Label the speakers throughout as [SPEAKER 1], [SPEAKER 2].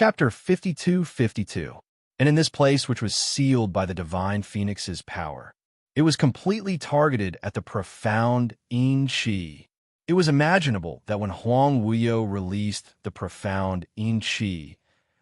[SPEAKER 1] Chapter 52:52. And in this place which was sealed by the divine phoenix's power, it was completely targeted at the profound In-Chi. It was imaginable that when Huang Wuyo released the profound In-Chi,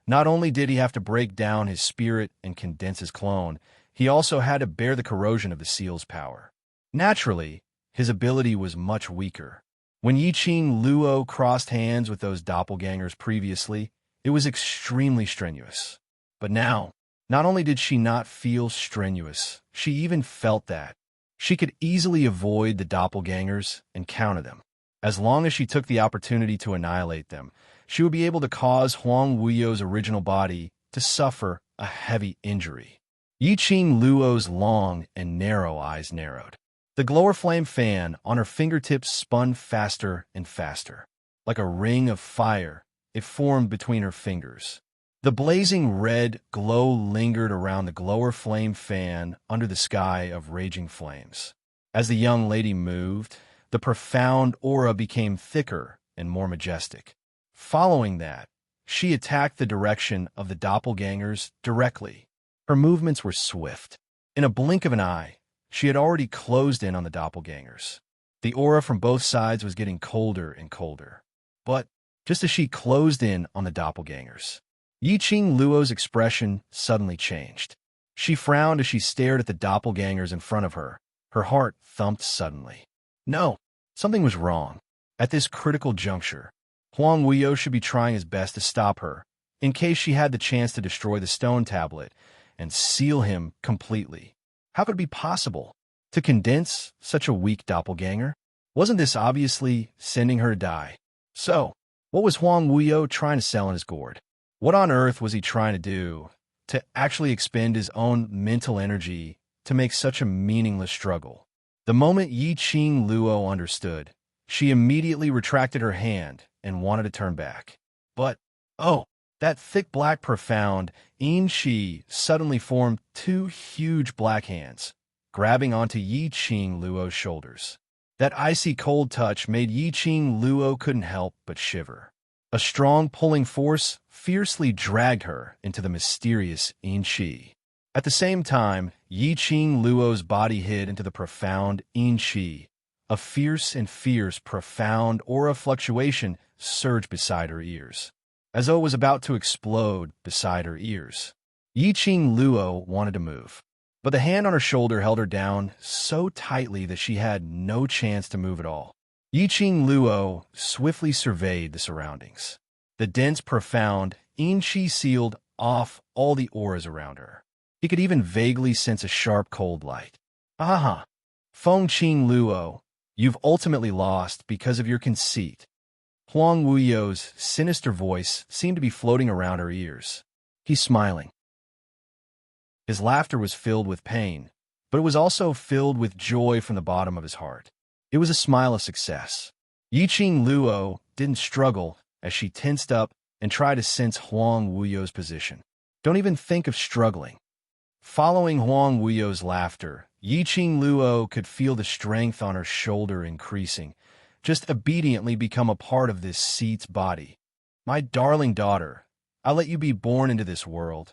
[SPEAKER 1] not only did he have to break down his spirit and condense his clone, he also had to bear the corrosion of the seal's power. Naturally, his ability was much weaker. When Yiqing Luo crossed hands with those doppelgangers previously, it was extremely strenuous. But now, not only did she not feel strenuous, she even felt that she could easily avoid the doppelgangers and counter them. As long as she took the opportunity to annihilate them, she would be able to cause Huang Wuyo's original body to suffer a heavy injury. Yiqing Luo's long and narrow eyes narrowed. The glower flame fan on her fingertips spun faster and faster. Like a ring of fire, it formed between her fingers. The blazing red glow lingered around the glower flame fan under the sky of raging flames. As the young lady moved, the profound aura became thicker and more majestic. Following that, she attacked the direction of the doppelgangers directly. Her movements were swift. In a blink of an eye, she had already closed in on the doppelgangers. The aura from both sides was getting colder and colder. But just as she closed in on the doppelgangers, Yiqing Luo's expression suddenly changed. She frowned as she stared at the doppelgangers in front of her. Her heart thumped suddenly. No, something was wrong. At this critical juncture, Huang Wuyo should be trying his best to stop her, in case she had the chance to destroy the stone tablet and seal him completely. How could it be possible to condense such a weak doppelganger? Wasn't this obviously sending her to die? So, what was Huang Wuyo trying to sell in his gourd? What on earth was he trying to do to actually expend his own mental energy to make such a meaningless struggle? The moment Yiqing Luo understood, she immediately retracted her hand and wanted to turn back. But, oh, that thick black profound In-Chi suddenly formed two huge black hands, grabbing onto Yiqing Luo's shoulders. That icy cold touch made Yiqing Luo couldn't help but shiver. A strong pulling force fiercely dragged her into the mysterious In-Chi. At the same time, Yiqing Luo's body hid into the profound In-Chi. A fierce profound aura fluctuation surged beside her ears, as though it was about to explode beside her ears. Yiqing Luo wanted to move, but the hand on her shoulder held her down so tightly that she had no chance to move at all. Yiqing Luo swiftly surveyed the surroundings. The dense, profound In-Chi sealed off all the auras around her. He could even vaguely sense a sharp, cold light. Aha! Fengqing Luo, you've ultimately lost because of your conceit. Huang Wuyo's sinister voice seemed to be floating around her ears. He's smiling. His laughter was filled with pain, but it was also filled with joy from the bottom of his heart. It was a smile of success. Yiqing Luo didn't struggle as she tensed up and tried to sense Huang Wuyo's position. Don't even think of struggling. Following Huang Wuyo's laughter, Yiqing Luo could feel the strength on her shoulder increasing. Just obediently become a part of this seat's body. My darling daughter, I'll let you be born into this world.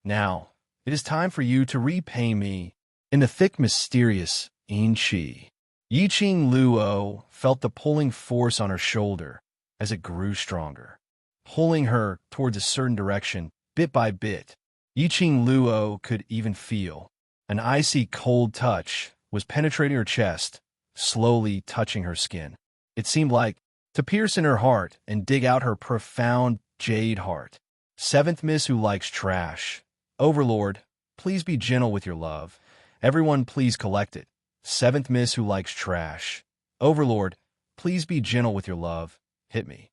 [SPEAKER 1] Now, it is time for you to repay me. In the thick, mysterious In-Chi, Yiqing Luo felt the pulling force on her shoulder as it grew stronger, pulling her towards a certain direction bit by bit. Yiqing Luo could even feel an icy cold touch was penetrating her chest, slowly touching her skin. It seemed like to pierce in her heart and dig out her profound jade heart. Seventh Miss who likes trash. Overlord, please be gentle with your love. Everyone please collect it. Seventh Miss who likes trash. Overlord, please be gentle with your love. Hit me.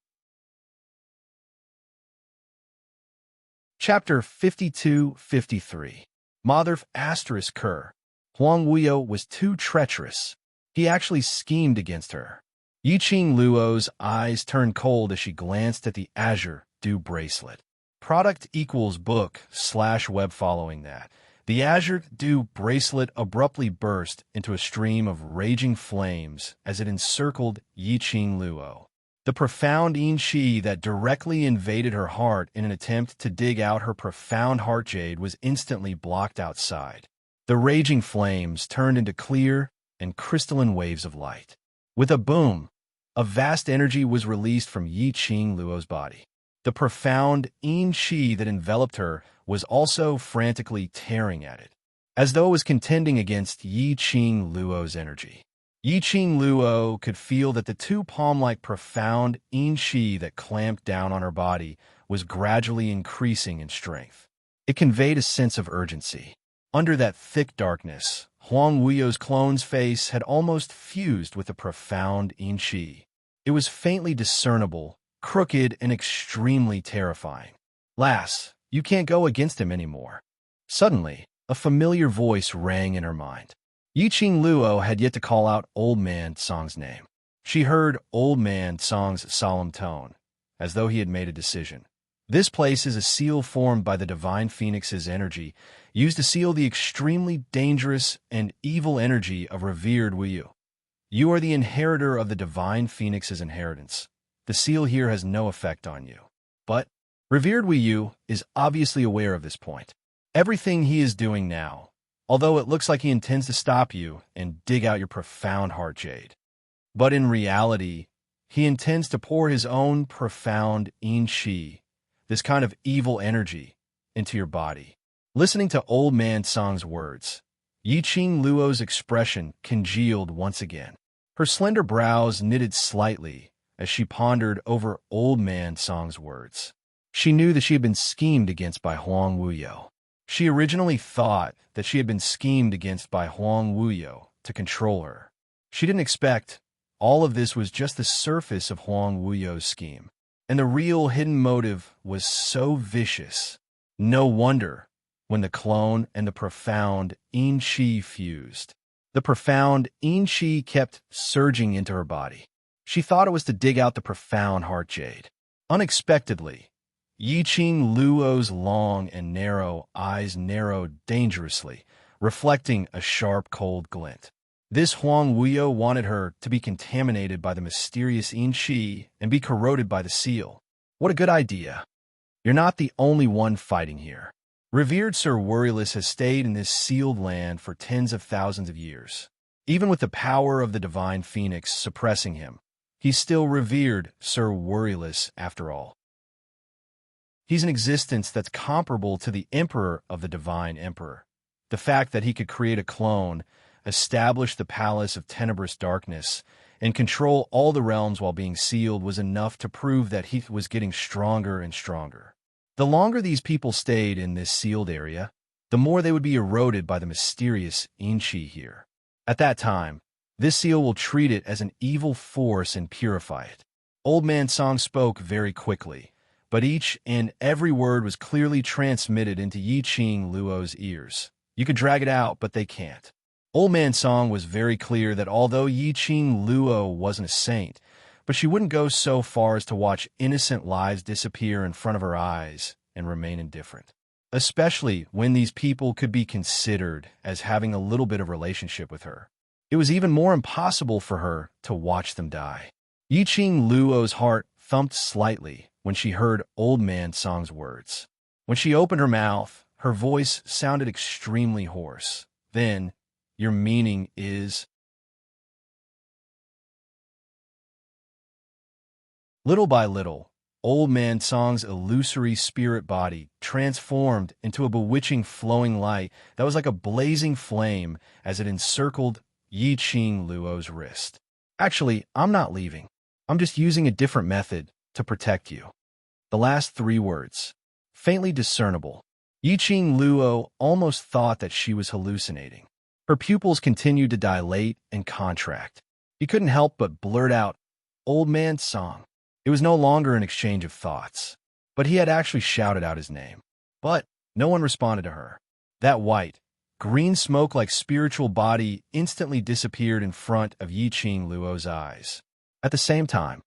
[SPEAKER 1] Chapter 52:53. Mother asterisk Kerr. Huang Wuyo was too treacherous. He actually schemed against her. Yiqing Luo's eyes turned cold as she glanced at the Azure Dew bracelet. Product equals book/web. Following that, the Azure Dew bracelet abruptly burst into a stream of raging flames as it encircled Yiqing Luo. The profound Yin-Chi that directly invaded her heart in an attempt to dig out her profound heart jade was instantly blocked outside. The raging flames turned into clear and crystalline waves of light. With a boom, a vast energy was released from Yi Qing Luo's body. The profound Yin-Chi that enveloped her was also frantically tearing at it, as though it was contending against Yi Qing Luo's energy. Yi Qing Luo could feel that the two palm-like profound Yin-Chi that clamped down on her body was gradually increasing in strength. It conveyed a sense of urgency. Under that thick darkness, Huang Wuyo's clone's face had almost fused with the profound Yin-Chi. It was faintly discernible, crooked, and extremely terrifying. "Lass, you can't go against him anymore." Suddenly, a familiar voice rang in her mind. Yi Qing Luo had yet to call out Old Man Song's name. She heard Old Man Song's solemn tone, as though he had made a decision. This place is a seal formed by the Divine Phoenix's energy, used to seal the extremely dangerous and evil energy of revered Wuyu. You are the inheritor of the Divine Phoenix's inheritance. The seal here has no effect on you. But revered Wuyu is obviously aware of this point. Everything he is doing now, although it looks like he intends to stop you and dig out your profound heart jade. But in reality, he intends to pour his own profound Yin-Chi, this kind of evil energy, into your body. Listening to Old Man Song's words, Yi Qing Luo's expression congealed once again. Her slender brows knitted slightly as she pondered over Old Man Song's words. She knew that she had been schemed against by Huang Wuyo. She originally thought that she had been schemed against by Huang Wuyo to control her. She didn't expect all of this was just the surface of Huang Wuyo's scheme, and the real hidden motive was so vicious. No wonder when the clone and the profound Yin-Chi fused. The profound Yin-Chi kept surging into her body. She thought it was to dig out the profound heart jade. Unexpectedly, Yi Qing Luo's long and narrow eyes narrowed dangerously, reflecting a sharp, cold glint. This Huang Wuyo wanted her to be contaminated by the mysterious Yin-Chi and be corroded by the seal. What a good idea. You're not the only one fighting here. Revered Sir Rebellious has stayed in this sealed land for tens of thousands of years. Even with the power of the Divine Phoenix suppressing him, he's still revered Sir Rebellious after all. He's an existence that's comparable to the Emperor of the Divine Emperor. The fact that he could create a clone, establish the Palace of Tenebrous Darkness, and control all the realms while being sealed was enough to prove that he was getting stronger and stronger. The longer these people stayed in this sealed area, the more they would be eroded by the mysterious Yin-Chi here. At that time, this seal will treat it as an evil force and purify it. Old Man Song spoke very quickly, but each and every word was clearly transmitted into Yi Qing Luo's ears. You could drag it out, but they can't. Old Man Song was very clear that although Yi Qing Luo wasn't a saint, but she wouldn't go so far as to watch innocent lives disappear in front of her eyes and remain indifferent, especially when these people could be considered as having a little bit of relationship with her. It was even more impossible for her to watch them die. Yi Qing Luo's heart thumped slightly when she heard Old Man Song's words. When she opened her mouth, her voice sounded extremely hoarse. Then, "Your meaning is..." Little by little, Old Man Song's illusory spirit body transformed into a bewitching flowing light that was like a blazing flame as it encircled Yi Qing Luo's wrist. "Actually, I'm not leaving. I'm just using a different method to protect you." The last three words, faintly discernible. Yi Qing Luo almost thought that she was hallucinating. Her pupils continued to dilate and contract. He couldn't help but blurt out, "Old Man Song." It was no longer an exchange of thoughts, but he had actually shouted out his name. But no one responded to her. That white, green smoke-like spiritual body instantly disappeared in front of Yi Qing Luo's eyes. At the same time,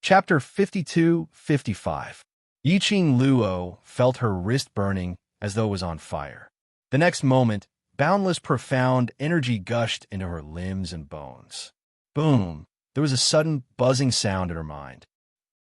[SPEAKER 1] Chapter 52-55. Yi Qing Luo felt her wrist burning as though it was on fire. The next moment, boundless profound energy gushed into her limbs and bones. Boom! There was a sudden buzzing sound in her mind.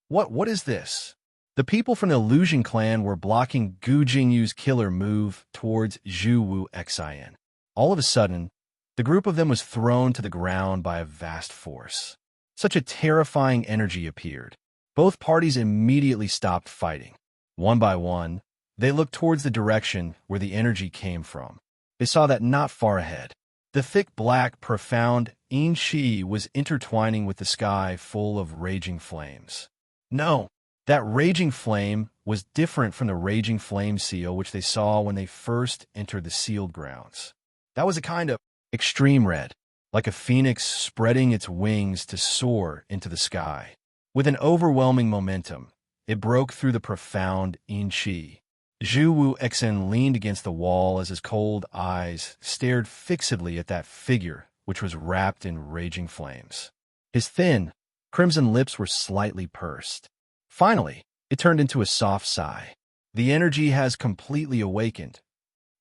[SPEAKER 1] What is this? The people from the Illusion clan were blocking Gu Jingyu's killer move towards Zhu Wu Xin. All of a sudden, the group of them was thrown to the ground by a vast force. Such a terrifying energy appeared. Both parties immediately stopped fighting. One by one, they looked towards the direction where the energy came from. They saw that not far ahead, the thick, black, profound Yin-Chi was intertwining with the sky full of raging flames. No, that raging flame was different from the raging flame seal which they saw when they first entered the sealed grounds. That was a kind of extreme red, like a phoenix spreading its wings to soar into the sky. With an overwhelming momentum, it broke through the profound Yin-Chi. Zhu Wu Xin leaned against the wall as his cold eyes stared fixedly at that figure which was wrapped in raging flames. His thin, crimson lips were slightly pursed. Finally, it turned into a soft sigh. The energy has completely awakened.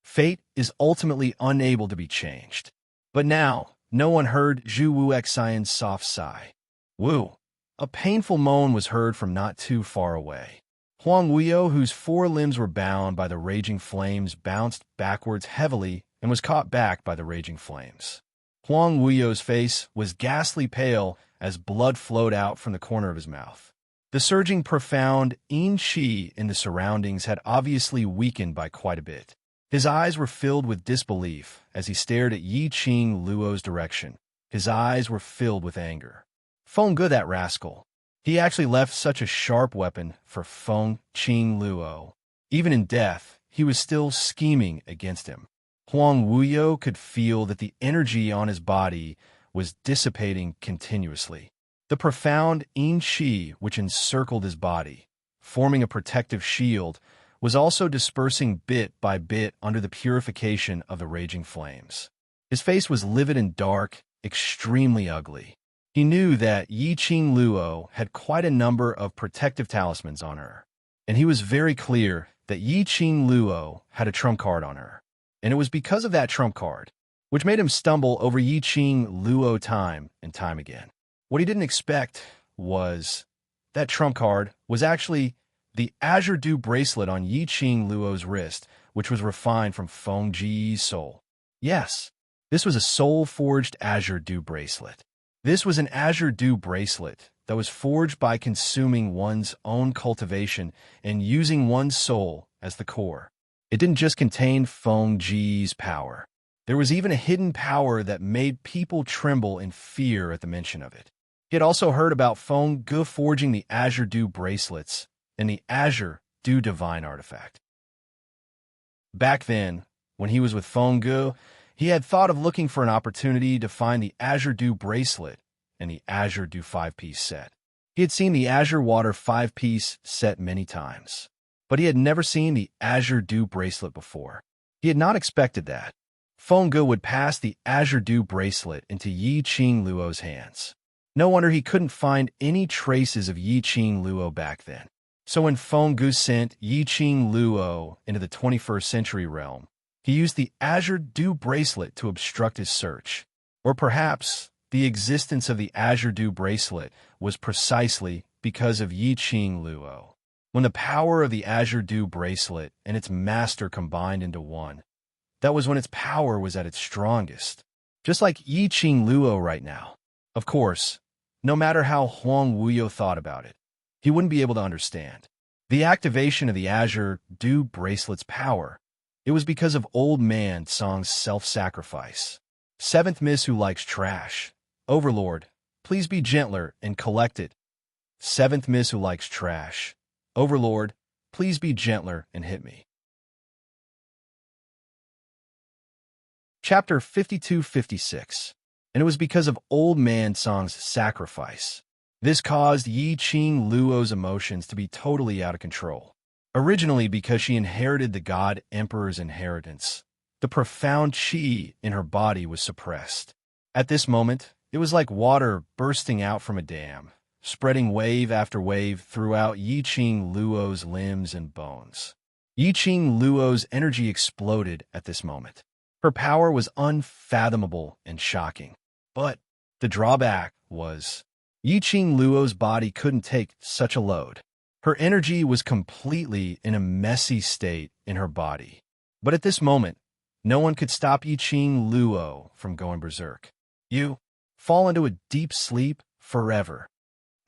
[SPEAKER 1] Fate is ultimately unable to be changed. But now, no one heard Zhu Wu Xin's soft sigh. Wu! A painful moan was heard from not too far away. Huang Wuyo, whose 4 limbs were bound by the raging flames, bounced backwards heavily and was caught back by the raging flames. Huang Wuyo's face was ghastly pale as blood flowed out from the corner of his mouth. The surging profound Yin-Chi in the surroundings had obviously weakened by quite a bit. His eyes were filled with disbelief as he stared at Yi Qing Luo's direction. His eyes were filled with anger. Feng Ge, that rascal. He actually left such a sharp weapon for Feng Qing Luo. Even in death, he was still scheming against him. Huang Wuyo could feel that the energy on his body was dissipating continuously. The profound Yin-Chi, which encircled his body, forming a protective shield, was also dispersing bit by bit under the purification of the raging flames. His face was livid and dark, extremely ugly. He knew that Yi Qing Luo had quite a number of protective talismans on her, and he was very clear that Yi Qing Luo had a trump card on her. And it was because of that trump card, which made him stumble over Yi Qing Luo time and time again. What he didn't expect was that trump card was actually the Azure Dew bracelet on Yi Qing Luo's wrist, which was refined from Feng Ji's soul. Yes, this was a soul-forged Azure Dew bracelet. This was an Azure Dew bracelet that was forged by consuming one's own cultivation and using one's soul as the core. It didn't just contain Feng Ji's power. There was even a hidden power that made people tremble in fear at the mention of it. He had also heard about Feng Ge forging the Azure Dew bracelets and the Azure Dew divine artifact. Back then, when he was with Feng Ge, he had thought of looking for an opportunity to find the Azure Dew bracelet and the Azure Dew 5-piece set. He had seen the Azure Water 5-piece set many times, but he had never seen the Azure Dew bracelet before. He had not expected that. Feng Ge would pass the Azure Dew bracelet into Yi Qing Luo's hands. No wonder he couldn't find any traces of Yi Qing Luo back then. So when Feng Ge sent Yi Qing Luo into the 21st century realm, he used the Azure Dew bracelet to obstruct his search. Or perhaps the existence of the Azure Dew bracelet was precisely because of Yi Qing Luo. When the power of the Azure Dew bracelet and its master combined into one, that was when its power was at its strongest. Just like Yi Qing Luo right now. Of course, no matter how Huang Wuyo thought about it, he wouldn't be able to understand. The activation of the Azure Dew bracelet's power, it was because of Old Man Song's self-sacrifice. 7th Miss who likes trash. Overlord, please be gentler and collect it. 7th Miss who likes trash. Overlord, please be gentler and hit me. Chapter 52-56. And it was because of Old Man Song's sacrifice. This caused Yi Qing Luo's emotions to be totally out of control. Originally because she inherited the God Emperor's inheritance, the profound qi in her body was suppressed. At this moment, it was like water bursting out from a dam, spreading wave after wave throughout Yi Qing Luo's limbs and bones. Yi Qing Luo's energy exploded at this moment. Her power was unfathomable and shocking. But The drawback was Yiqing Luo's body couldn't take such a load. Her energy was completely in a messy state in her body. But at this moment, no one could stop Yiqing Luo from going berserk. You fall into a deep sleep forever.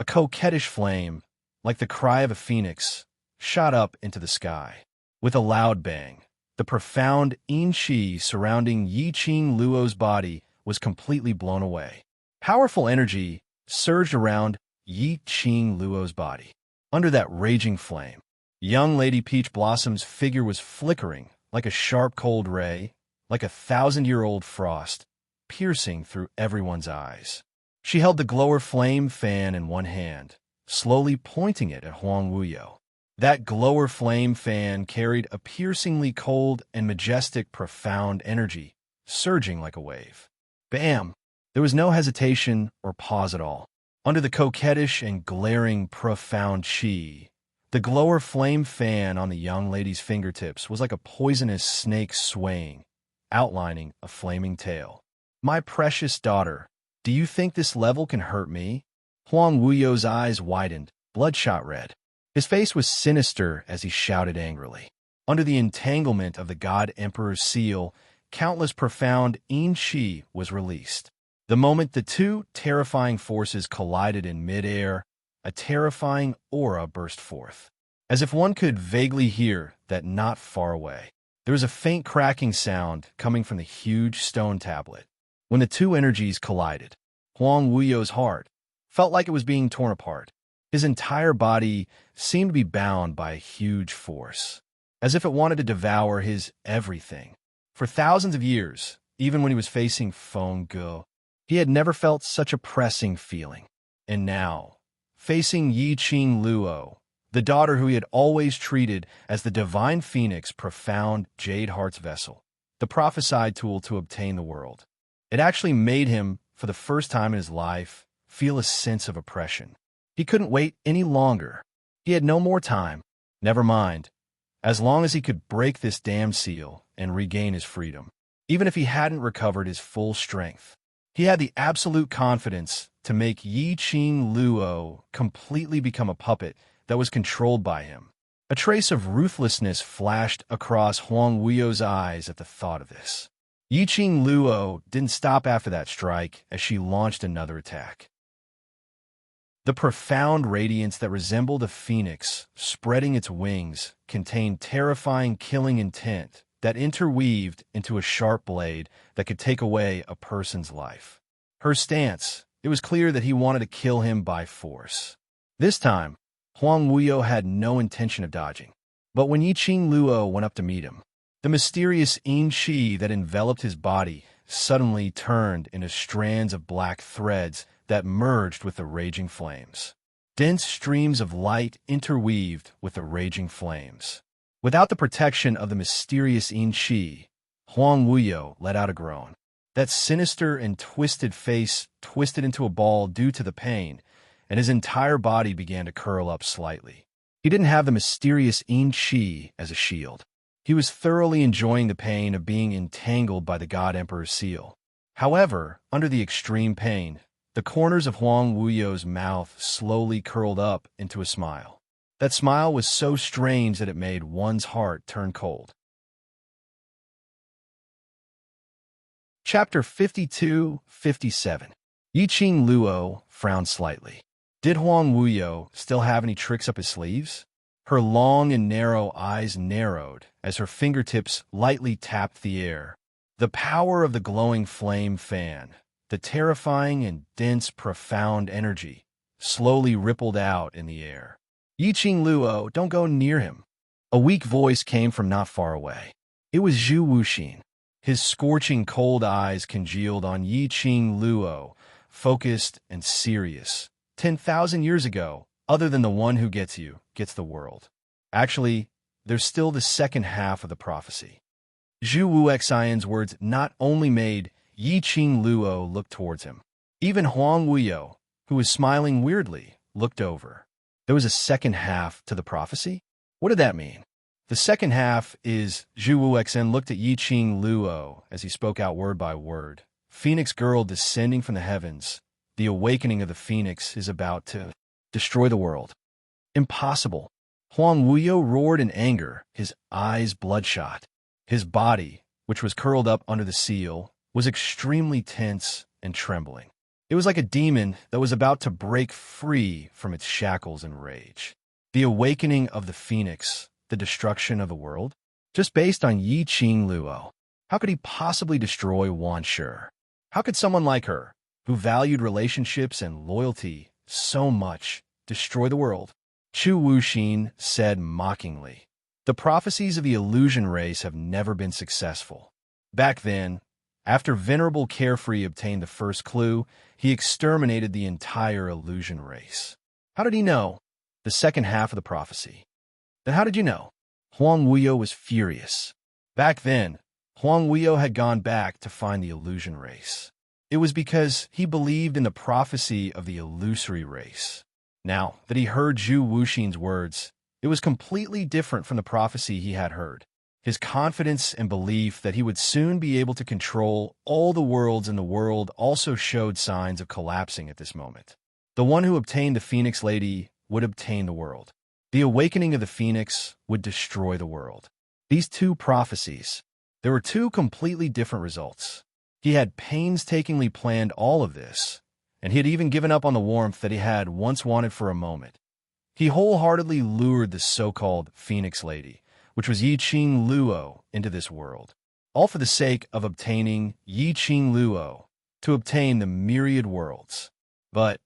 [SPEAKER 1] A coquettish flame, like the cry of a phoenix, shot up into the sky. With a loud bang, the profound yin-qi surrounding Yiqing Luo's body was completely blown away. Powerful energy surged around Yiqing Luo's body. Under that raging flame, young Lady Peach Blossom's figure was flickering like a sharp cold ray, like a 1,000-year-old frost, piercing through everyone's eyes. She held the glower flame fan in one hand, slowly pointing it at Huang Wuyo. That glower flame fan carried a piercingly cold and majestic profound energy, surging like a wave. Bam! There was no hesitation or pause at all. Under the coquettish and glaring profound chi, the glower flame fan on the young lady's fingertips was like a poisonous snake swaying, outlining a flaming tail. My precious daughter, do you think this level can hurt me? Huang Wuyo's eyes widened, bloodshot red. His face was sinister as he shouted angrily. Under the entanglement of the God Emperor's seal, countless profound yin-qi was released. The moment the two terrifying forces collided in midair, a terrifying aura burst forth. As if one could vaguely hear that not far away, there was a faint cracking sound coming from the huge stone tablet. When the two energies collided, Huang Wuyo's heart felt like it was being torn apart. His entire body seemed to be bound by a huge force, as if it wanted to devour his everything. For thousands of years, even when he was facing Feng Ge, he had never felt such a pressing feeling. And now, facing Yiqing Luo, the daughter who he had always treated as the divine phoenix profound Jade Heart's vessel, the prophesied tool to obtain the world, it actually made him, for the first time in his life, feel a sense of oppression. He couldn't wait any longer. He had no more time. Never mind. As long as he could break this damn seal and regain his freedom, even if he hadn't recovered his full strength. He had the absolute confidence to make Yiqing Luo completely become a puppet that was controlled by him. A trace of ruthlessness flashed across Huang Wuyo's eyes at the thought of this. Yiqing Luo didn't stop after that strike as she launched another attack. The profound radiance that resembled a phoenix spreading its wings contained terrifying killing intent that interweaved into a sharp blade that could take away a person's life. Her stance, it was clear that he wanted to kill him by force. This time, Huang Wuyo had no intention of dodging. But when Yiqing Luo went up to meet him, the mysterious yin-qi that enveloped his body suddenly turned into strands of black threads that merged with the raging flames. Dense streams of light interweaved with the raging flames. Without the protection of the mysterious yin-qi, Huang Wuyo let out a groan. That sinister and twisted face twisted into a ball due to the pain, and his entire body began to curl up slightly. He didn't have the mysterious yin-qi as a shield. He was thoroughly enjoying the pain of being entangled by the God Emperor's seal. However, under the extreme pain, the corners of Huang Wuyo's mouth slowly curled up into a smile. That smile was so strange that it made one's heart turn cold. Chapter 52-57. Yiqing Luo frowned slightly. Did Huang Wuyo still have any tricks up his sleeves? Her long and narrow eyes narrowed as her fingertips lightly tapped the air. The power of the glowing flame fan, the terrifying and dense profound energy, slowly rippled out in the air. Yiqing Luo, don't go near him. A weak voice came from not far away. It was Zhu Wuxin. His scorching cold eyes congealed on Yiqing Luo, focused and serious. 10,000 years ago, other than the one who gets you, gets the world. Actually, there's still the second half of the prophecy. Zhu Wuxian's words not only made Yiqing Luo look towards him. Even Huang Wuyo, who was smiling weirdly, looked over. There was a second half to the prophecy? What did that mean? The second half is Zhu Wuxian looked at Yiqing Luo as he spoke out word by word, Phoenix girl descending from the heavens. The awakening of the phoenix is about to destroy the world. Impossible. Huang Wuyo roared in anger, his eyes bloodshot. His body, which was curled up under the seal, was extremely tense and trembling. It was like a demon that was about to break free from its shackles and rage. The awakening of the phoenix, the destruction of the world? Just based on Yi Qing Luo. How could he possibly destroy Wan Shi? How could someone like her, who valued relationships and loyalty so much, destroy the world? Chu Wuxin said mockingly. The prophecies of the illusion race have never been successful. Back then, after Venerable Carefree obtained the first clue, he exterminated the entire illusion race. How did he know? The second half of the prophecy. Then how did you know? Huang Wuyo was furious. Back then, Huang Wuyo had gone back to find the illusion race. It was because he believed in the prophecy of the illusory race. Now that he heard Zhu Wuxin's words, it was completely different from the prophecy he had heard. His confidence and belief that he would soon be able to control all the worlds in the world also showed signs of collapsing at this moment. The one who obtained the Phoenix Lady would obtain the world. The awakening of the Phoenix would destroy the world. These two prophecies, there were two completely different results. He had painstakingly planned all of this, and he had even given up on the warmth that he had once wanted for a moment. He wholeheartedly lured the so-called Phoenix Lady, which was Yi Qing Luo, into this world, all for the sake of obtaining Yi Qing Luo, to obtain the myriad worlds. But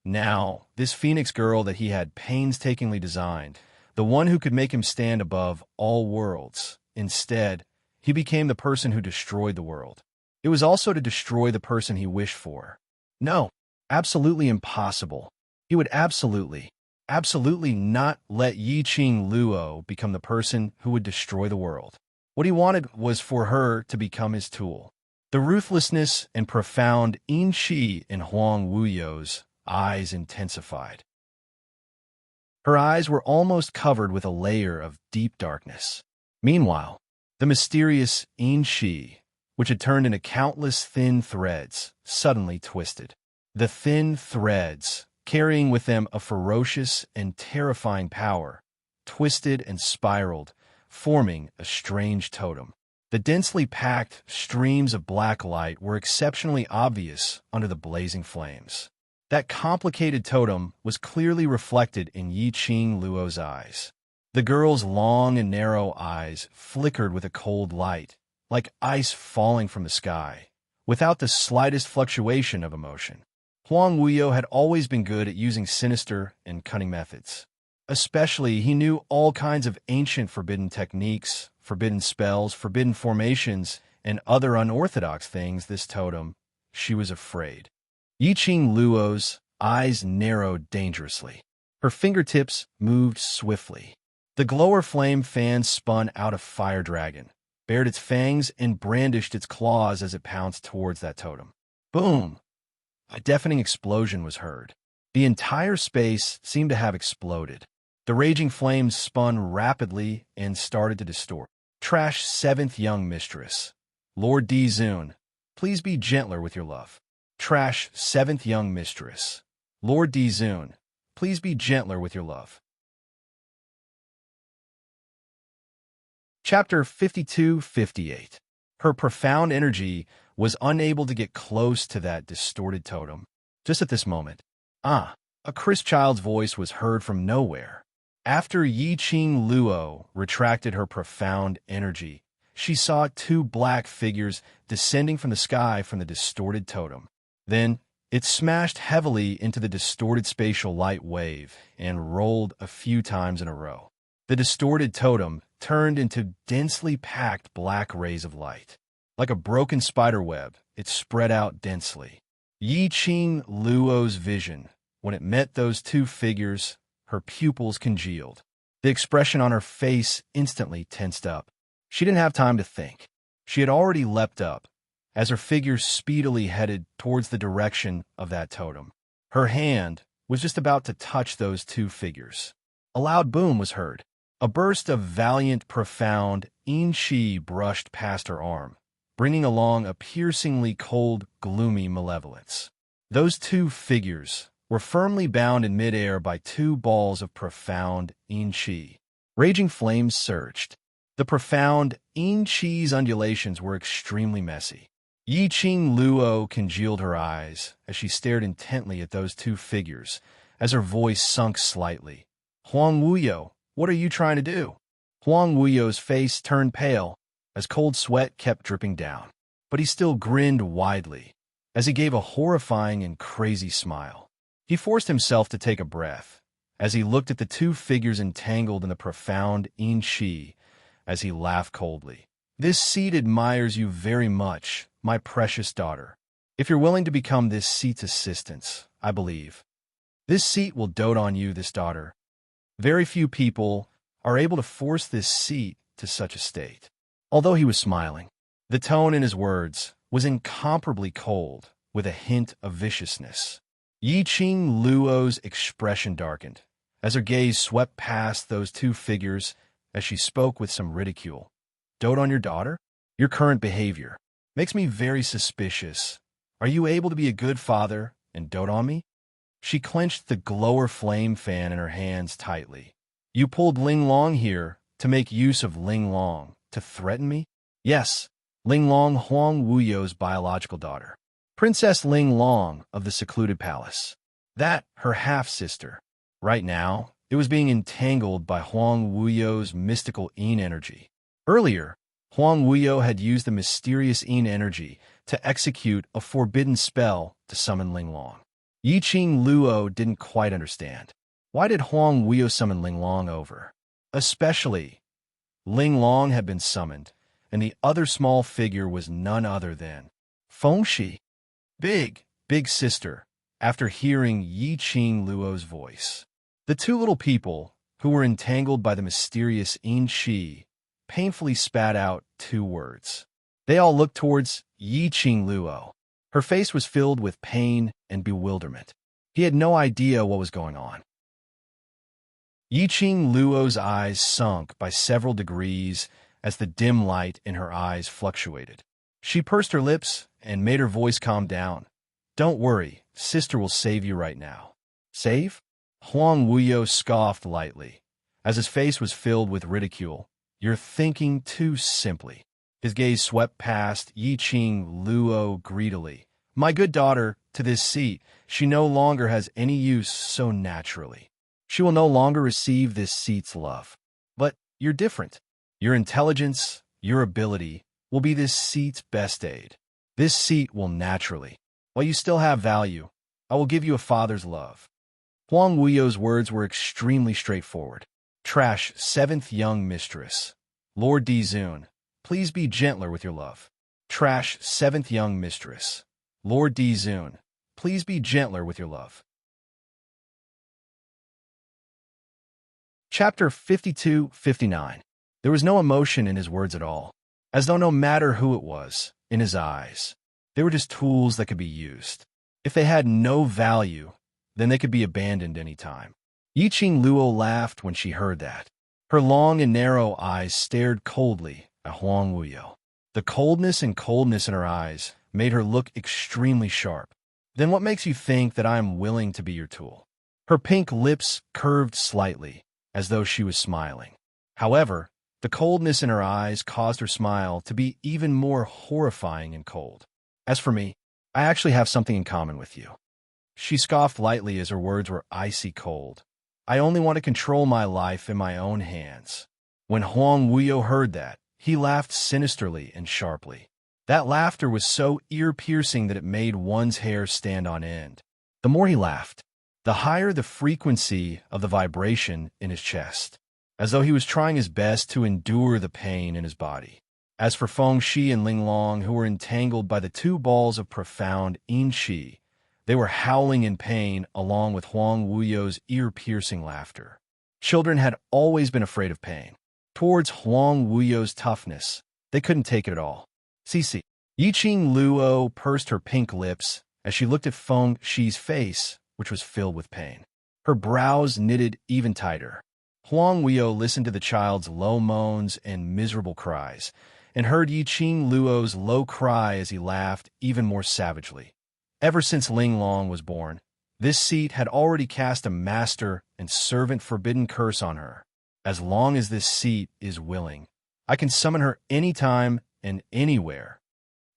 [SPEAKER 1] now, this Phoenix girl that he had painstakingly designed, the one who could make him stand above all worlds, instead, he became the person who destroyed the world. It was also to destroy the person he wished for. No, absolutely impossible. He would absolutely not let Yi Qing Luo become the person who would destroy the world. What he wanted was for her to become his tool. The ruthlessness and profound Inchi in Huang Wuyo's eyes intensified. Her eyes were almost covered with a layer of deep darkness. Meanwhile, the mysterious Inchi, which had turned into countless thin threads, suddenly twisted. The thin threads, carrying with them a ferocious and terrifying power, twisted and spiraled, forming a strange totem. The densely packed streams of black light were exceptionally obvious under the blazing flames. That complicated totem was clearly reflected in Yi Qing Luo's eyes. The girl's long and narrow eyes flickered with a cold light, like ice falling from the sky, without the slightest fluctuation of emotion. Huang Wuyo had always been good at using sinister and cunning methods. Especially, he knew all kinds of ancient forbidden techniques, forbidden spells, forbidden formations, and other unorthodox things. This totem, she was afraid. Yi Qing Luo's eyes narrowed dangerously. Her fingertips moved swiftly. The glower flame fan spun out a fire dragon, bared its fangs, and brandished its claws as it pounced towards that totem. Boom! A deafening explosion was heard. The entire space seemed to have exploded. The raging flames spun rapidly and started to distort. Trash seventh young mistress. Lord Di Zun, please be gentler with your love. Trash seventh young mistress. Lord Di Zun, please be gentler with your love. Chapter 52-58. Her profound energy was unable to get close to that distorted totem. Just at this moment, a crisp child's voice was heard from nowhere. After Yi Qing Luo retracted her profound energy, she saw two black figures descending from the sky from the distorted totem. Then, it smashed heavily into the distorted spatial light wave and rolled a few times in a row. The distorted totem turned into densely packed black rays of light. Like a broken spider web, it spread out densely. Yi Qing Luo's vision, when it met those two figures, her pupils congealed. The expression on her face instantly tensed up. She didn't have time to think. She had already leapt up, as her figure speedily headed towards the direction of that totem. Her hand was just about to touch those two figures. A loud boom was heard. A burst of valiant, profound Yin Qi brushed past her arm, bringing along a piercingly cold, gloomy malevolence. Those two figures were firmly bound in midair by two balls of profound yin-chi. Raging flames surged. The profound yin-chi's undulations were extremely messy. Yi-Ching Luo congealed her eyes as she stared intently at those two figures, as her voice sunk slightly. Huang Wuyo, what are you trying to do? Huang Wuyo's face turned pale as cold sweat kept dripping down, but he still grinned widely as he gave a horrifying and crazy smile. He forced himself to take a breath as he looked at the two figures entangled in the profound yin-chi as he laughed coldly. This seat admires you very much, my precious daughter. If you're willing to become this seat's assistants, I believe this seat will dote on you, this daughter. Very few people are able to force this seat to such a state. Although he was smiling, the tone in his words was incomparably cold, with a hint of viciousness. Yi-Ching Luo's expression darkened as her gaze swept past those two figures as she spoke with some ridicule. Dote on your daughter? Your current behavior makes me very suspicious. Are you able to be a good father and dote on me? She clenched the glower flame fan in her hands tightly. You pulled Ling Long here to make use of Ling Long to threaten me? Yes, Ling Long, Huang Wuyo's biological daughter. Princess Ling Long of the secluded palace. That, her half-sister. Right now, it was being entangled by Huang Wuyo's mystical yin energy. Earlier, Huang Wuyo had used the mysterious yin energy to execute a forbidden spell to summon Ling Long. Yi-Ching Luo didn't quite understand. Why did Huang Wuyo summon Ling Long over? Especially, Ling Long had been summoned, and the other small figure was none other than Fengxi, big sister, after hearing Yi-Ching Luo's voice. The two little people, who were entangled by the mysterious yin-chi, painfully spat out two words. They all looked towards Yi-Ching Luo. Her face was filled with pain and bewilderment. He had no idea what was going on. Yi-Ching Luo's eyes sunk by several degrees as the dim light in her eyes fluctuated. She pursed her lips and made her voice calm down. Don't worry, sister will save you right now. Save? Huang Wuyo scoffed lightly, as his face was filled with ridicule. You're thinking too simply. His gaze swept past Yi-Ching Luo greedily. My good daughter, to this seat, she no longer has any use so naturally. She will no longer receive this seat's love. But you're different. Your intelligence, your ability, will be this seat's best aid. This seat will naturally. While you still have value, I will give you a father's love. Huang Wuyo's words were extremely straightforward. Trash, seventh young mistress. Lord Dizun, please be gentler with your love. Trash, seventh young mistress. Lord Dizun, please be gentler with your love. Chapter 52-59. There was no emotion in his words at all, as though no matter who it was, in his eyes, they were just tools that could be used. If they had no value, then they could be abandoned any time. Yi-Ching Luo laughed when she heard that. Her long and narrow eyes stared coldly at Huang Wuyo. The coldness in her eyes made her look extremely sharp. Then what makes you think that I am willing to be your tool? Her pink lips curved slightly, as though she was smiling. However, the coldness in her eyes caused her smile to be even more horrifying and cold. As for me, I actually have something in common with you. She scoffed lightly as her words were icy cold. I only want to control my life in my own hands. When Huang Wuyo heard that, he laughed sinisterly and sharply. That laughter was so ear-piercing that it made one's hair stand on end. The more he laughed, the higher the frequency of the vibration in his chest, as though he was trying his best to endure the pain in his body. As for Fengxi and Ling Long, who were entangled by the two balls of profound yin-chi, they were howling in pain along with Huang Wuyo's ear-piercing laughter. Children had always been afraid of pain. Towards Huang Wuyo's toughness, they couldn't take it at all. Cici. Yi-Ching Luo pursed her pink lips as she looked at Fengxi's face, which was filled with pain. Her brows knitted even tighter. Huang Wuyo listened to the child's low moans and miserable cries and heard Yi Qing Luo's low cry as he laughed even more savagely. Ever since Ling Long was born, this seat had already cast a master and servant forbidden curse on her. As long as this seat is willing, I can summon her anytime and anywhere.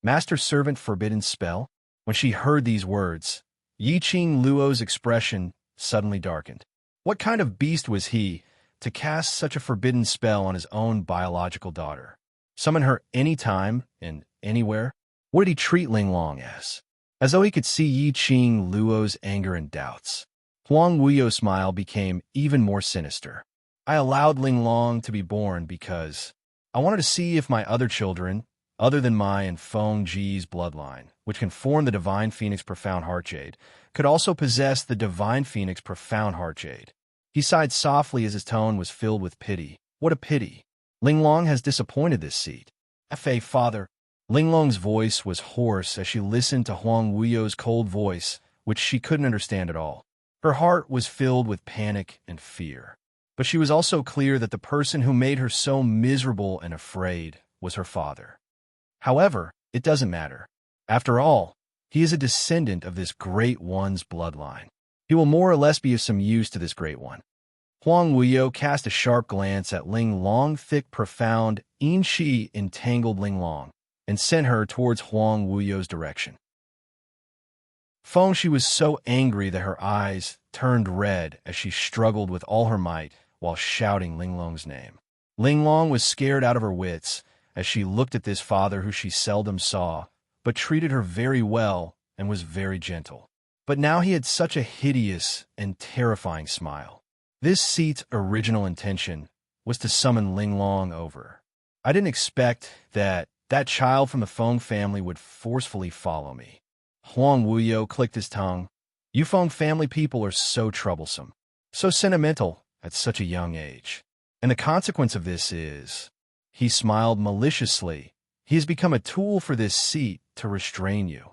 [SPEAKER 1] Master servant forbidden spell? When she heard these words, Yi Qing Luo's expression suddenly darkened. What kind of beast was he to cast such a forbidden spell on his own biological daughter? Summon her anytime and anywhere? What did he treat Ling Long as? As though he could see Yi Qing Luo's anger and doubts. Huang Wuyo's smile became even more sinister. I allowed Ling Long to be born because I wanted to see if my other children, other than my and Feng Ji's bloodline, which can form the Divine Phoenix Profound Heart Jade, could also possess the Divine Phoenix Profound Heart Jade. He sighed softly as his tone was filled with pity. What a pity. Ling Long has disappointed this seat. F.A. Father. Ling Long's voice was hoarse as she listened to Huang Wuyo's cold voice, which she couldn't understand at all. Her heart was filled with panic and fear. But she was also clear that the person who made her so miserable and afraid was her father. However, it doesn't matter. After all, he is a descendant of this Great One's bloodline. He will more or less be of some use to this Great One. Huang Wuyo cast a sharp glance at Ling Long, thick, profound, Shi entangled Ling Long, and sent her towards Huang Wuyo's direction. Feng Shi was so angry that her eyes turned red as she struggled with all her might while shouting Ling Long's name. Ling Long was scared out of her wits as she looked at this father who she seldom saw, but treated her very well and was very gentle. But now he had such a hideous and terrifying smile. This seat's original intention was to summon Ling Long over. I didn't expect that child from the Feng family would forcefully follow me. Huang Wuyo clicked his tongue. You Feng family people are so troublesome, so sentimental at such a young age. And the consequence of this is, he smiled maliciously, he has become a tool for this seat to restrain you.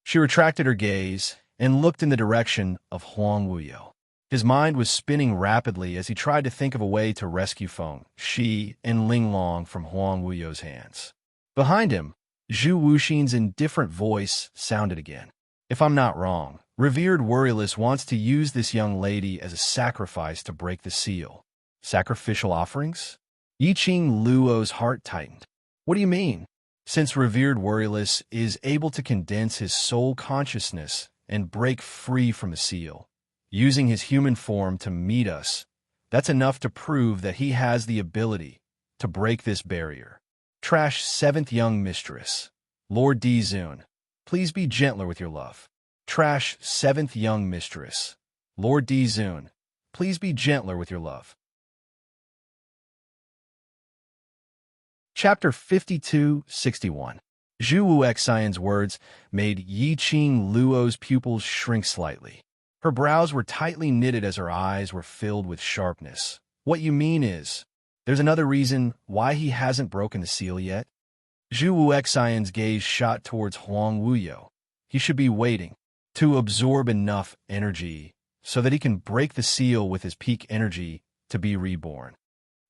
[SPEAKER 1] She retracted her gaze and looked in the direction of Huang Wuyo. His mind was spinning rapidly as he tried to think of a way to rescue Feng Shi and Ling Long from Huang Wuyo's hands. Behind him, Zhu Wuxin's indifferent voice sounded again. If I'm not wrong, revered Rebellious wants to use this young lady as a sacrifice to break the seal. Sacrificial offerings? Yi Qing Luo's heart tightened. What do you mean? Since revered Rebellious is able to condense his soul consciousness and break free from the seal, using his human form to meet us, that's enough to prove that he has the ability to break this barrier. Trash seventh young mistress. Lord Di Zun, please be gentler with your love. Trash seventh young mistress. Lord Di Zun, please be gentler with your love. Chapter 52-61. Zhu Wuxian's words made Yi Qing Luo's pupils shrink slightly. Her brows were tightly knitted as her eyes were filled with sharpness. What you mean is, there's another reason why he hasn't broken the seal yet? Zhu Wuxian's gaze shot towards Huang Wuyo. He should be waiting to absorb enough energy so that he can break the seal with his peak energy to be reborn.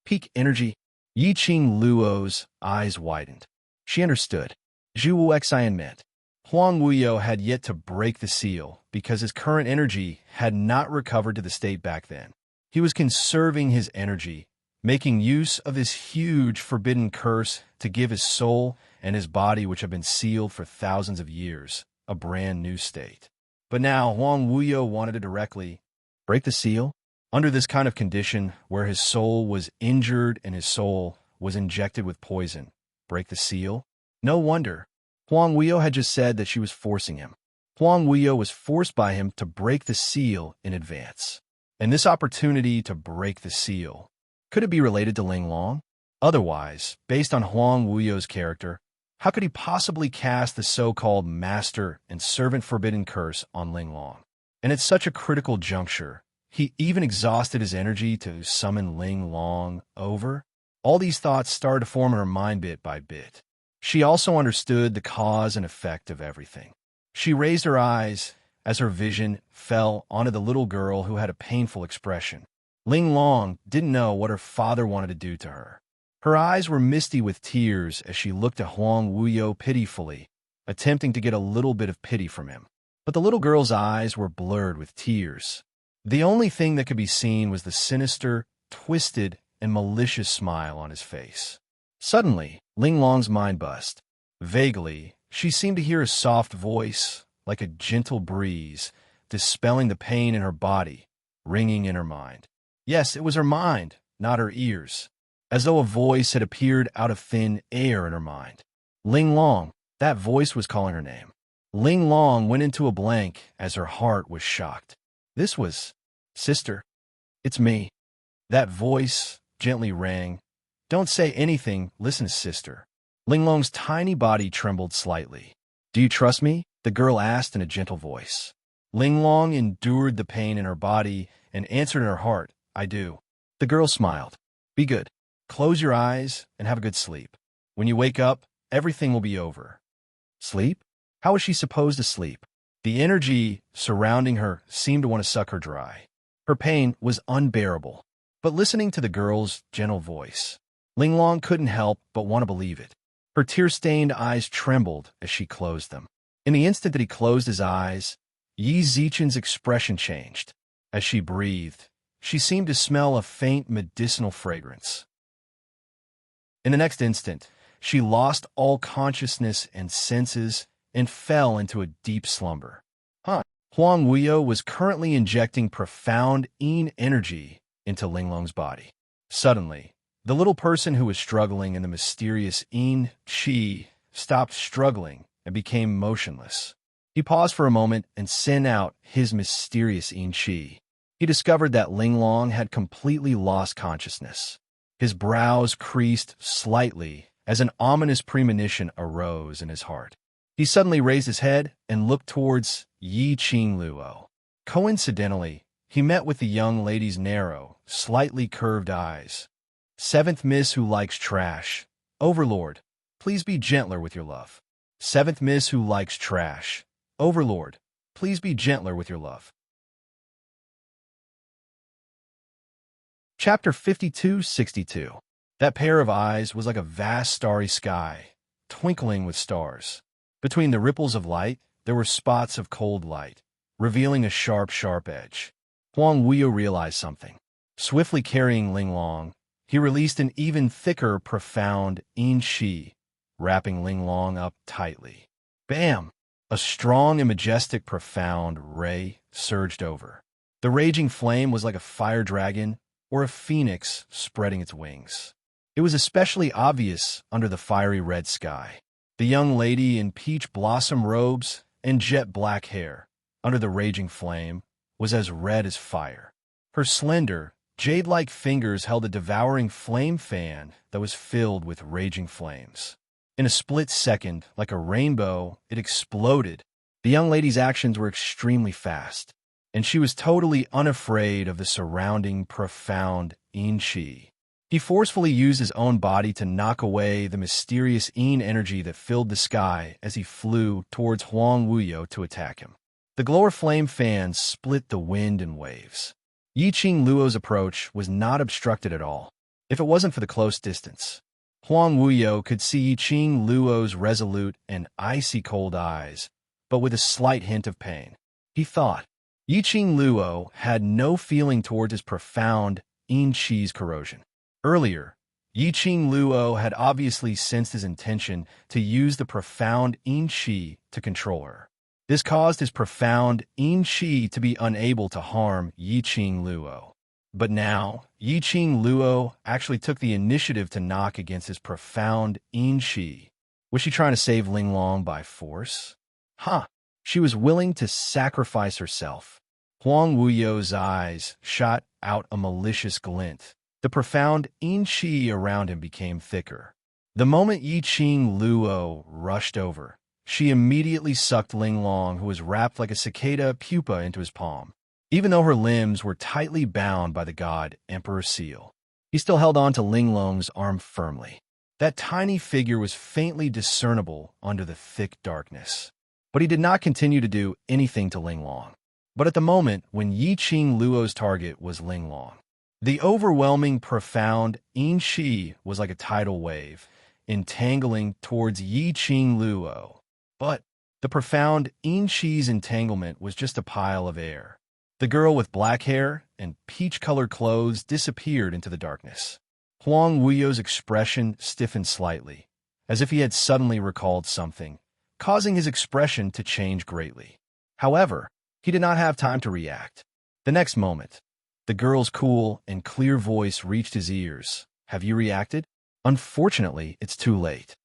[SPEAKER 1] Peak energy? Yi Qing Luo's eyes widened. She understood. Zhu Wuxian meant Huang Wuyo had yet to break the seal because his current energy had not recovered to the state back then. He was conserving his energy, making use of his huge forbidden curse to give his soul and his body, which have been sealed for thousands of years, a brand new state. But now Huang Wuyo wanted to directly break the seal? Under this kind of condition, where his soul was injured and his soul was injected with poison, break the seal? No wonder. Huang Wuyo had just said that she was forcing him. Huang Wuyo was forced by him to break the seal in advance. And this opportunity to break the seal, could it be related to Ling Long? Otherwise, based on Huang Wuyo's character, how could he possibly cast the so-called master and servant forbidden curse on Ling Long? And at such a critical juncture, he even exhausted his energy to summon Ling Long over? All these thoughts started to form in her mind bit by bit. She also understood the cause and effect of everything. She raised her eyes as her vision fell onto the little girl who had a painful expression. Ling Long didn't know what her father wanted to do to her. Her eyes were misty with tears as she looked at Huang Wuyo pitifully, attempting to get a little bit of pity from him. But the little girl's eyes were blurred with tears. The only thing that could be seen was the sinister, twisted, and malicious smile on his face. Suddenly, Ling Long's mind buzzed. Vaguely, she seemed to hear a soft voice, like a gentle breeze, dispelling the pain in her body, ringing in her mind. Yes, it was her mind, not her ears, as though a voice had appeared out of thin air in her mind. Ling Long, that voice was calling her name. Ling Long went into a blank as her heart was shocked. This was, "Sister, it's me." That voice gently rang. "Don't say anything, listen, sister." Ling Long's tiny body trembled slightly. "Do you trust me?" the girl asked in a gentle voice. Ling Long endured the pain in her body and answered in her heart, "I do." The girl smiled. "Be good. Close your eyes and have a good sleep. When you wake up, everything will be over." Sleep? How was she supposed to sleep? The energy surrounding her seemed to want to suck her dry. Her pain was unbearable. But listening to the girl's gentle voice, Ling Long couldn't help but want to believe it. Her tear-stained eyes trembled as she closed them. In the instant that he closed his eyes, Yi Zichen's expression changed. As she breathed, she seemed to smell a faint medicinal fragrance. In the next instant, she lost all consciousness and senses and fell into a deep slumber. Huang Wuyo was currently injecting profound Yin energy into Ling Long's body. Suddenly, the little person who was struggling in the mysterious Yin Qi stopped struggling and became motionless. He paused for a moment and sent out his mysterious Yin Qi. He discovered that Ling Long had completely lost consciousness. His brows creased slightly as an ominous premonition arose in his heart. He suddenly raised his head and looked towards Yi Qingluo. Coincidentally, he met with the young lady's narrow, slightly curved eyes. "Seventh Miss who likes trash. Overlord, please be gentler with your love." "Seventh Miss who likes trash. Overlord, please be gentler with your love." Chapter 5262. That pair of eyes was like a vast starry sky, twinkling with stars. Between the ripples of light, there were spots of cold light, revealing a sharp, sharp edge. Huang Wuyo realized something. Swiftly carrying Ling Long, he released an even thicker, profound Yin Qi, wrapping Ling Long up tightly. Bam! A strong and majestic, profound ray surged over. The raging flame was like a fire dragon or a phoenix spreading its wings. It was especially obvious under the fiery red sky. The young lady in peach blossom robes and jet black hair, under the raging flame, was as red as fire. Her slender, jade-like fingers held a devouring flame fan that was filled with raging flames. In a split second, like a rainbow, it exploded. The young lady's actions were extremely fast, and she was totally unafraid of the surrounding profound Yin Qi. He forcefully used his own body to knock away the mysterious Yin energy that filled the sky as he flew towards Huang Wuyo to attack him. The glower flame fan split the wind in waves. Yi Qingluo's approach was not obstructed at all, if it wasn't for the close distance. Huang Wuyo could see Yi Qingluo's resolute and icy cold eyes, but with a slight hint of pain. He thought, Yi Qingluo had no feeling towards his profound Yin Qi's corrosion. Earlier, Yi Qingluo had obviously sensed his intention to use the profound Yin Qi to control her. This caused his profound Yin Qi to be unable to harm Yi Qingluo. But now, Yi Qingluo actually took the initiative to knock against his profound Yin Qi. Was she trying to save Ling Long by force? She was willing to sacrifice herself. Huang Wuyo's eyes shot out a malicious glint. The profound Yin Qi around him became thicker. The moment Yi Qingluo rushed over, she immediately sucked Ling Long, who was wrapped like a cicada pupa, into his palm. Even though her limbs were tightly bound by the god Emperor Seal, he still held on to Ling Long's arm firmly. That tiny figure was faintly discernible under the thick darkness. But he did not continue to do anything to Ling Long. But at the moment when Yi Qingluo's target was Ling Long, The overwhelming, profound Yin-Shi was like a tidal wave, entangling towards Yi-Ching Luo. But the profound Yin-Shi's entanglement was just a pile of air. The girl with black hair and peach-colored clothes disappeared into the darkness. Huang Wuyo's expression stiffened slightly, as if he had suddenly recalled something, causing his expression to change greatly. However, he did not have time to react. The next moment, the girl's cool and clear voice reached his ears. "Have you reacted?" "Unfortunately, it's too late."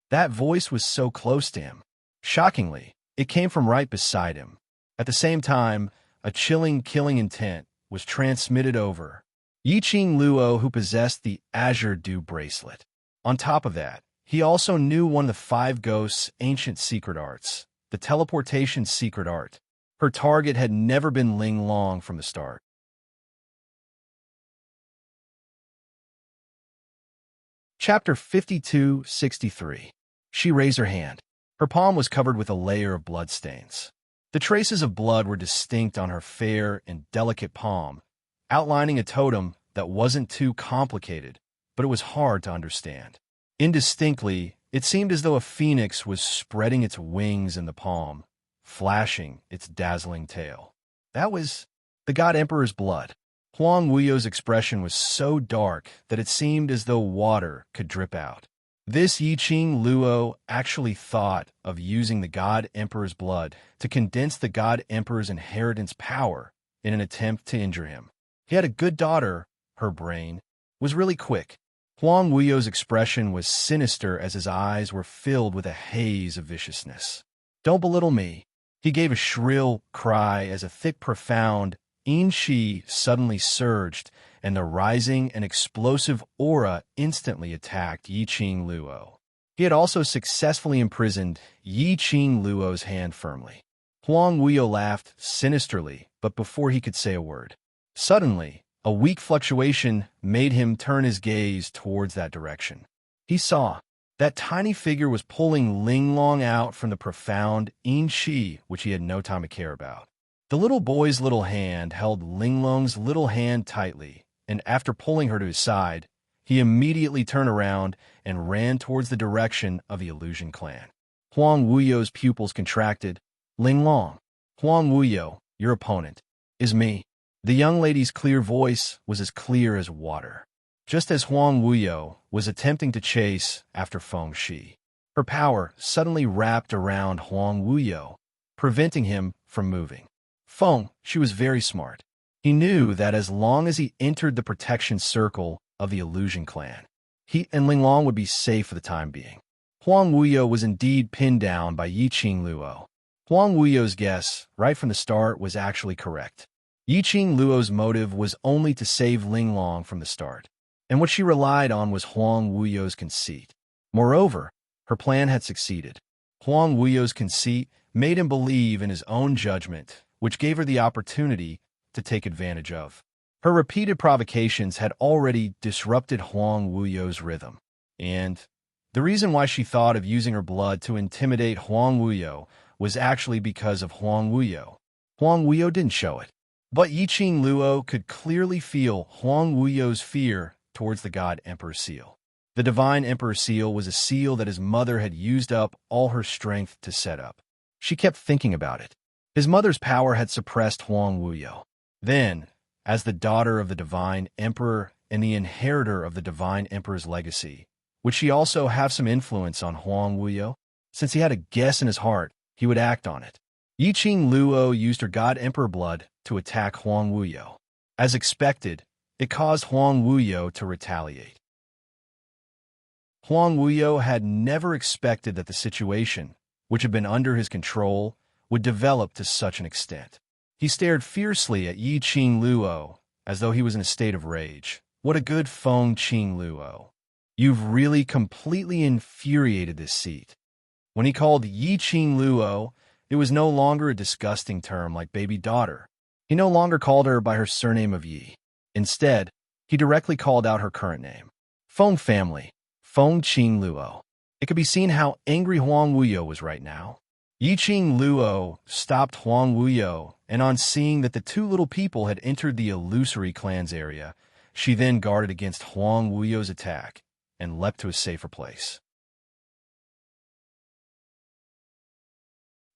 [SPEAKER 1] That voice was so close to him. Shockingly, it came from right beside him. At the same time, a chilling, killing intent was transmitted over Yi-Ching Luo, who possessed the Azure Dew bracelet. On top of that, he also knew one of the five ghosts' ancient secret arts, the teleportation secret art. Her target had never been Ling Long from the start. Chapter 52-63. She raised her hand. Her palm was covered with a layer of bloodstains. The traces of blood were distinct on her fair and delicate palm, outlining a totem that wasn't too complicated, but it was hard to understand. Indistinctly, it seemed as though a phoenix was spreading its wings in the palm, flashing its dazzling tail. That was the God Emperor's blood. Huang Wuyo's expression was so dark that it seemed as though water could drip out. This Yi-Ching Luo actually thought of using the God Emperor's blood to condense the God Emperor's inheritance power in an attempt to injure him. He had a good daughter. Her brain was really quick. Huang Wuyo's expression was sinister as his eyes were filled with a haze of viciousness. "Don't belittle me." He gave a shrill cry as a thick, profound Yin-Shi suddenly surged, and the rising and explosive aura instantly attacked Yi-Ching Luo. He had also successfully imprisoned Yi-Ching Luo's hand firmly. Huang Wuyo laughed sinisterly, but before he could say a word. Suddenly, a weak fluctuation made him turn his gaze towards that direction. He saw that tiny figure was pulling Ling Long out from the profound Yin-Shi, which he had no time to care about. The little boy's little hand held Ling Long's little hand tightly, and after pulling her to his side, he immediately turned around and ran towards the direction of the Illusion Clan. Huang Wuyo's pupils contracted. "Ling Long." "Huang Wuyo, your opponent is me." The young lady's clear voice was as clear as water. Just as Huang Wuyo was attempting to chase after Feng Shi, her power suddenly wrapped around Huang Wuyo, preventing him from moving. Feng Shi was very smart. He knew that as long as he entered the protection circle of the Illusion Clan, he and Ling Long would be safe for the time being. Huang Wuyo was indeed pinned down by Yi-Ching Luo. Huang Wuyo's guess, right from the start, was actually correct. Yi-Ching Luo's motive was only to save Ling Long from the start, and what she relied on was Huang Wuyo's conceit. Moreover, her plan had succeeded. Huang Wuyo's conceit made him believe in his own judgment, which gave her the opportunity to take advantage of. Her repeated provocations had already disrupted Huang Wuyo's rhythm, and the reason why she thought of using her blood to intimidate Huang Wuyo was actually because of Huang Wuyo. Huang Wuyo didn't show it, but Yi-Ching Luo could clearly feel Huang Wuyo's fear towards the God Emperor seal. The Divine Emperor seal was a seal that his mother had used up all her strength to set up. She kept thinking about it. His mother's power had suppressed Huang Wuyo. Then, as the daughter of the Divine Emperor and the inheritor of the Divine Emperor's legacy, would she also have some influence on Huang Wuyo? Since he had a guess in his heart, he would act on it. Yi-Ching Luo used her God Emperor blood to attack Huang Wuyo. As expected, it caused Huang Wuyo to retaliate. Huang Wuyo had never expected that the situation, which had been under his control, would develop to such an extent. He stared fiercely at Yi-Ching Luo, as though he was in a state of rage. "What a good Feng Ching Luo. You've really completely infuriated this seat." When he called Yi-Ching Luo, it was no longer a disgusting term like baby daughter. He no longer called her by her surname of Yi. Instead, he directly called out her current name. Feng family, Feng Ching Luo. It could be seen how angry Huang Wuyo was right now. Yi-Ching Luo stopped Huang Wuyo, and on seeing that the two little people had entered the Illusory Clan's area, She then guarded against Huang Wuyo's attack and leapt to a safer place.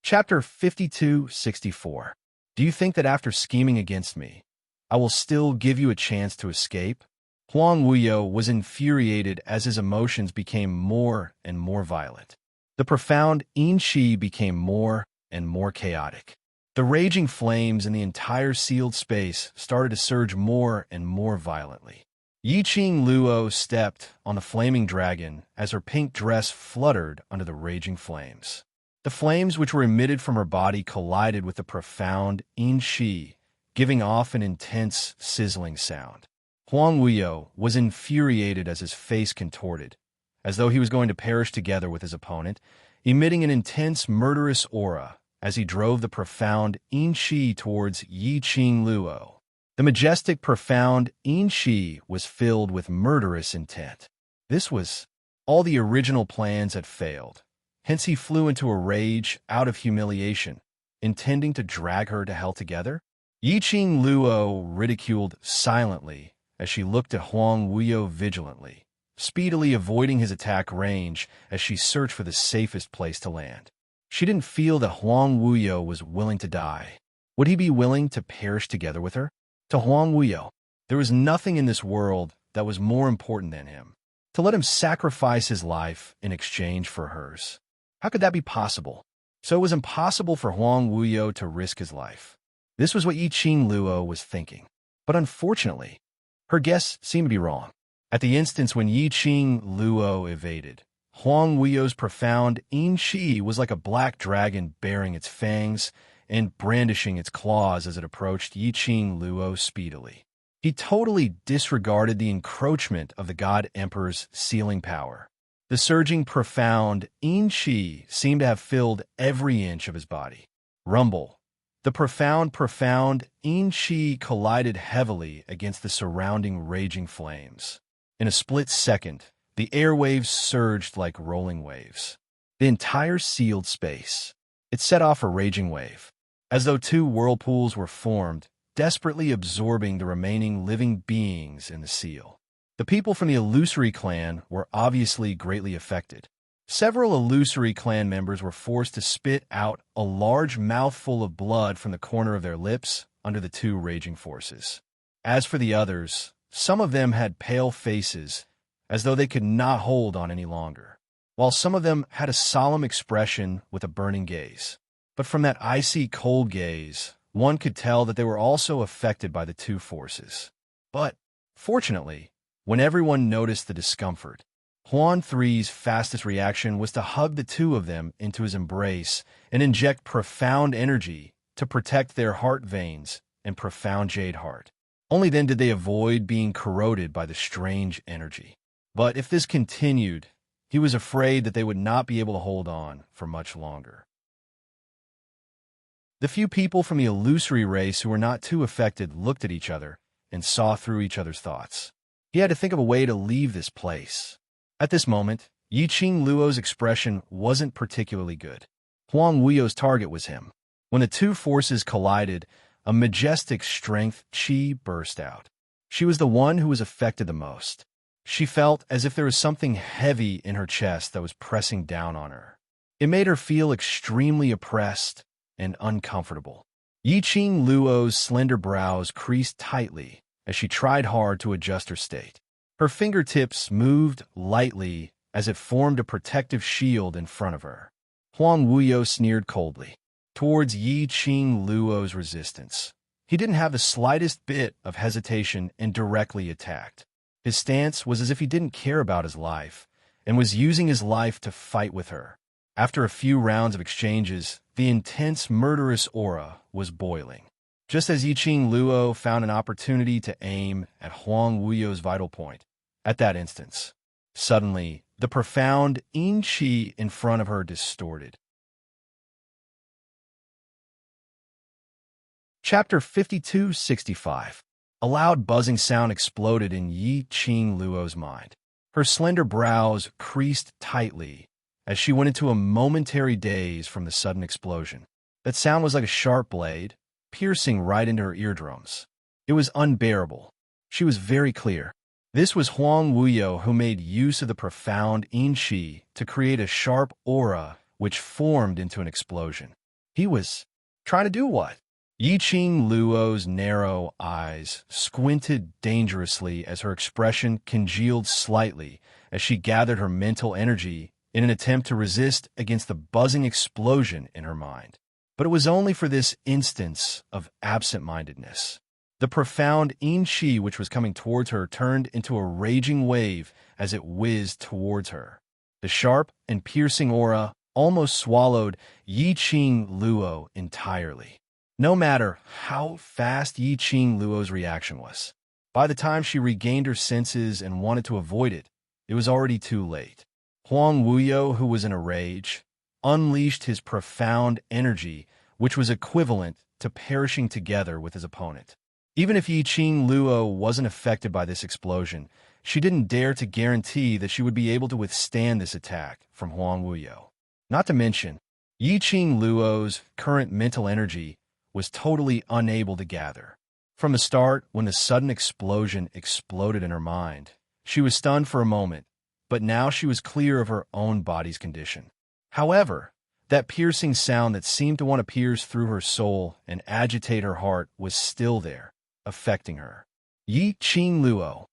[SPEAKER 1] Chapter 52-64. Do you think that after scheming against me, I will still give you a chance to escape? Huang Wuyo was infuriated as his emotions became more and more violent. The profound Yin-Chi became more and more chaotic. The raging flames in the entire sealed space started to surge more and more violently. Yiqing Luo stepped on the flaming dragon as her pink dress fluttered under the raging flames. The flames which were emitted from her body collided with the profound Yin-Chi, giving off an intense, sizzling sound. Huang Wuyo was infuriated as his face contorted, as though he was going to perish together with his opponent, emitting an intense, murderous aura as he drove the profound Yin-Chi towards Yiqing Luo. The majestic, profound Yin-Chi was filled with murderous intent. This was all the original plans had failed. Hence he flew into a rage out of humiliation, intending to drag her to hell together. Yiqing Luo ridiculed silently as she looked at Huang Wuyo vigilantly, speedily avoiding his attack range as she searched for the safest place to land. She didn't feel that Huang Wuyo was willing to die. Would he be willing to perish together with her? To Huang Wuyo, there was nothing in this world that was more important than him. To let him sacrifice his life in exchange for hers. How could that be possible? So it was impossible for Huang Wuyo to risk his life. This was what Yiqing Luo was thinking. But unfortunately, her guess seemed to be wrong. At the instance when Yiqing Luo evaded, Huang Wuyo's profound Yin-Chi was like a black dragon baring its fangs and brandishing its claws as it approached Yiqing Luo speedily. He totally disregarded the encroachment of the God Emperor's sealing power. The surging, profound Yin-Chi seemed to have filled every inch of his body. Rumble. The profound Yin-Chi collided heavily against the surrounding raging flames. In a split second, the airwaves surged like rolling waves. The entire sealed space. It set off a raging wave, as though two whirlpools were formed, desperately absorbing the remaining living beings in the seal. The people from the Illusory clan were obviously greatly affected. Several Illusory clan members were forced to spit out a large mouthful of blood from the corner of their lips under the two raging forces. As for the others, some of them had pale faces, as though they could not hold on any longer, while some of them had a solemn expression with a burning gaze. But from that icy, cold gaze, one could tell that they were also affected by the two forces. But, fortunately, when everyone noticed the discomfort, Huan III's fastest reaction was to hug the two of them into his embrace and inject profound energy to protect their heart veins and profound jade heart. Only then did they avoid being corroded by the strange energy. But if this continued, he was afraid that they would not be able to hold on for much longer. The few people from the illusory race who were not too affected looked at each other and saw through each other's thoughts. He had to think of a way to leave this place. At this moment, Yiqing Luo's expression wasn't particularly good. Huang Wuyo's target was him. When the two forces collided, a majestic strength chi burst out. She was the one who was affected the most. She felt as if there was something heavy in her chest that was pressing down on her. It made her feel extremely oppressed and uncomfortable. Yiqing Luo's slender brows creased tightly as she tried hard to adjust her state. Her fingertips moved lightly as it formed a protective shield in front of her. Huang Wuyo sneered coldly towards Yiqing Luo's resistance. He didn't have the slightest bit of hesitation and directly attacked. His stance was as if he didn't care about his life and was using his life to fight with her. After a few rounds of exchanges, the intense, murderous aura was boiling. Just as Yiqing Luo found an opportunity to aim at Huang Wuyo's vital point, at that instance, suddenly, the profound Yin-Chi in front of her distorted. Chapter 52-65. A loud buzzing sound exploded in Yiqing Luo's mind. Her slender brows creased tightly as she went into a momentary daze from the sudden explosion. That sound was like a sharp blade, piercing right into her eardrums. It was unbearable. She was very clear. This was Huang Wuyo who made use of the profound Yin-Qi to create a sharp aura which formed into an explosion. He was trying to do what? Yiqing Luo's narrow eyes squinted dangerously as her expression congealed slightly as she gathered her mental energy in an attempt to resist against the buzzing explosion in her mind. But it was only for this instance of absent-mindedness. The profound Yin-Qi which was coming towards her turned into a raging wave as it whizzed towards her. The sharp and piercing aura almost swallowed Yiqing Luo entirely. No matter how fast Yiqing Luo's reaction was, by the time she regained her senses and wanted to avoid it, it was already too late. Huang Wuyo, who was in a rage, unleashed his profound energy, which was equivalent to perishing together with his opponent. Even if Yiqing Luo wasn't affected by this explosion, she didn't dare to guarantee that she would be able to withstand this attack from Huang Wuyo. Not to mention, Yiqing Luo's current mental energy was totally unable to gather. From the start, when the sudden explosion exploded in her mind, she was stunned for a moment, but now she was clear of her own body's condition. However, that piercing sound that seemed to want to pierce through her soul and agitate her heart was still there, affecting her. Yiqing Luo.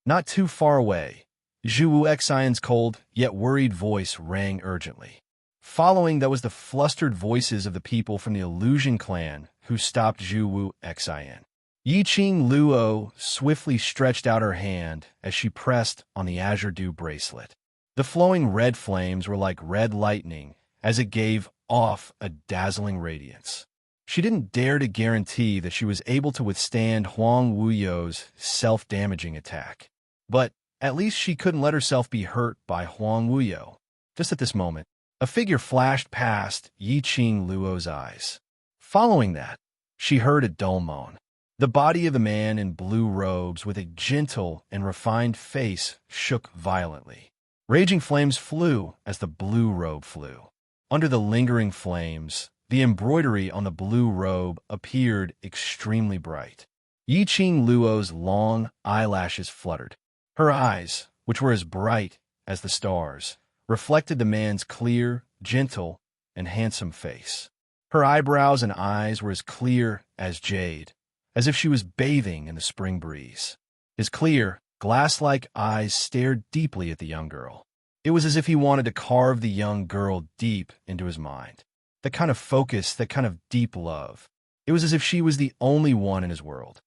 [SPEAKER 1] Not too far away, Zhu Xian's cold yet worried voice rang urgently. Following that was the flustered voices of the people from the Illusion clan who stopped Zhu Xian. Yiqing Luo swiftly stretched out her hand as she pressed on the Azure Dew bracelet. The flowing red flames were like red lightning as it gave off a dazzling radiance. She didn't dare to guarantee that she was able to withstand Huang Wuyo's self-damaging attack. But at least she couldn't let herself be hurt by Huang Wuyo. Just at this moment, a figure flashed past Yiqing Luo's eyes. Following that, she heard a dull moan. The body of the man in blue robes with a gentle and refined face shook violently. Raging flames flew as the blue robe flew. Under the lingering flames, the embroidery on the blue robe appeared extremely bright. Yiqing Luo's long eyelashes fluttered. Her eyes, which were as bright as the stars, reflected the man's clear, gentle, and handsome face. Her eyebrows and eyes were as clear as jade, as if she was bathing in the spring breeze. His clear, glass-like eyes stared deeply at the young girl. It was as if he wanted to carve the young girl deep into his mind. That kind of focus, that kind of deep love. It was as if she was the only one in his world.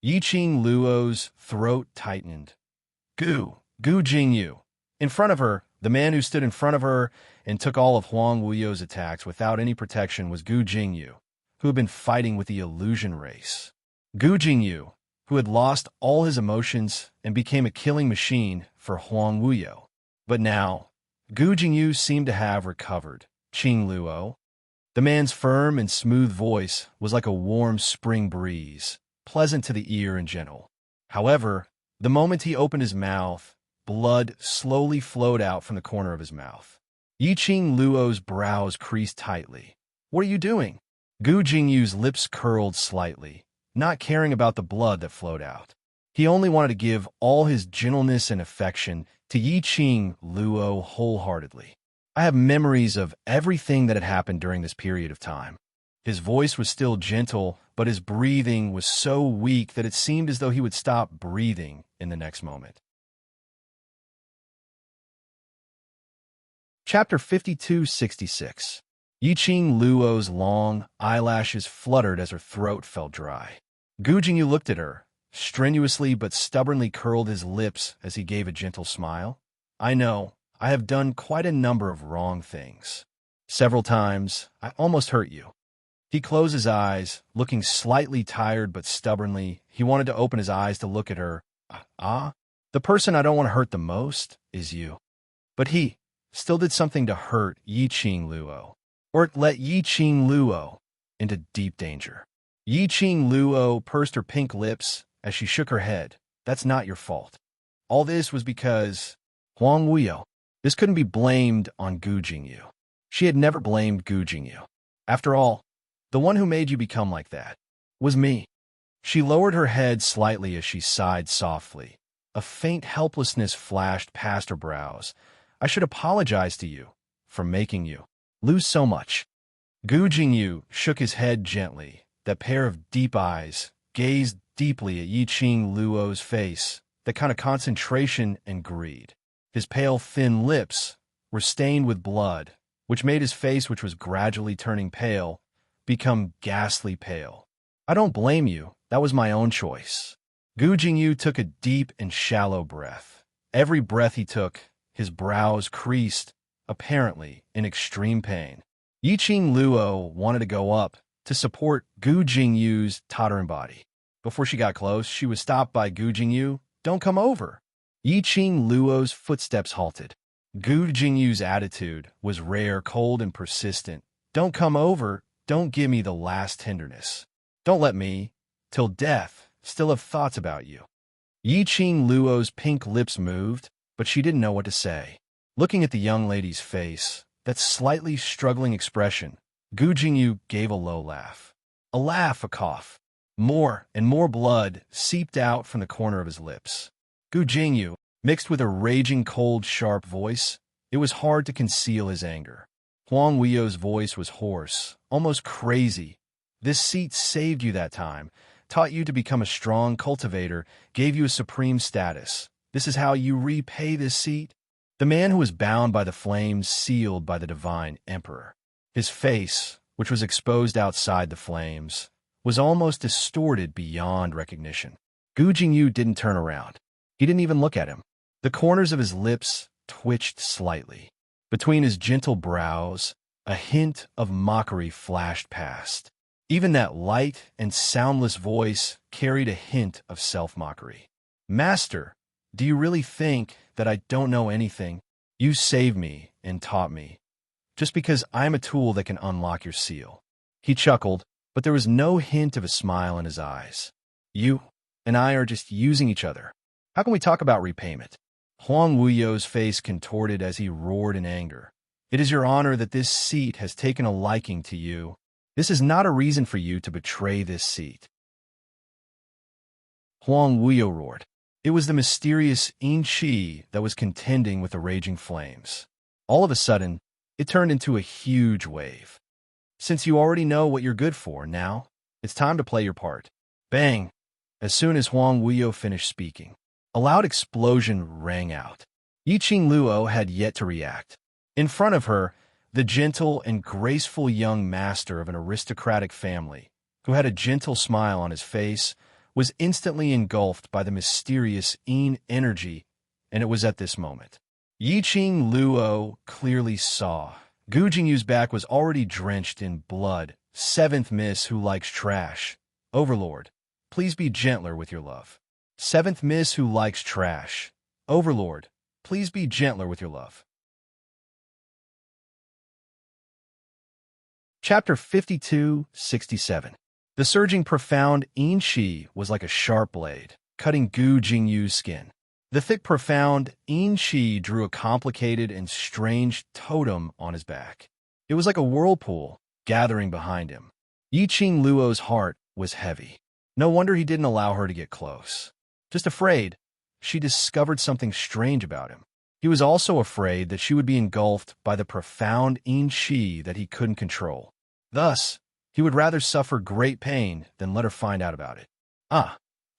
[SPEAKER 1] Yiqing Luo's throat tightened. Gu Jingyu. In front of her, the man who stood in front of her and took all of Huang Wuyo's attacks without any protection was Gu Jingyu, who had been fighting with the illusion race. Gu Jingyu, who had lost all his emotions and became a killing machine for Huang Wuyo. But now, Gu Jingyu seemed to have recovered. Qing Luo. The man's firm and smooth voice was like a warm spring breeze, pleasant to the ear and gentle. However, the moment he opened his mouth, blood slowly flowed out from the corner of his mouth. Yiqing Luo's brows creased tightly. What are you doing? Gu Jingyu's lips curled slightly, not caring about the blood that flowed out. He only wanted to give all his gentleness and affection to Yiqing Luo wholeheartedly. I have memories of everything that had happened during this period of time. His voice was still gentle, but his breathing was so weak that it seemed as though he would stop breathing in the next moment. Chapter 5266. Yiqing Luo's long eyelashes fluttered as her throat felt dry. Gu Jingyu looked at her, strenuously but stubbornly curled his lips as he gave a gentle smile. I know, I have done quite a number of wrong things. Several times, I almost hurt you. He closed his eyes, looking slightly tired but stubbornly. He wanted to open his eyes to look at her. The person I don't want to hurt the most is you. But he still did something to hurt Yiqing Luo, or it let Yiqing Luo into deep danger. Yiqing Luo pursed her pink lips as she shook her head. That's not your fault. All this was because Huang Wuyo. This couldn't be blamed on Gu Jingyu. She had never blamed Gu Jingyu. After all, the one who made you become like that was me. She lowered her head slightly as she sighed softly. A faint helplessness flashed past her brows. I should apologize to you for making you lose so much. Gu Jingyu shook his head gently. That pair of deep eyes gazed deeply at Yiqing Luo's face, that kind of concentration and greed. His pale, thin lips were stained with blood, which made his face, which was gradually turning pale, become ghastly pale. I don't blame you. That was my own choice. Gu Jingyu took a deep and shallow breath. Every breath he took, his brows creased, apparently in extreme pain. Yiqing Luo wanted to go up to support Gu Jingyu's tottering body. Before she got close, she was stopped by Gu Jingyu. Don't come over. Yiqing Luo's footsteps halted. Gu Jingyu's attitude was rare, cold, and persistent. Don't come over. Don't give me the last tenderness. Don't let me, till death, still have thoughts about you. Yiqing Luo's pink lips moved, but she didn't know what to say. Looking at the young lady's face, that slightly struggling expression, Gu Jingyu gave a low laugh. A laugh, a cough. More and more blood seeped out from the corner of his lips. Gu Jingyu, mixed with a raging cold, sharp voice, it was hard to conceal his anger. Huang Weio's voice was hoarse, almost crazy. This seat saved you that time, taught you to become a strong cultivator, gave you a supreme status. This is how you repay this seat? The man who was bound by the flames, sealed by the divine emperor. His face, which was exposed outside the flames, was almost distorted beyond recognition. Gu Jingyu didn't turn around. He didn't even look at him. The corners of his lips twitched slightly. Between his gentle brows, a hint of mockery flashed past. Even that light and soundless voice carried a hint of self-mockery. Master, do you really think that I don't know anything? You saved me and taught me, just because I'm a tool that can unlock your seal. He chuckled, but there was no hint of a smile in his eyes. You and I are just using each other. How can we talk about repayment? Huang Weio's face contorted as he roared in anger. It is your honor that this seat has taken a liking to you. This is not a reason for you to betray this seat. Huang Weio roared. It was the mysterious Yin Qi that was contending with the raging flames. All of a sudden, it turned into a huge wave. Since you already know what you're good for, now, it's time to play your part. Bang! As soon as Huang Weio finished speaking, a loud explosion rang out. Yiqing Luo had yet to react. In front of her, the gentle and graceful young master of an aristocratic family, who had a gentle smile on his face, was instantly engulfed by the mysterious Yin energy, and it was at this moment. Yiqing Luo clearly saw. Gu Jingyu's back was already drenched in blood. Seventh Miss who likes trash. Overlord, please be gentler with your love. Seventh Miss who likes trash. Overlord, please be gentler with your love. Chapter 52-67. The surging profound Yin Qi was like a sharp blade, cutting Gu Jingyu's skin. The thick profound Yin Qi drew a complicated and strange totem on his back. It was like a whirlpool gathering behind him. Yiqing Luo's heart was heavy. No wonder he didn't allow her to get close. Just afraid, she discovered something strange about him. He was also afraid that she would be engulfed by the profound Yin Qi that he couldn't control. Thus, he would rather suffer great pain than let her find out about it.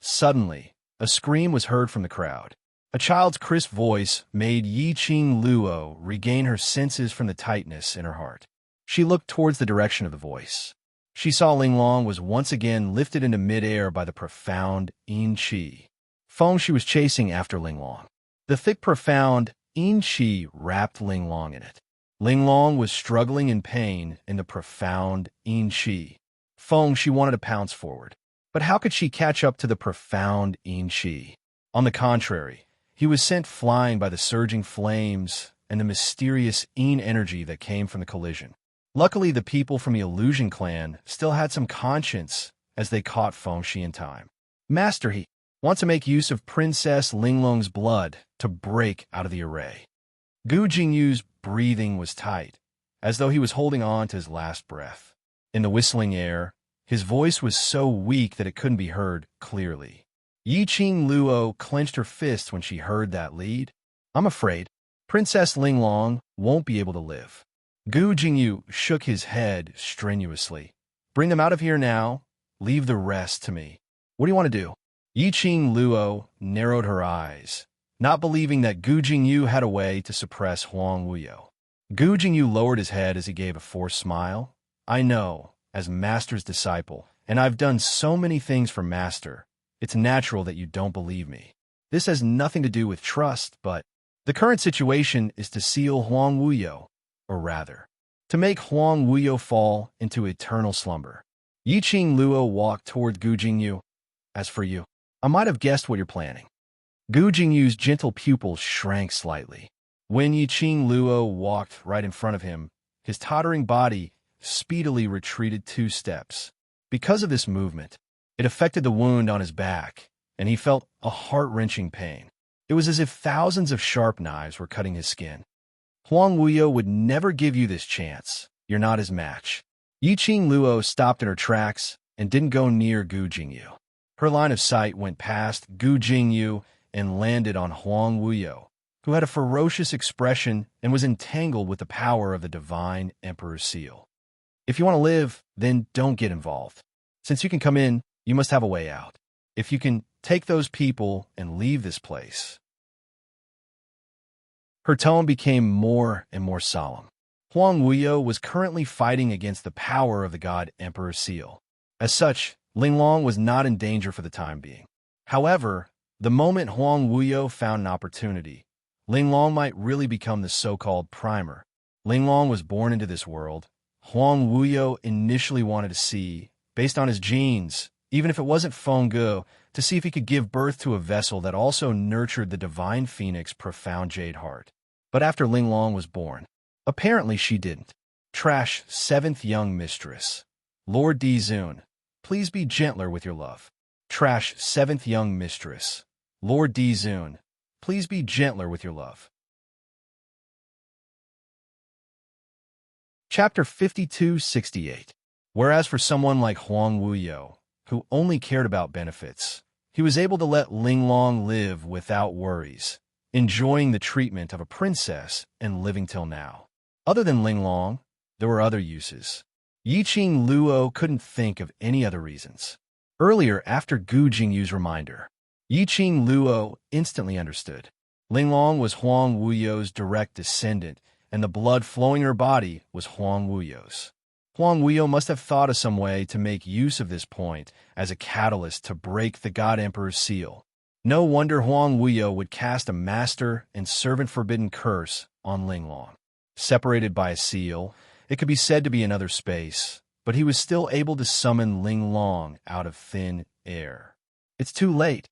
[SPEAKER 1] Suddenly, a scream was heard from the crowd. A child's crisp voice made Yiqing Luo regain her senses from the tightness in her heart. She looked towards the direction of the voice. She saw Linglong was once again lifted into midair by the profound Yin Qi. Feng she was chasing after Linglong. The thick, profound Yin Qi wrapped Linglong in it. Linglong was struggling in pain in the profound Yin Qi. Feng she wanted to pounce forward. But how could she catch up to the profound Yin Qi? On the contrary, he was sent flying by the surging flames and the mysterious Yin energy that came from the collision. Luckily, the people from the Illusion Clan still had some conscience as they caught Feng Shi in time. Master, he wants to make use of Princess Linglong's blood to break out of the array. Gu Jingyu's breathing was tight, as though he was holding on to his last breath. In the whistling air, His voice was so weak that it couldn't be heard clearly. Yiqing Luo clenched her fists when she heard that lead. I'm afraid Princess Linglong won't be able to live. Gu Jingyu shook his head strenuously. Bring them out of here now. Leave the rest to me. What do you want to do? Yiqing Luo narrowed her eyes, not believing that Gu Jingyu had a way to suppress Huang Wuyo. Gu Jingyu lowered his head as he gave a forced smile. I know, as Master's disciple, and I've done so many things for Master, it's natural that you don't believe me. This has nothing to do with trust, but the current situation is to seal Huang Wuyo, or rather, to make Huang Wuyo fall into eternal slumber. Yiqing Luo walked toward Gu Jingyu. As for you, I might have guessed what you're planning. Gu Jingyu's gentle pupils shrank slightly. When Yiqing Luo walked right in front of him, his tottering body speedily retreated 2 steps. Because of this movement, it affected the wound on his back, and he felt a heart-wrenching pain. It was as if thousands of sharp knives were cutting his skin. Huang Wuyo would never give you this chance. You're not his match. Yiqing Luo stopped in her tracks and didn't go near Gu Jingyu. Her line of sight went past Gu Jingyu and landed on Huang Wuyo, who had a ferocious expression and was entangled with the power of the divine Emperor's seal. If you want to live, then don't get involved. Since you can come in, you must have a way out. If you can take those people and leave this place. Her tone became more and more solemn. Huang Wuyo was currently fighting against the power of the god Emperor's seal. As such, Linglong was not in danger for the time being. However, the moment Huang Wuyo found an opportunity, Linglong might really become the so-called primer. Linglong was born into this world. Huang Wuyo initially wanted to see, based on his genes, even if it wasn't Fengge, to see if he could give birth to a vessel that also nurtured the divine phoenix profound jade heart. But after Linglong was born, apparently she didn't. Trash 7th young mistress. Lord Dizun, please be gentler with your love. Trash 7th young mistress. Lord Dizun, please be gentler with your love. Chapter 5268. Whereas for someone like Huang Wuyo, who only cared about benefits, he was able to let Linglong live without worries, enjoying the treatment of a princess and living till now. Other than Linglong, there were other uses. Yiqing Luo couldn't think of any other reasons. Earlier, after Gu Jingyu's reminder, Yiqing Luo instantly understood. Linglong was Huang Wuyo's direct descendant, and the blood flowing in her body was Huang Wuyo's. Huang Wuyo must have thought of some way to make use of this point as a catalyst to break the God Emperor's seal. No wonder Huang Wuyo would cast a master and servant forbidden curse on Linglong. Separated by a seal, it could be said to be another space, but he was still able to summon Linglong out of thin air. It's too late.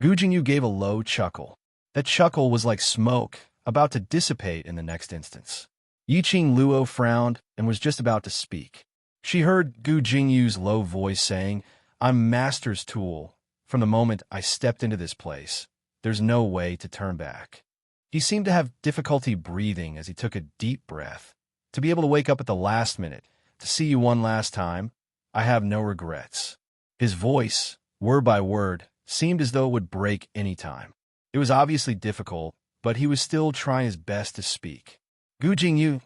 [SPEAKER 1] Gu Jingyu gave a low chuckle. That chuckle was like smoke, about to dissipate in the next instance. Yiqing Luo frowned and was just about to speak. She heard Gu Jingyu's low voice saying, I'm Master's tool. From the moment I stepped into this place, there's no way to turn back. He seemed to have difficulty breathing as he took a deep breath. To be able to wake up at the last minute, to see you one last time, I have no regrets. His voice, word by word, seemed as though it would break any time. It was obviously difficult, but he was still trying his best to speak. Gu Jingyu.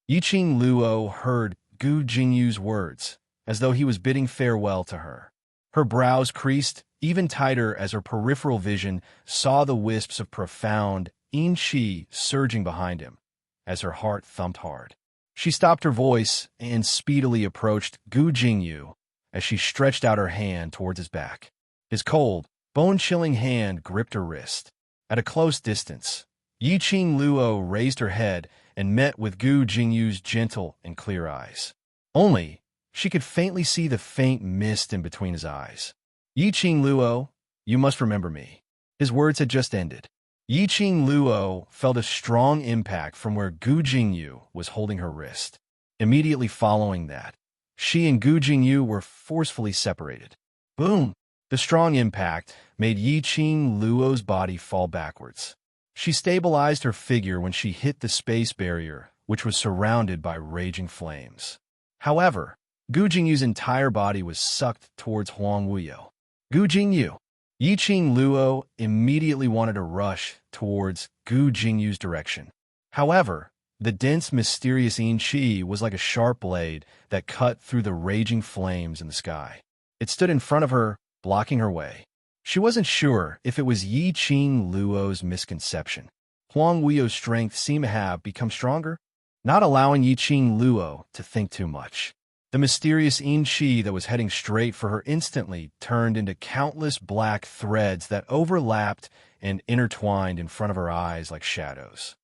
[SPEAKER 1] Yiqing Luo heard Gu Jingyu's words, as though he was bidding farewell to her. Her brows creased even tighter as her peripheral vision saw the wisps of profound enrich surging behind him, as her heart thumped hard. She stopped her voice and speedily approached Gu Jingyu as she stretched out her hand towards his back. His cold, bone-chilling hand gripped her wrist. At a close distance, Yiqing Luo raised her head and met with Gu Jingyu's gentle and clear eyes. Only, she could faintly see the faint mist in between his eyes. Yiqing Luo, you must remember me. His words had just ended. Yiqing Luo felt a strong impact from where Gu Jingyu was holding her wrist. Immediately following that, she and Gu Jingyu were forcefully separated. Boom! The strong impact made Yiqing Luo's body fall backwards. She stabilized her figure when she hit the space barrier, which was surrounded by raging flames. However, Gu Jingyu's entire body was sucked towards Huang Wuyo. Gu Jingyu. Yi Qing Luo immediately wanted to rush towards Gu Jingyu's direction. However, the dense, mysterious Yin Qi was like a sharp blade that cut through the raging flames in the sky. It stood in front of her, blocking her way. She wasn't sure if it was Yi Qing Luo's misconception. Huang Wuyo's strength seemed to have become stronger, not allowing Yi Qing Luo to think too much. The mysterious Yin Qi that was heading straight for her instantly turned into countless black threads that overlapped and intertwined in front of her eyes like shadows.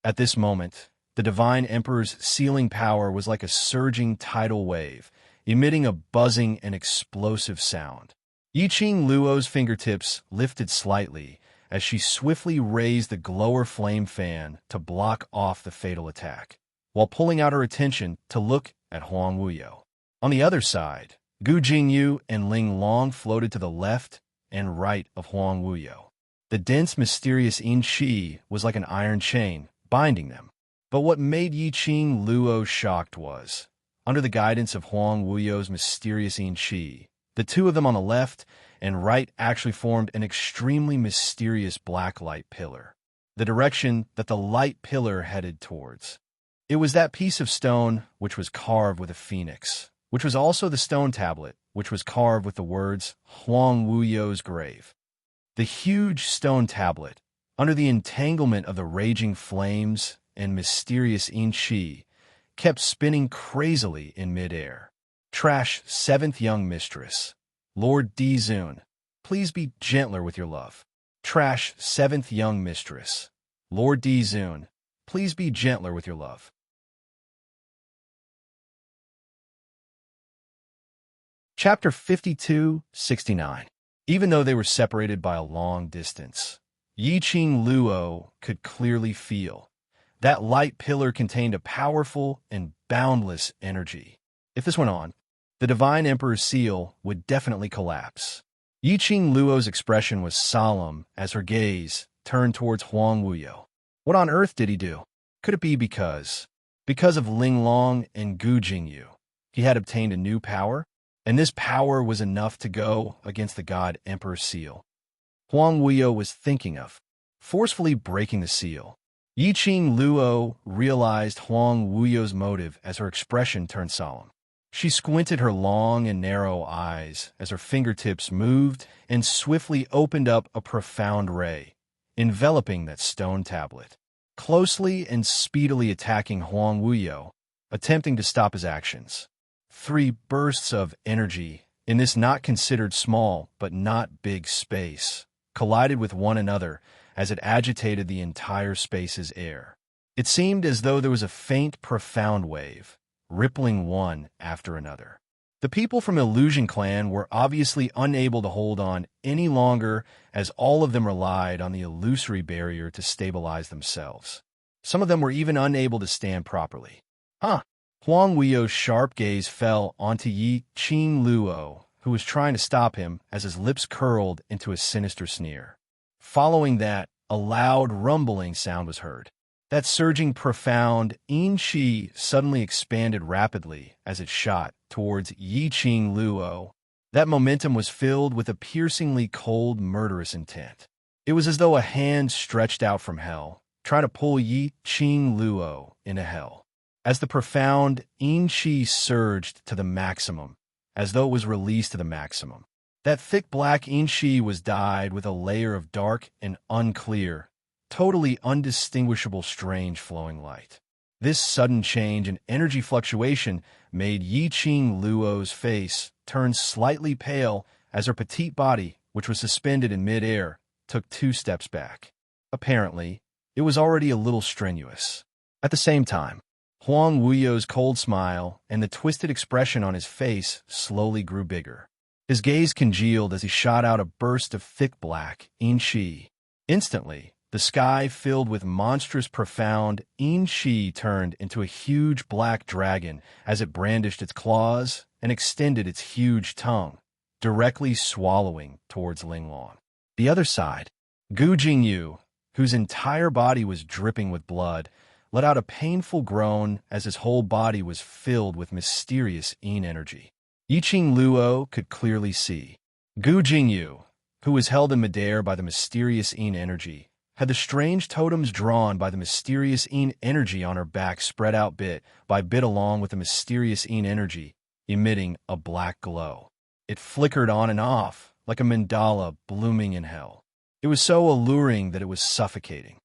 [SPEAKER 1] At this moment, the Divine Emperor's sealing power was like a surging tidal wave, emitting a buzzing and explosive sound. Yi Qing Luo's fingertips lifted slightly as she swiftly raised the glower flame fan to block off the fatal attack, while pulling out her attention to look at Huang Wuyo. On the other side, Gu Jingyu and Ling Long floated to the left and right of Huang Wuyo. The dense, mysterious Yin Qi was like an iron chain, binding them. But what made Yi Qing Luo shocked was, under the guidance of Huang Wuyo's mysterious Yin Qi, the two of them on the left and right actually formed an extremely mysterious black light pillar, the direction that the light pillar headed towards. It was that piece of stone which was carved with a phoenix, which was also the stone tablet which was carved with the words Huang Wuyo's grave. The huge stone tablet, under the entanglement of the raging flames and mysterious Yin Qi, kept spinning crazily in midair. Trash, seventh young mistress. Lord Di Zun, please be gentler with your love. Trash, seventh young mistress. Lord Di Zun, please be gentler with your love. Chapter 52-69. Even though they were separated by a long distance, Yi Qing Luo could clearly feel that light pillar contained a powerful and boundless energy. If this went on, the Divine Emperor's seal would definitely collapse. Yi Qing Luo's expression was solemn as her gaze turned towards Huang Wuyo. What on earth did he do? Could it be because of Ling Long and Gu Jingyu, he had obtained a new power, and this power was enough to go against the God Emperor's seal? Huang Wuyo was thinking of forcefully breaking the seal. Yi Qing Luo realized Huang Wuyo's motive as her expression turned solemn. She squinted her long and narrow eyes as her fingertips moved and swiftly opened up a profound ray, enveloping that stone tablet, closely and speedily attacking Huang Wuyo, attempting to stop his actions. 3 bursts of energy in this not considered small but not big space collided with one another as it agitated the entire space's air. It seemed as though there was a faint, profound wave, rippling one after another. The people from Illusion Clan were obviously unable to hold on any longer as all of them relied on the illusory barrier to stabilize themselves. Some of them were even unable to stand properly. Huang Wuyo's sharp gaze fell onto Yi Qing Luo, who was trying to stop him as his lips curled into a sinister sneer. Following that, a loud rumbling sound was heard. That surging, profound Yin Qi suddenly expanded rapidly as it shot towards Yi Qing Luo. That momentum was filled with a piercingly cold, murderous intent. It was as though a hand stretched out from hell, trying to pull Yi Qing Luo into hell. As the profound Yin Qi surged to the maximum, as though it was released to the maximum, that thick black Yin Qi was dyed with a layer of dark and unclear, totally undistinguishable strange flowing light. This sudden change in energy fluctuation made Yi Qing Luo's face turn slightly pale as her petite body, which was suspended in mid-air, took 2 steps back. Apparently, it was already a little strenuous. At the same time, Huang Wuyo's cold smile and the twisted expression on his face slowly grew bigger. His gaze congealed as he shot out a burst of thick black Yin Qi. Instantly, the sky filled with monstrous, profound Yin Qi turned into a huge black dragon as it brandished its claws and extended its huge tongue, directly swallowing towards Ling Long. The other side, Gu Jingyu, whose entire body was dripping with blood,
[SPEAKER 2] let out a painful groan as his whole body was filled with mysterious yin energy. Yiqing Luo could clearly see. Gu Jingyu, who was held in midair by the mysterious yin energy, had the strange totems drawn by the mysterious yin energy on her back spread out bit by bit along with the mysterious yin energy, emitting a black glow. It flickered on and off like a mandala blooming in hell. It was so alluring that it was suffocating.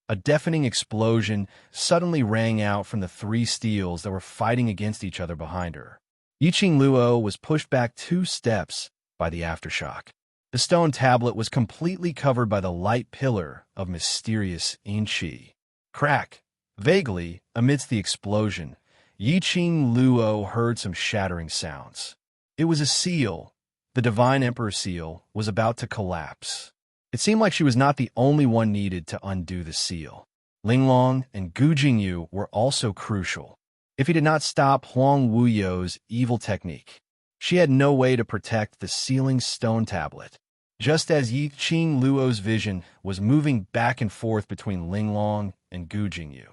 [SPEAKER 2] A deafening explosion suddenly rang out from the three steels that were fighting against each other behind her. Yiqing Luo was pushed back 2 steps by the aftershock. The stone tablet was completely covered by the light pillar of mysterious Inchi. Crack! Vaguely, amidst the explosion, Yiqing Luo heard some shattering sounds. It was a seal. The Divine Emperor seal was about to collapse. It seemed like she was not the only one needed to undo the seal. Linglong and Gu Jingyu were also crucial. If he did not stop Huang Wuyo's evil technique, she had no way to protect the sealing stone tablet. Just as Yiqing Luo's vision was moving back and forth between Linglong and Gu Jingyu,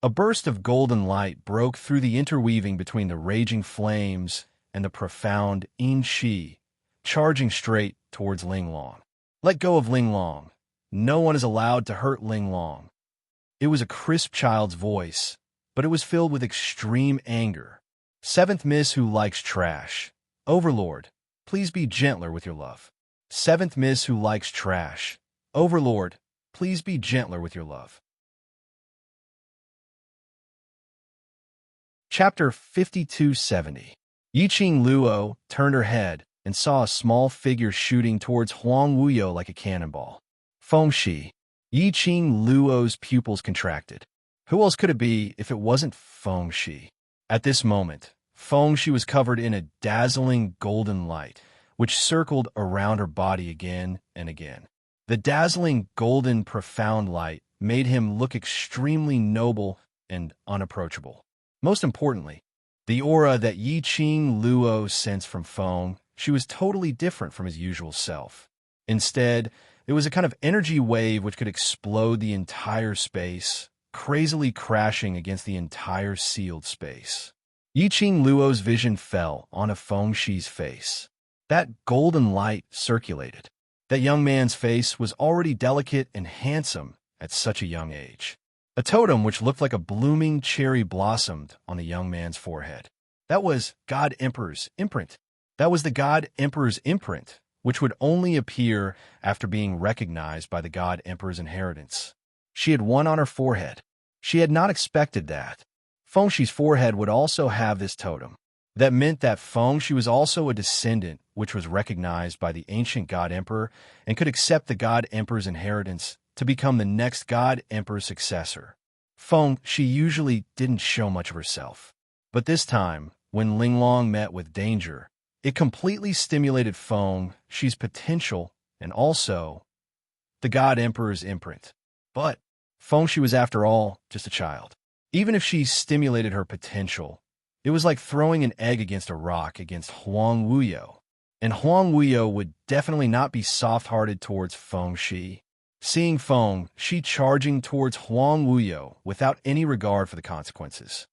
[SPEAKER 2] a burst of golden light broke through the interweaving between the raging flames and the profound Yin Shi, charging straight towards Linglong. Let go of Linglong. No one is allowed to hurt Linglong. It was a crisp child's voice, but it was filled with extreme anger. Seventh Miss who likes trash. Overlord, please be gentler with your love. Seventh Miss who likes trash. Overlord, please be gentler with your love. Chapter 5270. Yiqing Luo turned her head and saw a small figure shooting towards Huang Wuyo like a cannonball. Fengshi. Yiqing Luo's pupils contracted. Who else could it be if it wasn't Fengshi? At this moment, Fengshi was covered in a dazzling golden light, which circled around her body again and again. The dazzling golden profound light made him look extremely noble and unapproachable. Most importantly, the aura that Yiqing Luo sensed from Feng, she was totally different from his usual self. Instead, it was a kind of energy wave which could explode the entire space, crazily crashing against the entire sealed space. Yiqing Luo's vision fell on Fengshi's face. That golden light circulated. That young man's face was already delicate and handsome at such a young age. A totem which looked like a blooming cherry blossomed on the young man's forehead. That was God Emperor's imprint. That was the God Emperor's imprint, which would only appear after being recognized by the God Emperor's inheritance. She had one on her forehead. She had not expected that. Fengshi's forehead would also have this totem. That meant that Fengshi was also a descendant which was recognized by the ancient God Emperor and could accept the God Emperor's inheritance to become the next God Emperor's successor. Fengshi usually didn't show much of herself. But this time, when Linglong met with danger, it completely stimulated Fengshi's potential and also the God Emperor's imprint. But Fengshi was, after all, just a child. Even if she stimulated her potential, it was like throwing an egg against a rock against Huang Wuyo. And Huang Wuyo would definitely not be soft-hearted towards Fengshi. Seeing Fengshi charging towards Huang Wuyo without any regard for the consequences.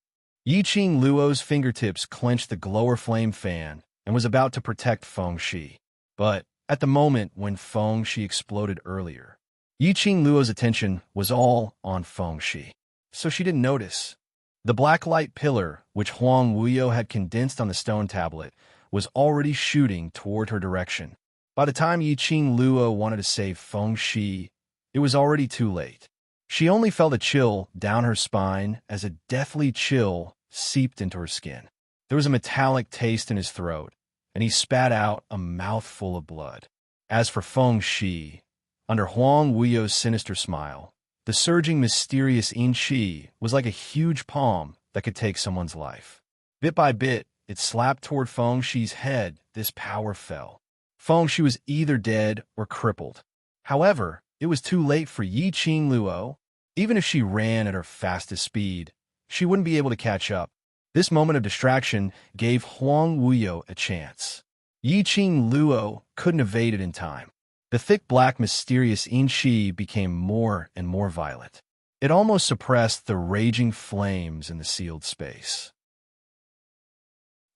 [SPEAKER 2] Yiqing Luo's fingertips clenched the glower flame fan and was about to protect Fengshi. But at the moment when Fengshi exploded earlier, Yiqing Luo's attention was all on Fengshi, so she didn't notice. The black light pillar, which Huang Wuyo had condensed on the stone tablet, was already shooting toward her direction. By the time Yiqing Luo wanted to save Fengshi, it was already too late. She only felt a chill down her spine as a deathly chill seeped into her skin. There was a metallic taste in his throat, and he spat out a mouthful of blood. As for Fengshi, under Huang Wuyo's sinister smile, the surging mysterious Yin Qi was like a huge palm that could take someone's life. Bit by bit, it slapped toward Fengshi's head. This power fell. Fengshi was either dead or crippled. However, it was too late for Yiqing Luo. Even if she ran at her fastest speed, she wouldn't be able to catch up. This moment of distraction gave Huang Wuyo a chance. Yiqing Luo couldn't evade it in time. The thick black mysterious Yin Qi became more and more violent.
[SPEAKER 1] It almost suppressed the raging flames in the sealed space.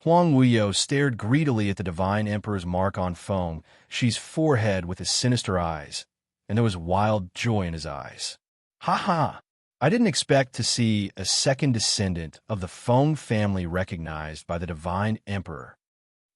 [SPEAKER 1] Huang Wuyo stared greedily at the Divine Emperor's mark on Feng Shi's forehead with his sinister eyes, and there was wild joy in his eyes. Ha ha! I didn't expect to see a second descendant of the Feng family recognized by the Divine Emperor.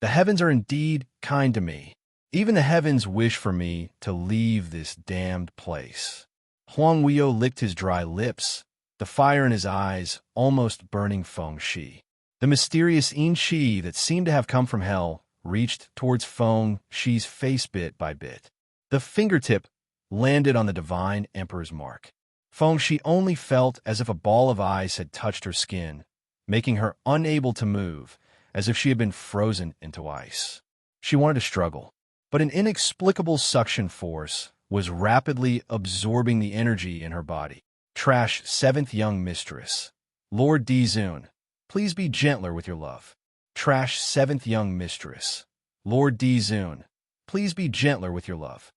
[SPEAKER 1] The heavens are indeed kind to me. Even the heavens wish for me to leave this damned place. Huang Wuyo licked his dry lips, the fire in his eyes almost burning Feng Shi. The mysterious Shi that seemed to have come from hell reached towards Feng Shi's face bit by bit. The fingertip landed on the Divine Emperor's mark. Feng Shi only felt as if a ball of ice had touched her skin, making her unable to move, as if she had been frozen into ice. She wanted to struggle, but an inexplicable suction force was rapidly absorbing the energy in her body. Trash, seventh young mistress. Lord Dizun, please be gentler with your love. Trash, seventh young mistress. Lord Dizun, please be gentler with your love.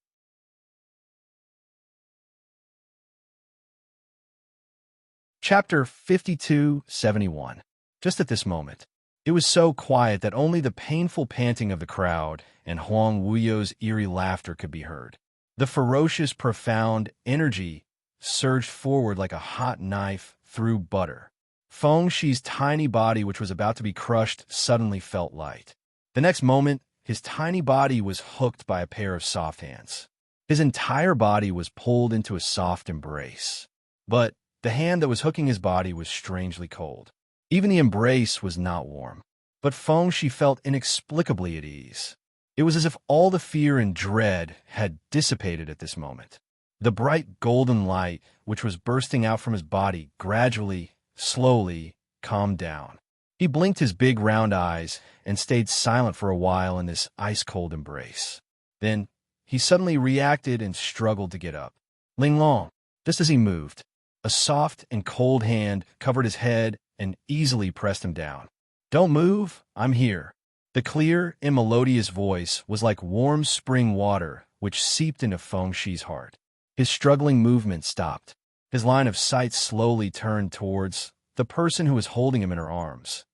[SPEAKER 1] Chapter 5271. Just at this moment, it was so quiet that only the painful panting of the crowd and Huang Wuyo's eerie laughter could be heard. The ferocious, profound energy surged forward like a hot knife through butter. Feng Shi's tiny body, which was about to be crushed, suddenly felt light. The next moment, his tiny body was hooked by a pair of soft hands. His entire body was pulled into a soft embrace. But the hand that was hooking his body was strangely cold. Even the embrace was not warm. But Feng Shi felt inexplicably at ease. It was as if all the fear and dread had dissipated at this moment. The bright golden light, which was bursting out from his body, gradually, slowly, calmed down. He blinked his big round eyes and stayed silent for a while in this ice-cold embrace. Then, he suddenly reacted and struggled to get up. Linglong, just as he moved, a soft and cold hand covered his head and easily pressed him down. Don't move, I'm here. The clear and melodious voice was like warm spring water which seeped into Feng Shi's heart. His struggling movement stopped. His line of sight slowly turned towards the person who was holding him in her arms.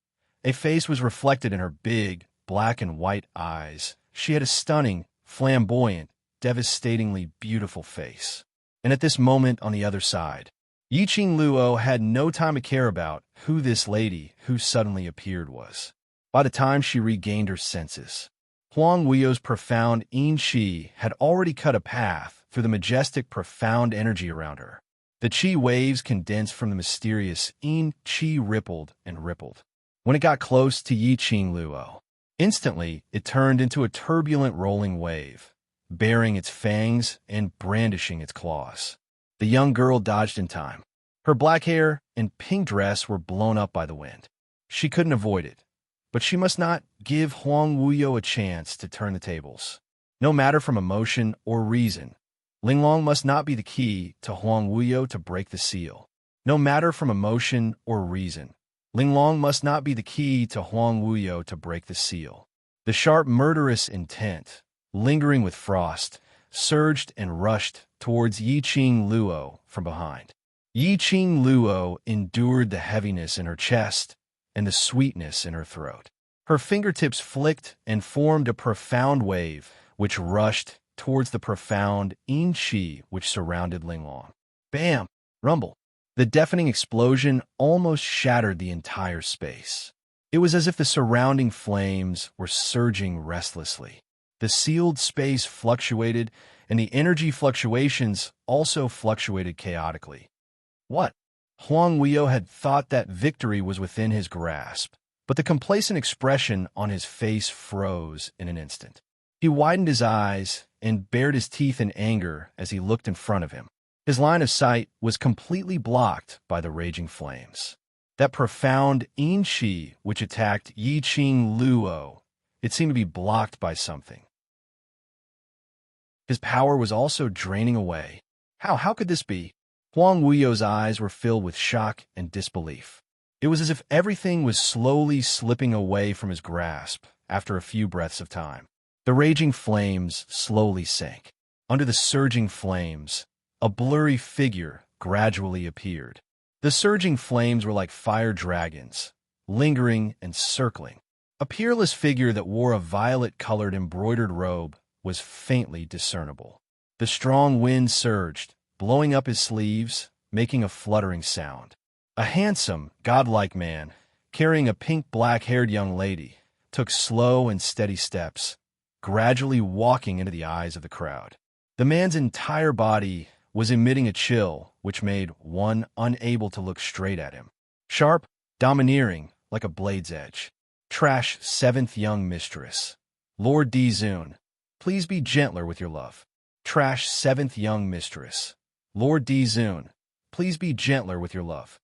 [SPEAKER 1] A face was reflected in her big, black and white eyes. She had a stunning, flamboyant, devastatingly beautiful face. And at this moment on the other side, Yiqing Luo had no time to care about who this lady who suddenly appeared was. By the time she regained her senses, Huang Wuyo's profound Shi had already cut a path through the majestic, profound energy around her. The qi waves condensed from the mysterious qi rippled and rippled. When it got close to Yiqing Luo, instantly it turned into a turbulent rolling wave, baring its fangs and brandishing its claws. The young girl dodged in time. Her black hair and pink dress were blown up by the wind. She couldn't avoid it, but she must not give Huang Wuyo a chance to turn the tables. No matter from emotion or reason, Linglong must not be the key to Huang Wuyo to break the seal. No matter from emotion or reason, Linglong must not be the key to Huang Wuyo to break the seal. The sharp, murderous intent, lingering with frost, surged and rushed towards Yiqing Luo from behind. Yiqing Luo endured the heaviness in her chest and the sweetness in her throat. Her fingertips flicked and formed a profound wave which rushed towards the profound Shi which surrounded Linglong. Bam! Rumble! The deafening explosion almost shattered the entire space. It was as if the surrounding flames were surging restlessly. The sealed space fluctuated, and the energy fluctuations also fluctuated chaotically. What? Huang Wuyo had thought that victory was within his grasp, but the complacent expression on his face froze in an instant. He widened his eyes and bared his teeth in anger as he looked in front of him. His line of sight was completely blocked by the raging flames. That profound Shi which attacked Yiqing Luo, it seemed to be blocked by something. His power was also draining away. How could this be? Huang Wuyo's eyes were filled with shock and disbelief. It was as if everything was slowly slipping away from his grasp after a few breaths of time. The raging flames slowly sank. Under the surging flames, a blurry figure
[SPEAKER 2] gradually appeared. The surging flames were like fire dragons, lingering and circling. A peerless figure that wore a violet-colored embroidered robe was faintly discernible. The strong wind surged, blowing up his sleeves, making a fluttering sound. A handsome, godlike man, carrying a pink black-haired young lady, took slow and steady steps, gradually walking into the eyes of the crowd. The man's entire body was emitting a chill which made one unable to look straight at him. Sharp, domineering, like a blade's edge. Trash, seventh young mistress. Lord Dizun, please be gentler with your love. Trash, seventh young mistress. Lord Dizun, please be gentler with your love.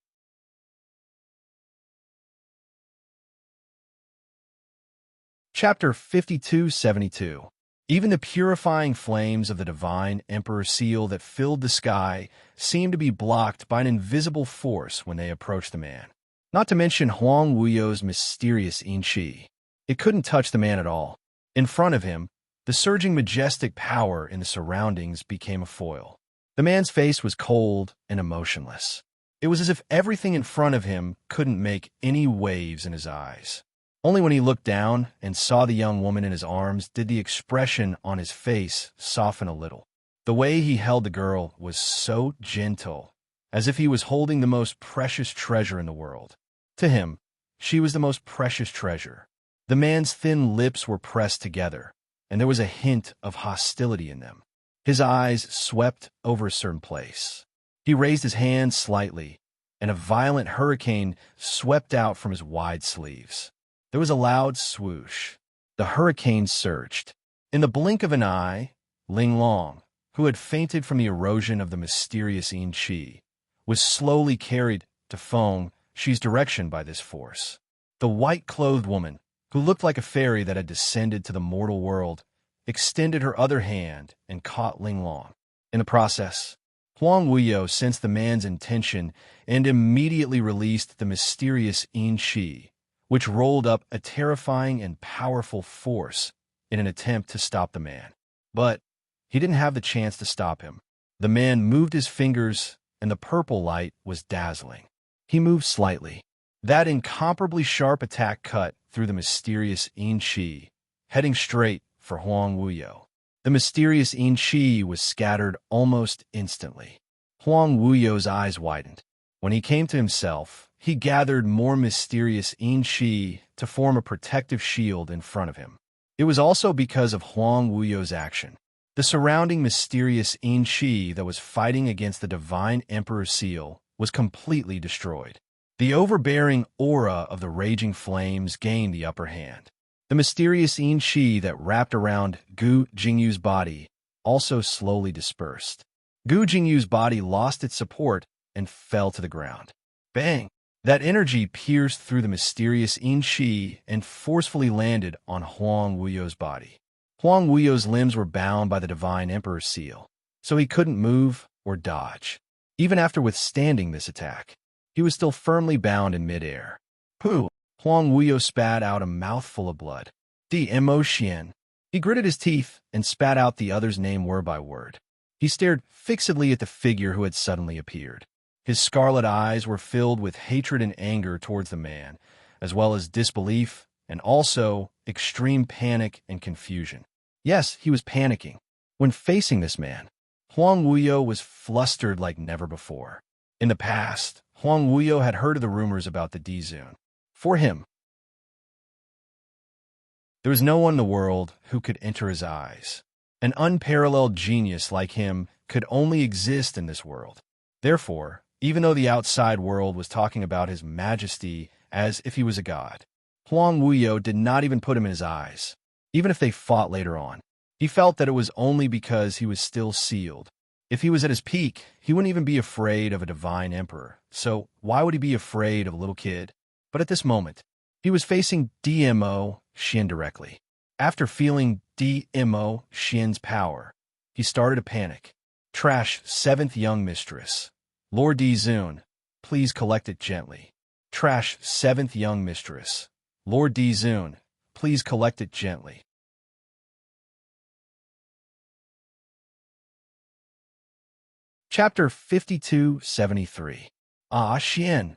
[SPEAKER 2] Chapter 5272. Even the purifying flames of the divine emperor seal that filled the sky seemed to be blocked by an invisible force when they approached the man. Not to mention Huang Wuyo's mysterious Inchi. It couldn't touch the man at all. In front of him, the surging majestic power in the surroundings became a foil. The man's face was cold and emotionless. It was as if everything in front of him couldn't make any waves in his eyes. Only when he looked down and saw the young woman in his arms did the expression on his face soften a little. The way he held the girl was so gentle, as if he was holding the most precious treasure in the world. To him, she was the most precious treasure. The man's thin lips were pressed together, and there was a hint of hostility in them. His eyes swept over a certain place. He raised his hand slightly, and a violent hurricane swept out from his wide sleeves. There was a loud swoosh. The hurricane surged. In the blink of an eye, Ling Long, who had fainted from the erosion of the mysterious Yin Qi, was slowly carried to Feng Shi's direction by this force. The white-clothed woman, who looked like a fairy that had descended to the mortal world, extended her other hand and caught Ling Long. In the process, Huang Wuyo sensed the man's intention and immediately released the mysterious Yin Qi, which rolled up a terrifying and powerful force in an attempt to stop the man. But he didn't have the chance to stop him. The man moved his fingers, and the purple light was dazzling. He moved slightly. That incomparably sharp attack cut through the mysterious Yin Qi, heading straight for Huang Wuyo. The mysterious Yin Qi was scattered almost instantly. Huang Wuyo's eyes widened. When he came to himself, he gathered more mysterious Yin Qi to form a protective shield in front of him. It was also because of Huang Wuyo's action. The surrounding mysterious Yin Qi that was fighting against the divine emperor seal was completely destroyed. The overbearing aura of the raging flames gained the upper hand. The mysterious Yin Qi that wrapped around Gu Jingyu's body also slowly dispersed. Gu Jingyu's body lost its support and fell to the ground. Bang! That energy pierced through the mysterious Yin Qi and forcefully landed on Huang Wuyo's body. Huang Wuyo's limbs were bound by the divine emperor's seal, so he couldn't move or dodge. Even after withstanding this attack, he was still firmly bound in midair. Pooh! Huang Wuyo spat out a mouthful of blood. The emotion. He gritted his teeth and spat out the other's name word by word. He stared fixedly at the figure who had suddenly appeared. His scarlet eyes were filled with hatred and anger towards the man, as well as disbelief and also extreme panic and confusion. Yes, he was panicking. When facing this man, Huang Wuyo was flustered like never before. In the past, Huang Wuyo had heard of the rumors about the Dizun. For him, there was no one in the world who could enter his eyes. An unparalleled genius like him could only exist in this world. Therefore, even though the outside world was talking about his majesty as if he was a god, Huang Wuyo did not even put him in his eyes, even if they fought later on. He felt that it was only because he was still sealed. If he was at his peak, he wouldn't even be afraid of a divine emperor, so why would he be afraid of a little kid? But at this moment, he was facing DMO Xian directly. After feeling DMO Xian's power, he started to panic. Trash, seventh young mistress. Lord Dizun, please collect it gently. Trash, seventh young mistress. Lord Dizun, please collect it gently. Chapter 5273. Ah, Xian.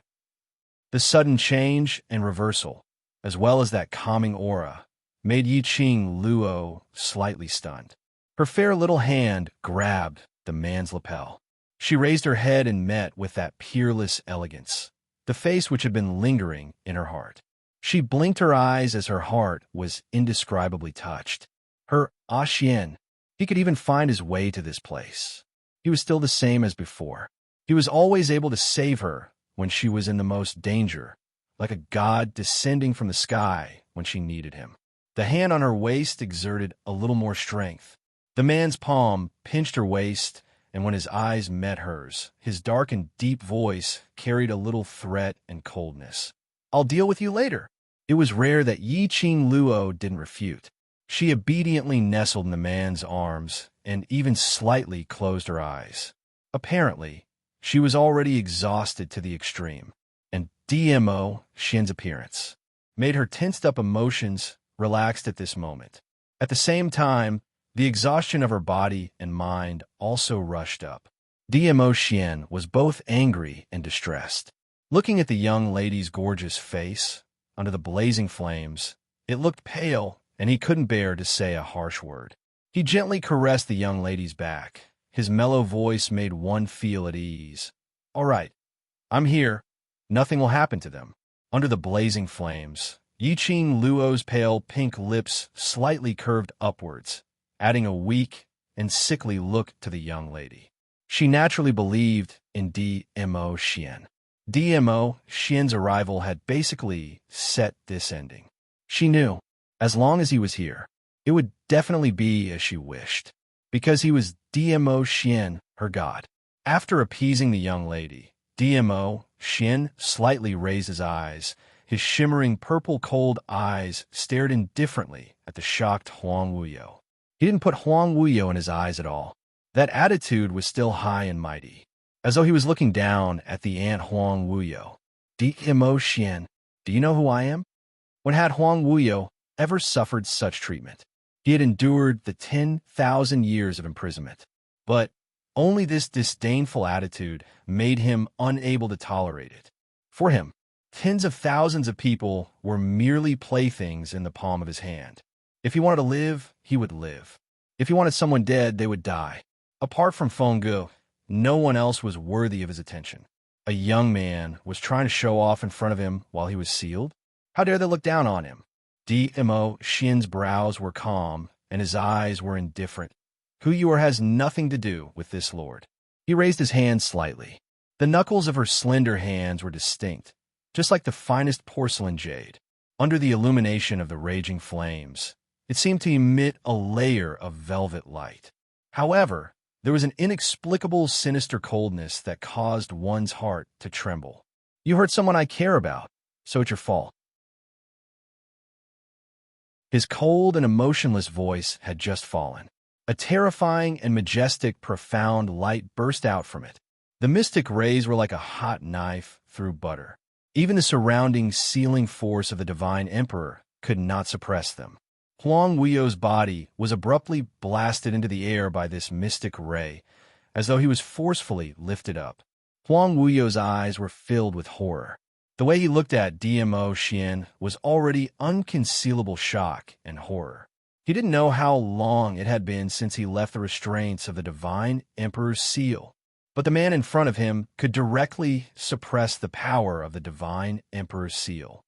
[SPEAKER 2] The sudden change and reversal, as well as that calming aura, made Yiqing Luo slightly stunned. Her fair little hand grabbed the man's lapel. She raised her head and met with that peerless elegance, the face which had been lingering in her heart. She blinked her eyes as her heart was indescribably touced. Her Xian. He could even find his way to this place. He was still the same as before. He was always able to save her when she was in the most danger, like a god descending from the sky when she needed him. The hand on her waist exerted a little more strength. The man's palm pinched her waist, and when his eyes met hers, his dark and deep voice carried a little threat and coldness. "I'll deal with you later." It was rare that Yiqing Luo didn't refute. She obediently nestled in the man's arms and even slightly closed her eyes. Apparently, she was already exhausted to the extreme, and DMO, Xian's appearance, made her tensed-up emotions relaxed at this moment. At the same time, the exhaustion of her body and mind also rushed up. DMO Xian was both angry and distressed. Looking at the young lady's gorgeous face, under the blazing flames, it looked pale, and he couldn't bear to say a harsh word. He gently caressed the young lady's back. His mellow voice made one feel at ease. "All right, I'm here. Nothing will happen to them." Under the blazing flames, Yiqing Luo's pale pink lips slightly curved upwards, adding a weak and sickly look to the young lady. She naturally believed in DMO Xian. DMO Xian's arrival had basically set this ending. She knew, as long as he was here, it would definitely be as she wished, because he was DMO Xian, her god. After appeasing the young lady, DMO Xian slightly raised his eyes. His shimmering purple-cold eyes stared indifferently at the shocked Huang Wuyo. He didn't put Huang Wuyo in his eyes at all. That attitude was still high and mighty, as though he was looking down at the ant Huang Wuyo. "DMO Xian, do you know who I am?" When had Huang Wuyo ever suffered such treatment? He had endured the 10,000 years of imprisonment, but only this disdainful attitude made him unable to tolerate it. For him, tens of thousands of people were merely playthings in the palm of his hand. If he wanted to live, he would live. If he wanted someone dead, they would die. Apart from Fenggu, no one else was worthy of his attention. A young man was trying to show off in front of him while he was sealed. How dare they look down on him? DMO Xian's brows were calm, and his eyes were indifferent. Hu Yuer has nothing to do with this lord. He raised his hand slightly. The knuckles of her slender hands were distinct, just like the finest porcelain jade. Under the illumination of the raging flames, it seemed to emit a layer of velvet light. However, there was an inexplicable sinister coldness that caused one's heart to tremble. "You hurt someone I care about, so it's your fault." His cold and emotionless voice had just fallen. A terrifying and majestic, profound light burst out from it. The mystic rays were like a hot knife through butter. Even the surrounding sealing force of the divine emperor could not suppress them. Huang Wuyo's body was abruptly blasted into the air by this mystic ray, as though he was forcefully lifted up. Huang Wuyo's eyes were filled with horror. The way he looked at DMO Xian was already unconcealable shock and horror. He didn't know how long it had been since he left the restraints of the divine emperor's seal, but the man in front of him could directly suppress the power of the divine emperor's seal.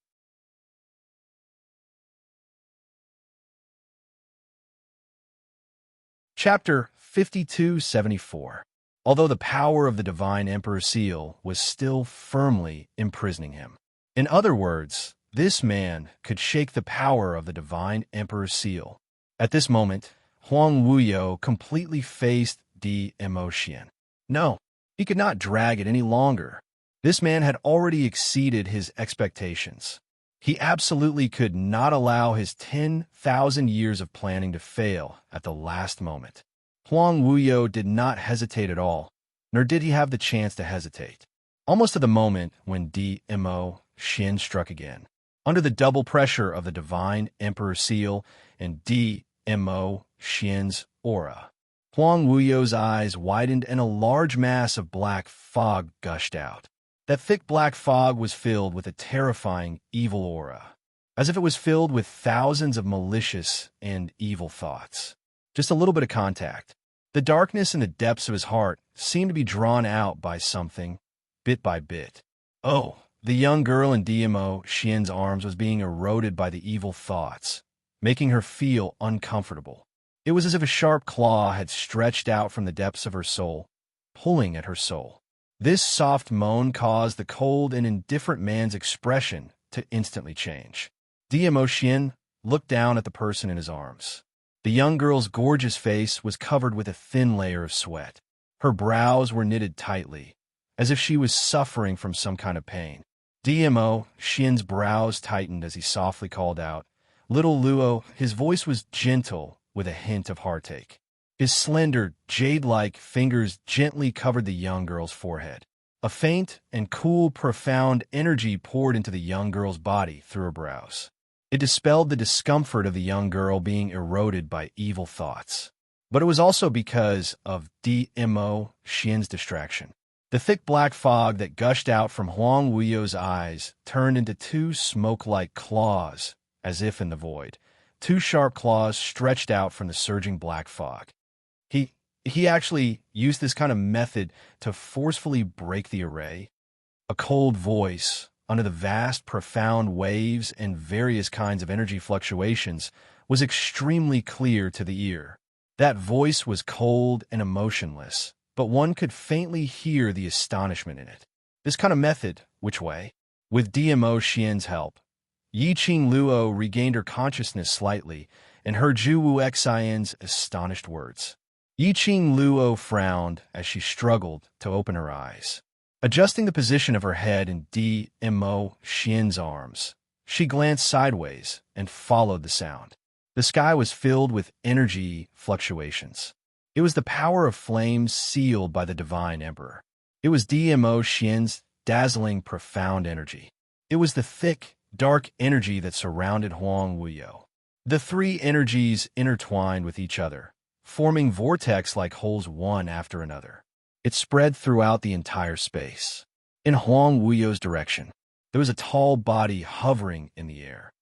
[SPEAKER 2] Chapter 5274. Although the power of the divine emperor's seal was still firmly imprisoning him. In other words, this man could shake the power of the divine emperor's seal. At this moment, Huang Wuyo completely faced DMO Xian. No, he could not drag it any longer. This man had already exceeded his expectations. He absolutely could not allow his 10,000 years of planning to fail at the last moment. Huang Wuyo did not hesitate at all, nor did he have the chance to hesitate. Almost at the moment when DMO Xian struck again, under the double pressure of the divine emperor seal and DMO Xian's aura, Huang Wuyo's eyes widened and a large mass of black fog gushed out. That thick black fog was filled with a terrifying, evil aura, as if it was filled with thousands of malicious and evil thoughts. Just a little bit of contact. The darkness in the depths of his heart seemed to be drawn out by something, bit by bit. Oh, the young girl in DMO Xian's arms was being eroded by the evil thoughts, making her feel uncomfortable. It was as if a sharp claw had stretched out from the depths of her soul, pulling at her soul. This soft moan caused the cold and indifferent man's expression to instantly change. DMO Xian looked down at the person in his arms. The young girl's gorgeous face was covered with a thin layer of sweat. Her brows were knitted tightly, as if she was suffering from some kind of pain. DMO Xian's brows tightened as he softly called out, "Little Luo." His voice was gentle with a hint of heartache. His slender, jade-like fingers gently covered the young girl's forehead. A faint and cool, profound energy poured into the young girl's body through her brows. It dispelled the discomfort of the young girl being eroded by evil thoughts. But it was also because of DMO Xian's distraction. The thick black fog that gushed out from Huang Wuyo's eyes turned into two smoke-like claws, as if in the void. Two sharp claws stretched out from the surging black fog. He actually used this kind of method to forcefully break the array. A cold voice, under the vast, profound waves and various kinds of energy fluctuations, was extremely clear to the ear. That voice was cold and emotionless, but one could faintly hear the astonishment in it. This kind of method, which way? With DMO Xian's help, Yiqing Luo regained her consciousness slightly and heard Zhu Wu Xian's astonished words. Yiqing Luo frowned as she struggled to open her eyes. Adjusting the position of her head in DMO Xian's arms, she glanced sideways and followed the sound. The sky was filled with energy fluctuations. It was the power of flames sealed by the Divine Emperor. It was DMO Xian's dazzling, profound energy. It was the thick, dark energy that surrounded Huang Wuyo. The three energies intertwined with each other, forming vortex-like holes one after another. It spread throughout the entire space. In Huang Wuyo's direction, there was a tall body hovering in the air.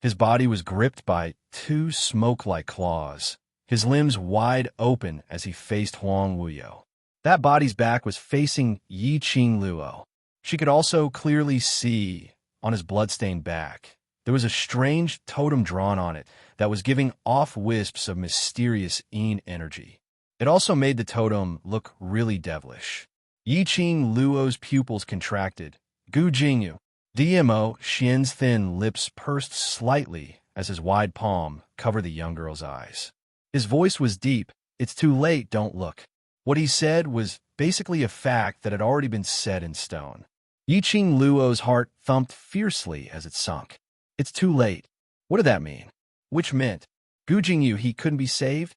[SPEAKER 2] His body was gripped by two smoke-like claws, his limbs wide open as he faced Huang Wuyo. That body's back was facing Yiqing Luo. She could also clearly see, on his blood-stained back, there was a strange totem drawn on it that was giving off wisps of mysterious energy. It also made the totem look really devilish. Yiqing Luo's pupils contracted. Gu Jingyu. DMO Xian's thin lips pursed slightly as his wide palm covered the young girl's eyes. His voice was deep. "It's too late, don't look." What he said was basically a fact that had already been set in stone. Yiqing Luo's heart thumped fiercely as it sunk. It's too late. What did that mean? Which meant Gu Jingyu he couldn't be saved?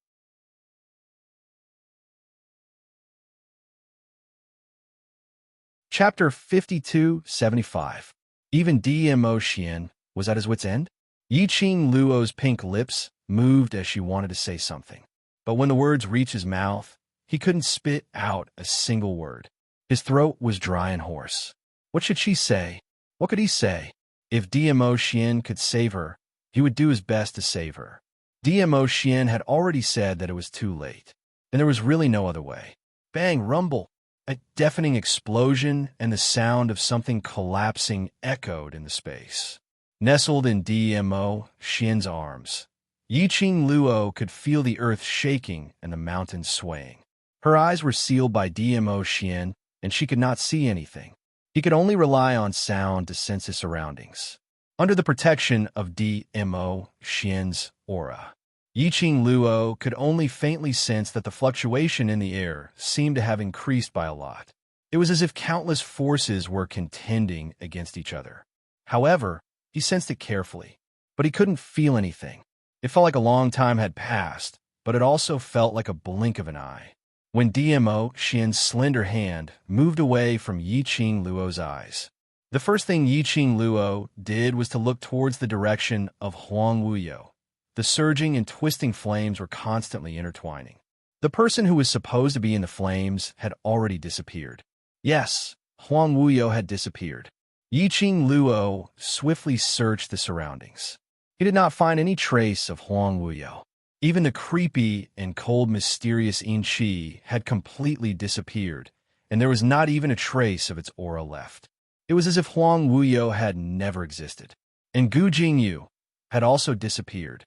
[SPEAKER 2] Chapter 5275. Even DMO Xian was at his wit's end? Yiqing Luo's pink lips moved as she wanted to say something. But when the words reached his mouth, he couldn't spit out a single word. His throat was dry and hoarse. What should she say? What could he say? If DMO Xian could save her, he would do his best to save her. DMO Xian had already said that it was too late, and there was really no other way. Bang, rumble. A deafening explosion and the sound of something collapsing echoed in the space. Nestled in DMO Xian's arms, Yiqing Luo could feel the earth shaking and the mountains swaying. Her eyes were sealed by DMO Xian, and she could not see anything. He could only rely on sound to sense his surroundings. Under the protection of DMO Xian's aura, Yiqing Luo could only faintly sense that the fluctuation in the air seemed to have increased by a lot. It was as if countless forces were contending against each other. However, he sensed it carefully, but he couldn't feel anything. It felt like a long time had passed, but it also felt like a blink of an eye. When DMO Xian's slender hand moved away from Yiqing Luo's eyes, the first thing Yiqing Luo did was to look towards the direction of Huang Wuyo. The surging and twisting flames were constantly intertwining. The person who was supposed to be in the flames had already disappeared. Yes, Huang Wuyo had disappeared. Yiqing Luo swiftly searched the surroundings. He did not find any trace of Huang Wuyo. Even the creepy and cold mysterious Yin Qi had completely disappeared, and there was not even a trace of its aura left. It was as if Huang Wuyo had never existed. And Gu Jingyu had also disappeared.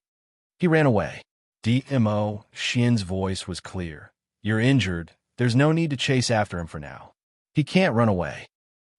[SPEAKER 2] He ran away. DMO Xian's voice was clear. You're injured. There's no need to chase after him for now. He can't run away.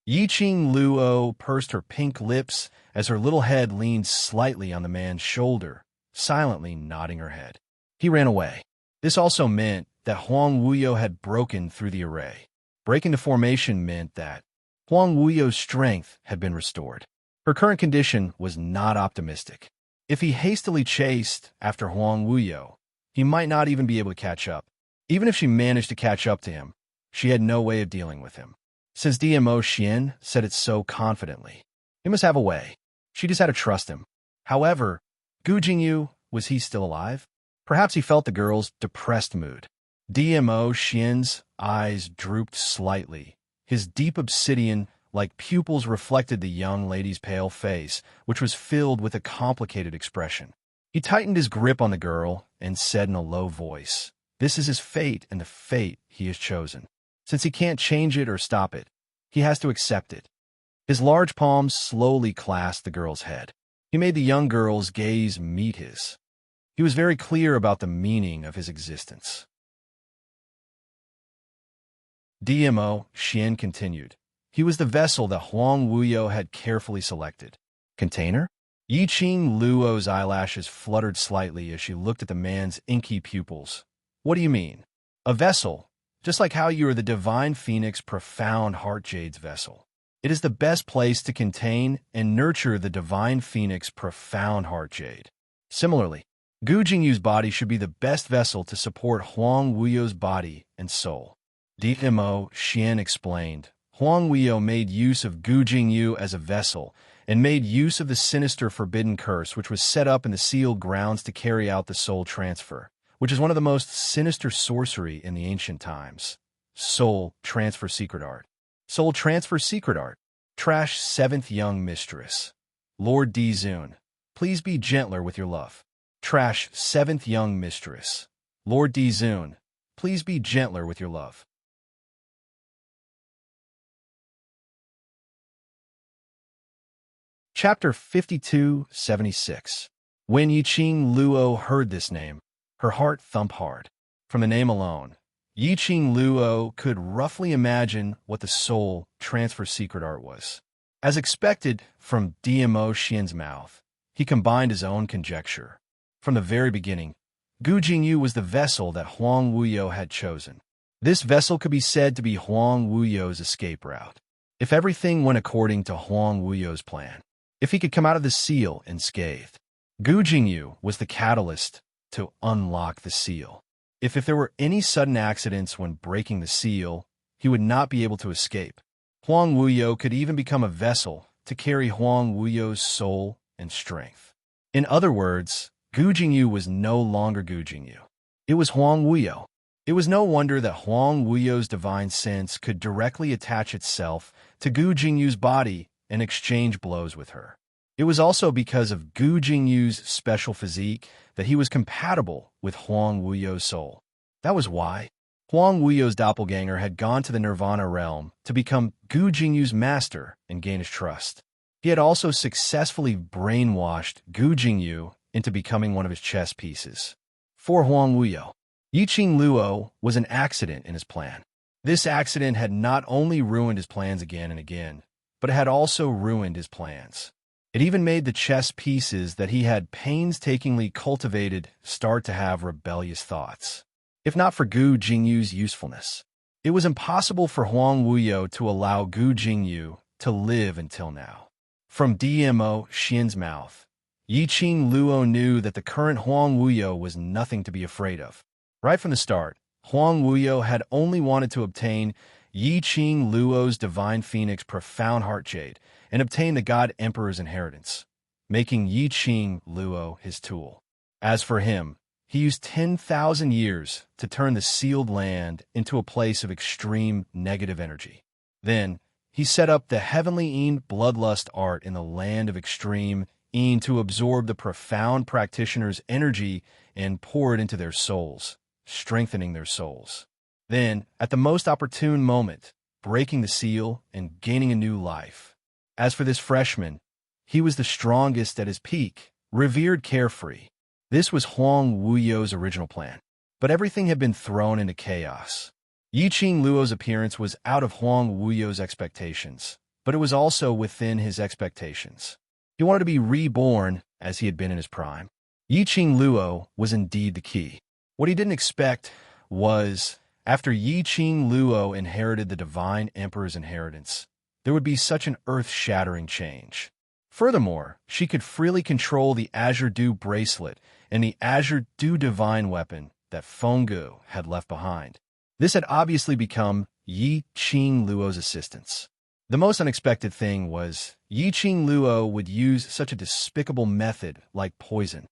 [SPEAKER 2] Yiqing Luo pursed her pink lips as her little head leaned slightly on the man's shoulder, silently nodding her head. He ran away. This also meant that Huang Wuyo had broken through the array. Breaking the formation meant that Huang Wuyo's strength had been restored. Her current condition was not optimistic. If he hastily chased after Huang Wuyo, he might not even be able to catch up. Even if she managed to catch up to him, she had no way of dealing with him. Since DMO Xian said it so confidently, he must have a way. She just had to trust him. However, Gu Jingyu, was he still alive? Perhaps he felt the girl's depressed mood. DMO Xian's eyes drooped slightly. His deep obsidian-like pupils reflected the young lady's pale face, which was filled with a complicated expression. He tightened his grip on the girl and said in a low voice, "This is his fate and the fate he has chosen. Since he can't change it or stop it, he has to accept it." His large palms slowly clasped the girl's head. He made the young girl's gaze meet his. He was very clear about the meaning of his existence. DMO Xian continued. He was the vessel that Huang Wuyo had carefully selected. Container? Yiqing Luo's eyelashes fluttered slightly as she looked at the man's inky pupils. What do you mean? A vessel, just like how you are the divine phoenix profound heart jade's vessel. It is the best place to contain and nurture the divine phoenix profound heart jade. Similarly, Gu Jingyu's body should be the best vessel to support Huang Wuyo's body and soul. DMO Xian explained. Huang Wuyo made use of Gu Jingyu as a vessel and made use of the sinister forbidden curse which was set up in the sealed grounds to carry out the soul transfer, which is one of the most sinister sorcery in the ancient times. Soul transfer secret art. Soul transfer secret art. Trash seventh young mistress. Lord D. Zun, please be gentler with your love. Trash seventh young mistress. Lord D. Zun, please be gentler with your love. Chapter 5276. When Yiqing Luo heard this name, her heart thumped hard. From the name alone, Yiqing Luo could roughly imagine what the soul transfer secret art was. As expected from DMO Xian's mouth, he combined his own conjecture. From the very beginning, Gu Jingyu was the vessel that Huang Wuyo had chosen. This vessel could be said to be Huang Wuyo's escape route. If everything went according to Huang Wuyo's plan, if he could come out of the seal unscathed, Gu Jingyu was the catalyst to unlock the seal. If there were any sudden accidents when breaking the seal, he would not be able to escape. Huang Wuyo could even become a vessel to carry Huang Wuyo's soul and strength. In other words, Gu Jingyu was no longer Gu Jingyu. It was Huang Wuyo. It was no wonder that Huang Wuyo's divine sense could directly attach itself to Gu Jingyu's body and exchange blows with her. It was also because of Gu Jingyu's special physique that he was compatible with Huang Wuyo's soul. That was why Huang Wuyo's doppelganger had gone to the Nirvana realm to become Gu Jingyu's master and gain his trust. He had also successfully brainwashed Gu Jingyu into becoming one of his chess pieces. For Huang Wuyo, Yiqing Luo was an accident in his plan. This accident had not only ruined his plans again and again, but it had also ruined his plans. It even made the chess pieces that he had painstakingly cultivated start to have rebellious thoughts. If not for Gu Jingyu's usefulness, it was impossible for Huang Wuyo to allow Gu Jingyu to live until now. From DMO Xian's mouth, Yiqing Luo knew that the current Huang Wuyo was nothing to be afraid of. Right from the start, Huang Wuyo had only wanted to obtain Yiqing Luo's divine phoenix profound heart jade and obtain the God Emperor's inheritance, making Yiqing Luo his tool. As for him, he used 10,000 years to turn the sealed land into a place of extreme negative energy. Then, he set up the heavenly bloodlust art in the land of extreme to absorb the profound practitioner's energy and pour it into their souls, strengthening their souls. Then, at the most opportune moment, breaking the seal and gaining a new life. As for this freshman, he was the strongest at his peak, revered carefree. This was Huang Wuyo's original plan, but everything had been thrown into chaos. Yiqing Luo's appearance was out of Huang Wuyo's expectations, but it was also within his expectations. He wanted to be reborn as he had been in his prime. Yiqing Luo was indeed the key. What he didn't expect was, after Yiqing Luo inherited the Divine Emperor's inheritance, there would be such an earth-shattering change. Furthermore, she could freely control the Azure Dew bracelet and the Azure Dew divine weapon that Fenggu had left behind. This had obviously become Yiqing Luo's assistance. The most unexpected thing was Yiqing Luo would use such a despicable method like poison.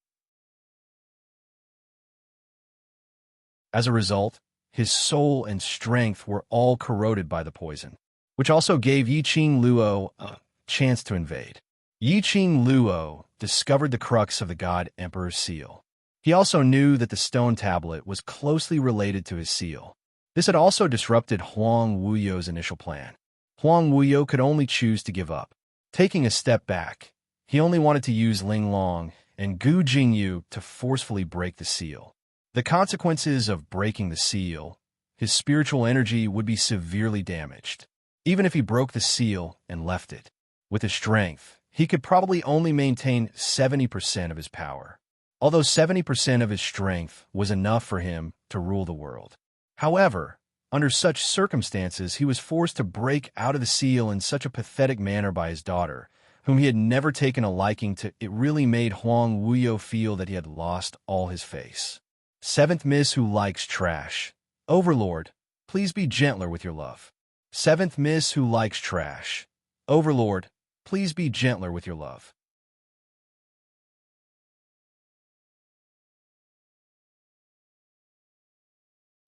[SPEAKER 2] As a result, his soul and strength were all corroded by the poison, which also gave Yiqing Luo a chance to invade. Yiqing Luo discovered the crux of the God Emperor's seal. He also knew that the stone tablet was closely related to his seal. This had also disrupted Huang Wuyo's initial plan. Huang Wuyo could only choose to give up. Taking a step back, he only wanted to use Ling Long and Gu Jingyu to forcefully break the seal. The consequences of breaking the seal, his spiritual energy would be severely damaged. Even if he broke the seal and left it, with his strength, he could probably only maintain 70% of his power, although 70% of his strength was enough for him to rule the world. However, under such circumstances, he was forced to break out of the seal in such a pathetic manner by his daughter, whom he had never taken a liking to. It really made Huang Wuyo feel that he had lost all his face. Seventh Miss who likes trash. Overlord, please be gentler with your love. Seventh Miss who likes trash. Overlord, please be gentler with your love.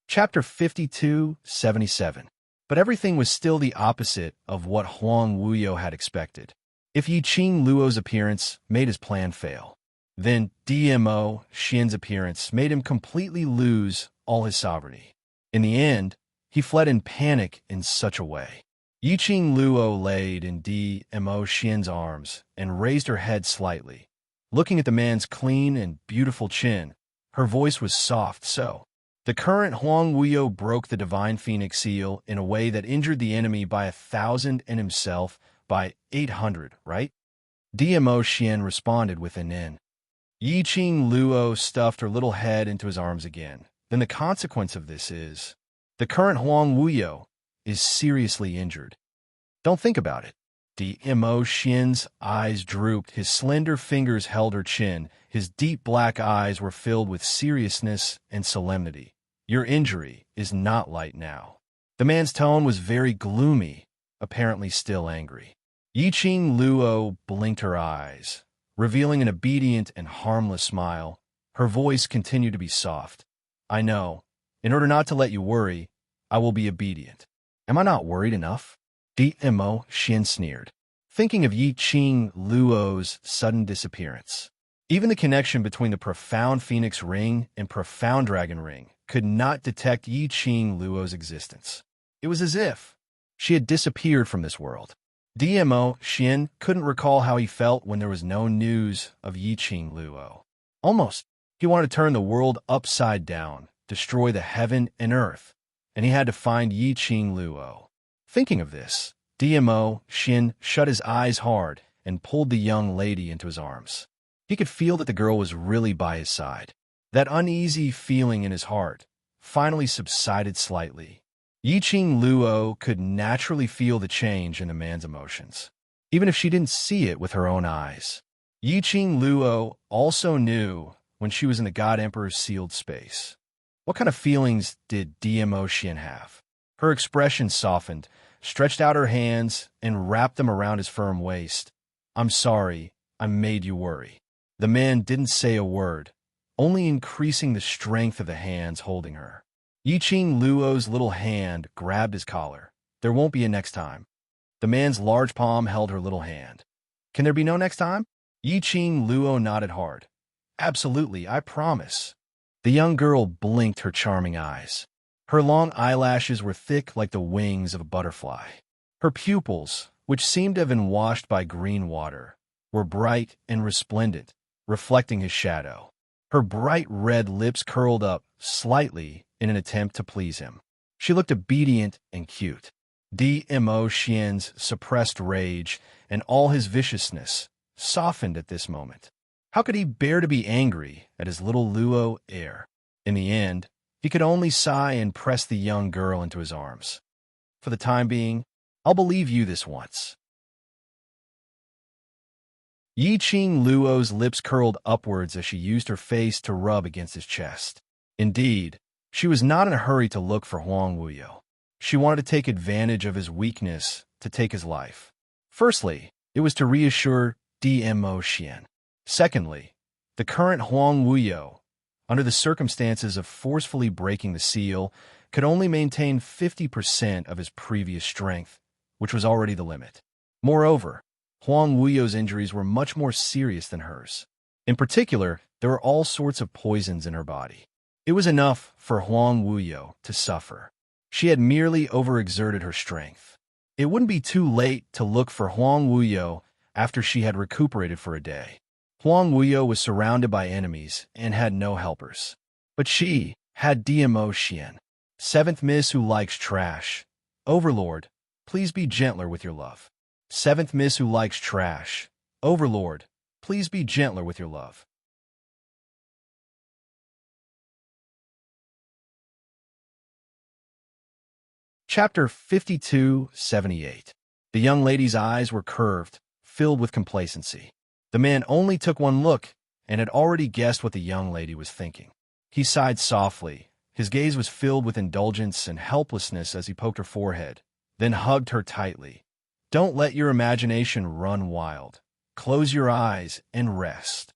[SPEAKER 2] Chapter 52-77. But everything was still the opposite of what Huang Wuyo had expected. If Yiqing Luo's appearance made his plan fail, then DMO Xian's appearance made him completely lose all his sovereignty. In the end, he fled in panic in such a way. Yiqing Luo laid in DMO Xian's arms and raised her head slightly. Looking at the man's clean and beautiful chin, her voice was soft. So, the current Huang Wuyo broke the Divine Phoenix seal in a way that injured the enemy by 1,000 and himself by 800, right? DMO Xian responded with an N. Yiqing Luo stuffed her little head into his arms again. Then the consequence of this is, the current Huang Wuyo is seriously injured. Don't think about it. DMO Xian's eyes drooped, his slender fingers held her chin, his deep black eyes were filled with seriousness and solemnity. Your injury is not light now. The man's tone was very gloomy, apparently still angry. Yiqing Luo blinked her eyes, revealing an obedient and harmless smile. Her voice continued to be soft. I know. In order not to let you worry, I will be obedient. Am I not worried enough? DMO Xian sneered, thinking of Yiqing Luo's sudden disappearance. Even the connection between the Profound Phoenix Ring and Profound Dragon Ring could not detect Yiqing Luo's existence. It was as if she had disappeared from this world. DMO Xian couldn't recall how he felt when there was no news of Yiqing Luo. Almost, he wanted to turn the world upside down, destroy the heaven and earth, and he had to find Yiqing Luo. Thinking of this, DMO Xian shut his eyes hard and pulled the young lady into his arms. He could feel that the girl was really by his side. That uneasy feeling in his heart finally subsided slightly. Yiqing Luo could naturally feel the change in the man's emotions, even if she didn't see it with her own eyes. Yiqing Luo also knew when she was in the God Emperor's sealed space. What kind of feelings did DMO Xian have? Her expression softened, stretched out her hands, and wrapped them around his firm waist. I'm sorry, I made you worry. The man didn't say a word, only increasing the strength of the hands holding her. Yiqing Luo's little hand grabbed his collar. There won't be a next time. The man's large palm held her little hand. Can there be no next time? Yiqing Luo nodded hard. Absolutely, I promise. The young girl blinked her charming eyes. Her long eyelashes were thick like the wings of a butterfly. Her pupils, which seemed to have been washed by green water, were bright and resplendent, reflecting his shadow. Her bright red lips curled up slightly in an attempt to please him. She looked obedient and cute. Dmo Xian's suppressed rage and all his viciousness softened at this moment. How could he bear to be angry at his little Luo heir? In the end, he could only sigh and press the young girl into his arms. For the time being, I'll believe you this once. Yiqing Luo's lips curled upwards as she used her face to rub against his chest. Indeed, she was not in a hurry to look for Huang Wuyo. She wanted to take advantage of his weakness to take his life. Firstly, it was to reassure Dmo Xian. Secondly, the current Huang Wuyo, under the circumstances of forcefully breaking the seal, could only maintain 50% of his previous strength, which was already the limit. Moreover, Huang Wuyo's injuries were much more serious than hers. In particular, there were all sorts of poisons in her body. It was enough for Huang Wuyo to suffer. She had merely overexerted her strength. It wouldn't be too late to look for Huang Wuyo after she had recuperated for a day. Huang Wuyo was surrounded by enemies and had no helpers. But she had Dmo Xian. Seventh Miss who likes trash. Overlord, please be gentler with your love. Seventh Miss who likes trash. Overlord, please be gentler with your love. Chapter 5278. The young lady's eyes were curved, filled with complacency. The man only took one look and had already guessed what the young lady was thinking. He sighed softly. His gaze was filled with indulgence and helplessness as he poked her forehead, then hugged her tightly. Don't let your imagination run wild. Close your eyes and rest.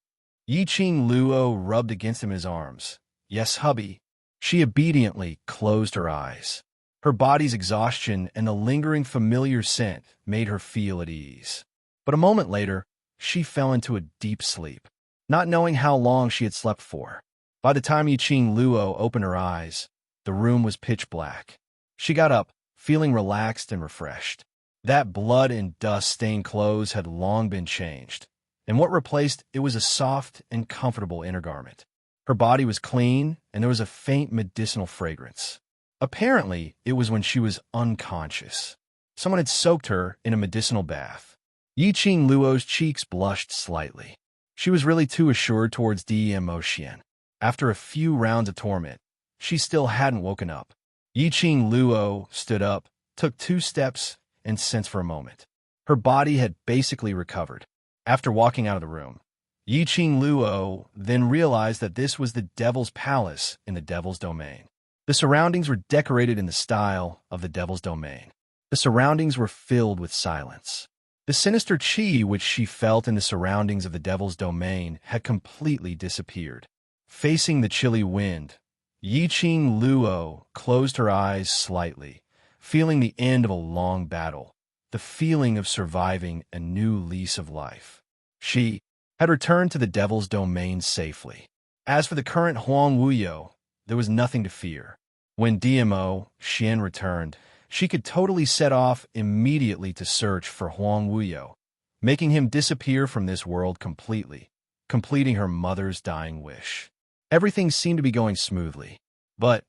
[SPEAKER 2] Yiqing Luo rubbed against him in his arms. Yes, hubby. She obediently closed her eyes. Her body's exhaustion and the lingering familiar scent made her feel at ease. But a moment later, she fell into a deep sleep, not knowing how long she had slept for. By the time Yiqing Luo opened her eyes, the room was pitch black. She got up, feeling relaxed and refreshed. That blood and dust-stained clothes had long been changed, and what replaced it was a soft and comfortable inner garment. Her body was clean, and there was a faint medicinal fragrance. Apparently, it was when she was unconscious. Someone had soaked her in a medicinal bath. Yiqing Luo's cheeks blushed slightly. She was really too assured towards Dmo Xian. After a few rounds of torment, she still hadn't woken up. Yiqing Luo stood up, took 2 steps, and sensed for a moment. Her body had basically recovered. After walking out of the room, Yiqing Luo then realized that this was the Devil's Palace in the Devil's Domain. The surroundings were decorated in the style of the Devil's Domain. The surroundings were filled with silence. The sinister qi which she felt in the surroundings of the Devil's Domain had completely disappeared. Facing the chilly wind, Yiqing Luo closed her eyes slightly, feeling the end of a long battle, the feeling of surviving a new lease of life. She had returned to the Devil's Domain safely. As for the current Huang Wuyo, there was nothing to fear. When Dmo Xian returned, she could totally set off immediately to search for Huang Wuyo, making him disappear from this world completely, completing her mother's dying wish. Everything seemed to be going smoothly, but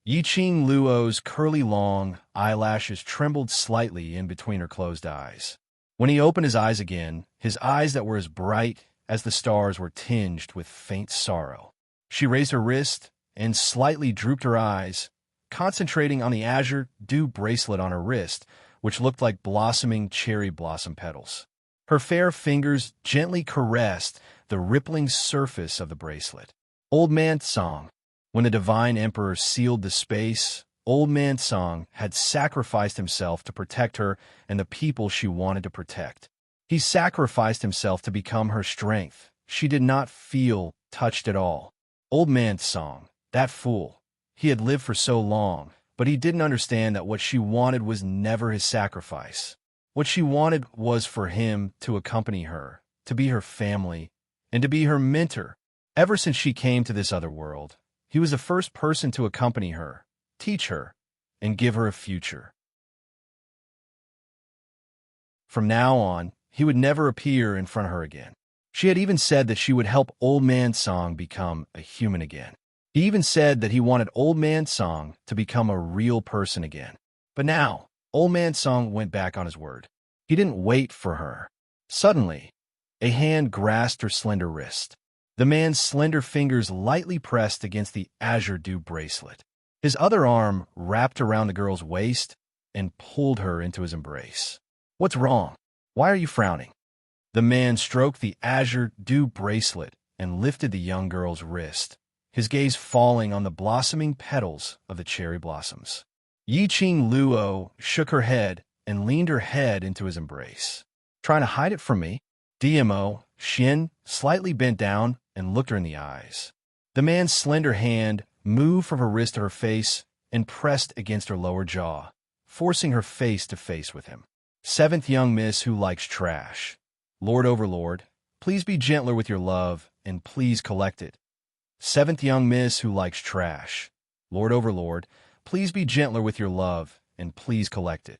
[SPEAKER 2] Yiqing Luo's curly long eyelashes trembled slightly in between her closed eyes. When he opened his eyes again, his eyes that were as bright as the stars were tinged with faint sorrow. She raised her wrist and slightly drooped her eyes, concentrating on the azure dew bracelet on her wrist, which looked like blossoming cherry blossom petals. Her fair fingers gently caressed the rippling surface of the bracelet. Old Man Song. When the Divine Emperor sealed the space, Old Man Song had sacrificed himself to protect her and the people she wanted to protect. He sacrificed himself to become her strength. She did not feel touched at all. Old man's song, that fool. He had lived for so long, but he didn't understand that what she wanted was never his sacrifice. What she wanted was for him to accompany her, to be her family, and to be her mentor. Ever since she came to this other world, he was the first person to accompany her, teach her, and give her a future. From now on, he would never appear in front of her again. She had even said that she would help Old Man Song become a human again. He even said that he wanted Old Man Song to become a real person again. But now, Old Man Song went back on his word. He didn't wait for her. Suddenly, a hand grasped her slender wrist. The man's slender fingers lightly pressed against the azure dew bracelet. His other arm wrapped around the girl's waist and pulled her into his embrace. "What's wrong? Why are you frowning?" The man stroked the azure dew bracelet and lifted the young girl's wrist, his gaze falling on the blossoming petals of the cherry blossoms. Yiqing Luo shook her head and leaned her head into his embrace. "Trying to hide it from me?" DMO, Xin, slightly bent down and looked her in the eyes. The man's slender hand moved from her wrist to her face and pressed against her lower jaw, forcing her face to face with him. "Seventh young miss who likes trash. Lord Overlord, please be gentler with your love, and please collect it." Seventh young miss who likes trash. Lord Overlord, please be gentler with your love, and please collect it.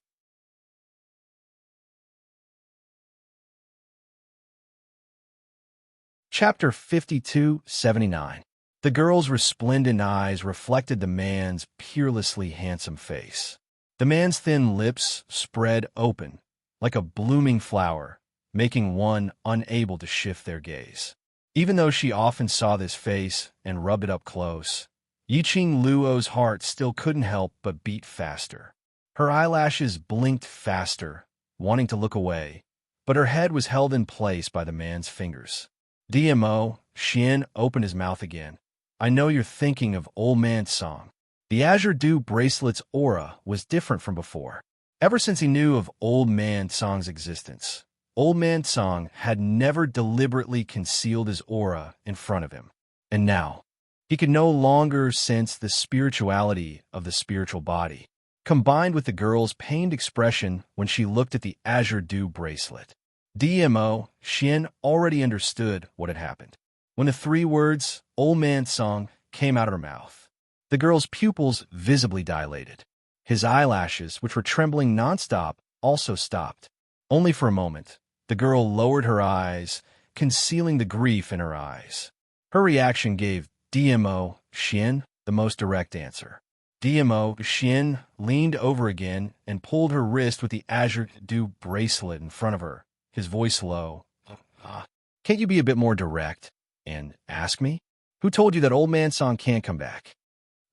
[SPEAKER 2] Chapter 52-79. The girl's resplendent eyes reflected the man's peerlessly handsome face. The man's thin lips spread open, like a blooming flower, making one unable to shift their gaze. Even though she often saw this face and rubbed it up close, Yiqing Luo's heart still couldn't help but beat faster. Her eyelashes blinked faster, wanting to look away, but her head was held in place by the man's fingers. DMO, Xian opened his mouth again. "I know you're thinking of Old Man Song." The azure dew bracelet's aura was different from before. Ever since he knew of Old Man Song's existence, Old Man Song had never deliberately concealed his aura in front of him. And now, he could no longer sense the spirituality of the spiritual body, combined with the girl's pained expression when she looked at the azure dew bracelet. DMO, Xian already understood what had happened. When the three words, Old Man Song, came out of her mouth, the girl's pupils visibly dilated. His eyelashes, which were trembling nonstop, also stopped. Only for a moment, the girl lowered her eyes, concealing the grief in her eyes. Her reaction gave DMO, Xian, the most direct answer. DMO, Xian leaned over again and pulled her wrist with the azure dew bracelet in front of her, his voice low. "Can't you be a bit more direct and ask me? Who told you that Old Man Song can't come back?"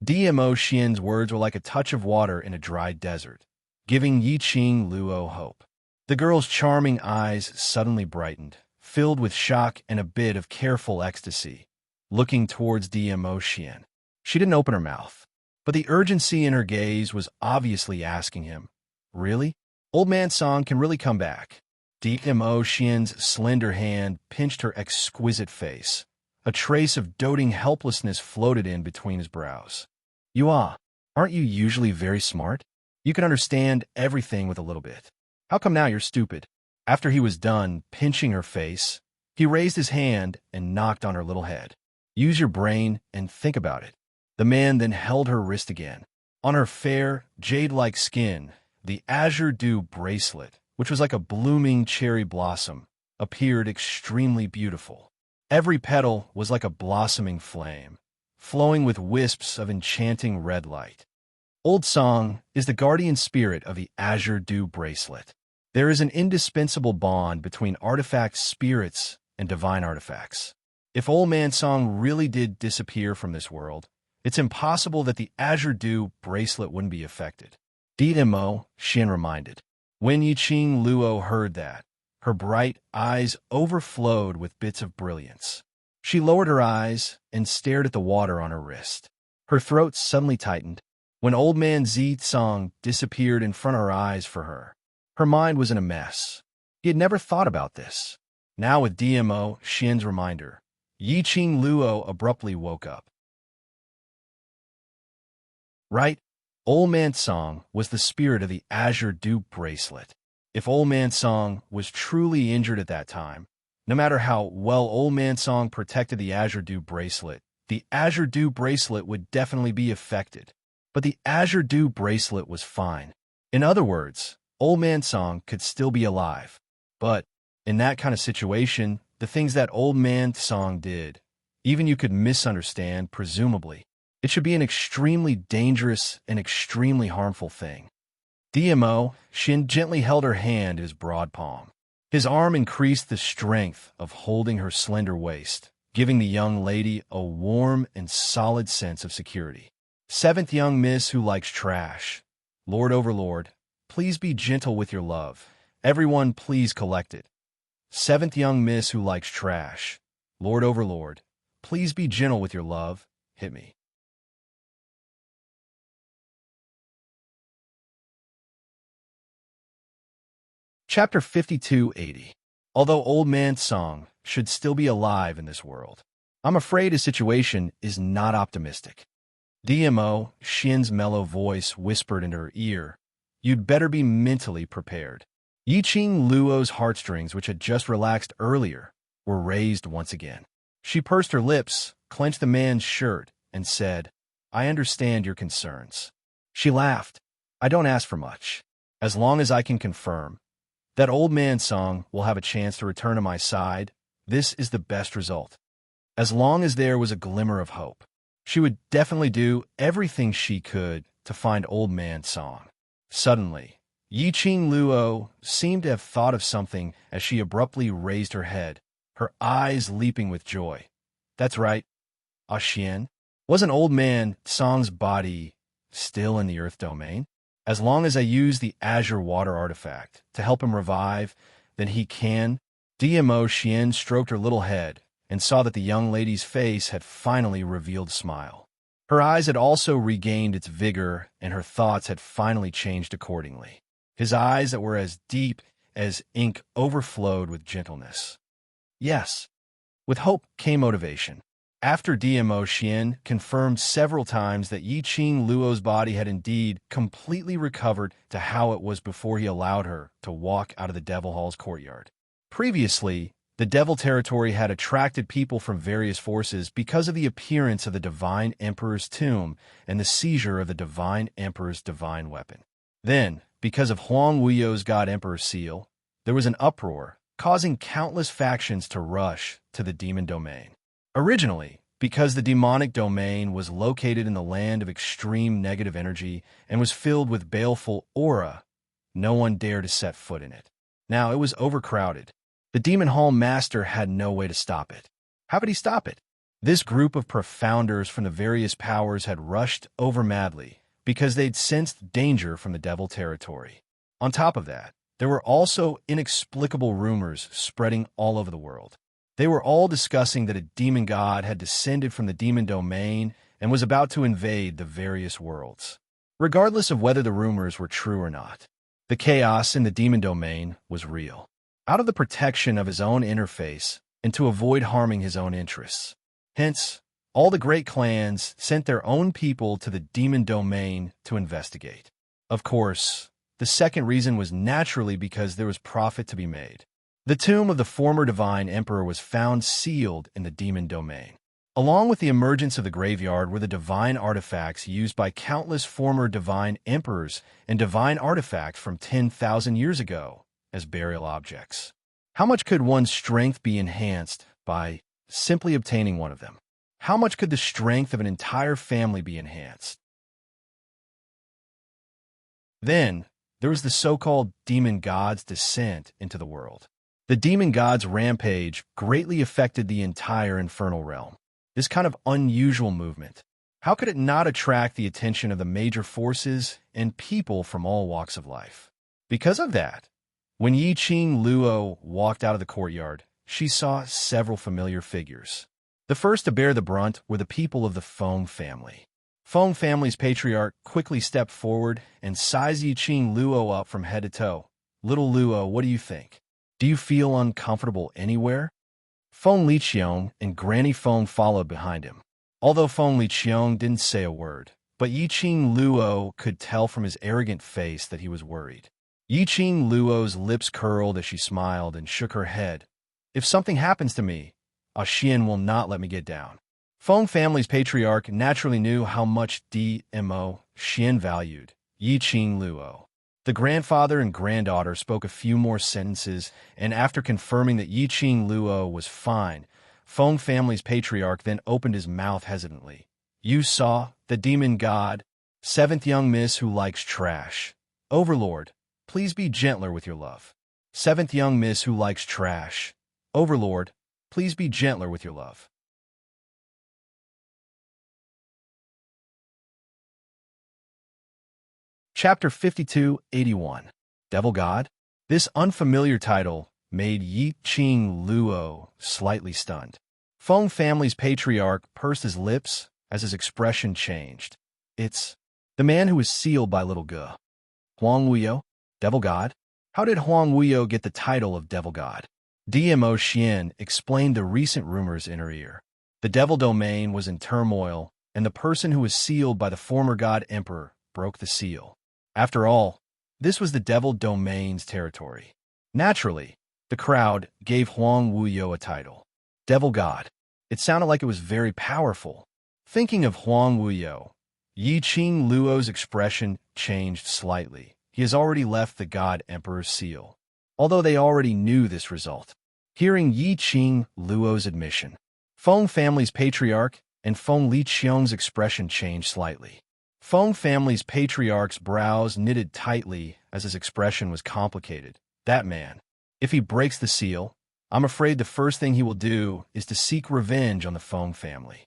[SPEAKER 2] DMO Xian's words were like a touch of water in a dry desert, giving Yiqing Luo hope. The girl's charming eyes suddenly brightened, filled with shock and a bit of careful ecstasy, looking towards DMO Xian. She didn't open her mouth, but the urgency in her gaze was obviously asking him, "Really? Old Man Song can really come back?" DMO Xian's slender hand pinched her exquisite face. A trace of doting helplessness floated in between his brows. Aren't you usually very smart? You can understand everything with a little bit. How come now you're stupid?" After he was done pinching her face, he raised his hand and knocked on her little head. "Use your brain and think about it." The man then held her wrist again. On her fair, jade-like skin, the azure dew bracelet, which was like a blooming cherry blossom, appeared extremely beautiful. Every petal was like a blossoming flame, flowing with wisps of enchanting red light. Old Song is the guardian spirit of the azure dew bracelet. There is an indispensable bond between artifact spirits and divine artifacts. If Old Man Song really did disappear from this world, it's impossible that the azure dew bracelet wouldn't be affected. DMO, Xian reminded. When Yiqing Luo heard that, her bright eyes overflowed with bits of brilliance. She lowered her eyes and stared at the water on her wrist. Her throat suddenly tightened. When Old Man Zi Song disappeared in front of her eyes for her, her mind was in a mess. He had never thought about this. Now with DMO, Xian's reminder, Yiqing Luo abruptly woke up. Right? Old Man Song was the spirit of the Azure Dew bracelet. If Old Man Song was truly injured at that time, no matter how well Old Man Song protected the Azure Dew bracelet, the Azure Dew bracelet would definitely be affected. But the Azure Dew bracelet was fine. In other words, Old Man Song could still be alive. But in that kind of situation, the things that Old Man Song did, even you could misunderstand, presumably. It should be an extremely dangerous and extremely harmful thing. DMO, Shin gently held her hand in his broad palm. His arm increased the strength of holding her slender waist, giving the young lady a warm and solid sense of security. Seventh young miss who likes trash. Lord Overlord, please be gentle with your love. Everyone please collect it. Seventh young miss who likes trash. Lord Overlord, please be gentle with your love. Hit me. Chapter 5280. Although Old Man Song should still be alive in this world, I'm afraid his situation is not optimistic. DMO, Shin's mellow voice whispered in her ear, "You'd better be mentally prepared." Yiqing Luo's heartstrings, which had just relaxed earlier, were raised once again. She pursed her lips, clenched the man's shirt, and said, "I understand your concerns." She laughed. "I don't ask for much. As long as I can confirm that Old Man Song will have a chance to return to my side, this is the best result. As long as there was a glimmer of hope, she would definitely do everything she could to find Old Man Song." Suddenly, Yiqing Luo seemed to have thought of something as she abruptly raised her head, her eyes leaping with joy. "That's right, Xian. Wasn't Old Man Song's body still in the Earth domain? As long as I use the Azure Water artifact to help him revive, then he can." DMO Xian stroked her little head and saw that the young lady's face had finally revealed a smile. Her eyes had also regained its vigor, and her thoughts had finally changed accordingly. His eyes that were as deep as ink overflowed with gentleness. Yes, with hope came motivation. After DMO Xian confirmed several times that Yiqing Luo's body had indeed completely recovered to how it was before he allowed her to walk out of the Devil Hall's courtyard. Previously, the Devil Territory had attracted people from various forces because of the appearance of the Divine Emperor's tomb and the seizure of the Divine Emperor's divine weapon. Then, because of Huang Wuyo's God Emperor seal, there was an uproar, causing countless factions to rush to the demon domain. Originally, because the demonic domain was located in the land of extreme negative energy and was filled with baleful aura, no one dared to set foot in it. Now it was overcrowded. The Demon Hall Master had no way to stop it. How could he stop it? This group of profounders from the various powers had rushed over madly because they'd sensed danger from the Devil Territory. On top of that, there were also inexplicable rumors spreading all over the world. They were all discussing that a demon god had descended from the demon domain and was about to invade the various worlds. Regardless of whether the rumors were true or not, the chaos in the demon domain was real. Out of the protection of his own interface and to avoid harming his own interests. Hence, all the great clans sent their own people to the demon domain to investigate. Of course, the second reason was naturally because there was profit to be made. The tomb of the former divine emperor was found sealed in the demon domain. Along with the emergence of the graveyard were the divine artifacts used by countless former divine emperors and divine artifacts from 10,000 years ago as burial objects. How much could one's strength be enhanced by simply obtaining one of them? How much could the strength of an entire family be enhanced? Then, there was the so-called demon god's descent into the world. The demon god's rampage greatly affected the entire infernal realm. This kind of unusual movement, how could it not attract the attention of the major forces and people from all walks of life? Because of that, when Yiqing Luo walked out of the courtyard, she saw several familiar figures. The first to bear the brunt were the people of the Foam family. Foam family's patriarch quickly stepped forward and sized Yiqing Luo up from head to toe. "Little Luo, what do you think? Do you feel uncomfortable anywhere?" Feng Liqiang and Granny Feng followed behind him. Although Feng Liqiang didn't say a word, but Yiqing Luo could tell from his arrogant face that he was worried. Yiqing Luo's lips curled as she smiled and shook her head. If something happens to me, Xian will not let me get down. Feng family's patriarch naturally knew how much Dmo Xian valued Yiqing Luo. The grandfather and granddaughter spoke a few more sentences, and after confirming that Yiqing Luo was fine, Feng family's patriarch then opened his mouth hesitantly. You saw the demon god, seventh young miss who likes trash. Overlord, please be gentler with your love. Seventh young miss who likes trash. Overlord, please be gentler with your love. Chapter 5281. Devil God? This unfamiliar title made Yiqing Luo slightly stunned. Feng family's patriarch pursed his lips as his expression changed. It's the man who was sealed by little Ge. Huang Wuyo? Devil God? How did Huang Wuyo get the title of Devil God? Dmo Xian explained the recent rumors in her ear. The devil domain was in turmoil, and the person who was sealed by the former god emperor broke the seal. After all, this was the devil domain's territory. Naturally, the crowd gave Huang Wuyo a title. Devil God. It sounded like it was very powerful. Thinking of Huang Wuyo, Yiqing Luo's expression changed slightly. He has already left the god emperor's seal. Although they already knew this result. Hearing Yiqing Luo's admission, Feng family's patriarch and Feng Liqiang's expression changed slightly. Feng family's patriarch's brows knitted tightly as his expression was complicated. That man, if he breaks the seal, I'm afraid the first thing he will do is to seek revenge on the Feng family.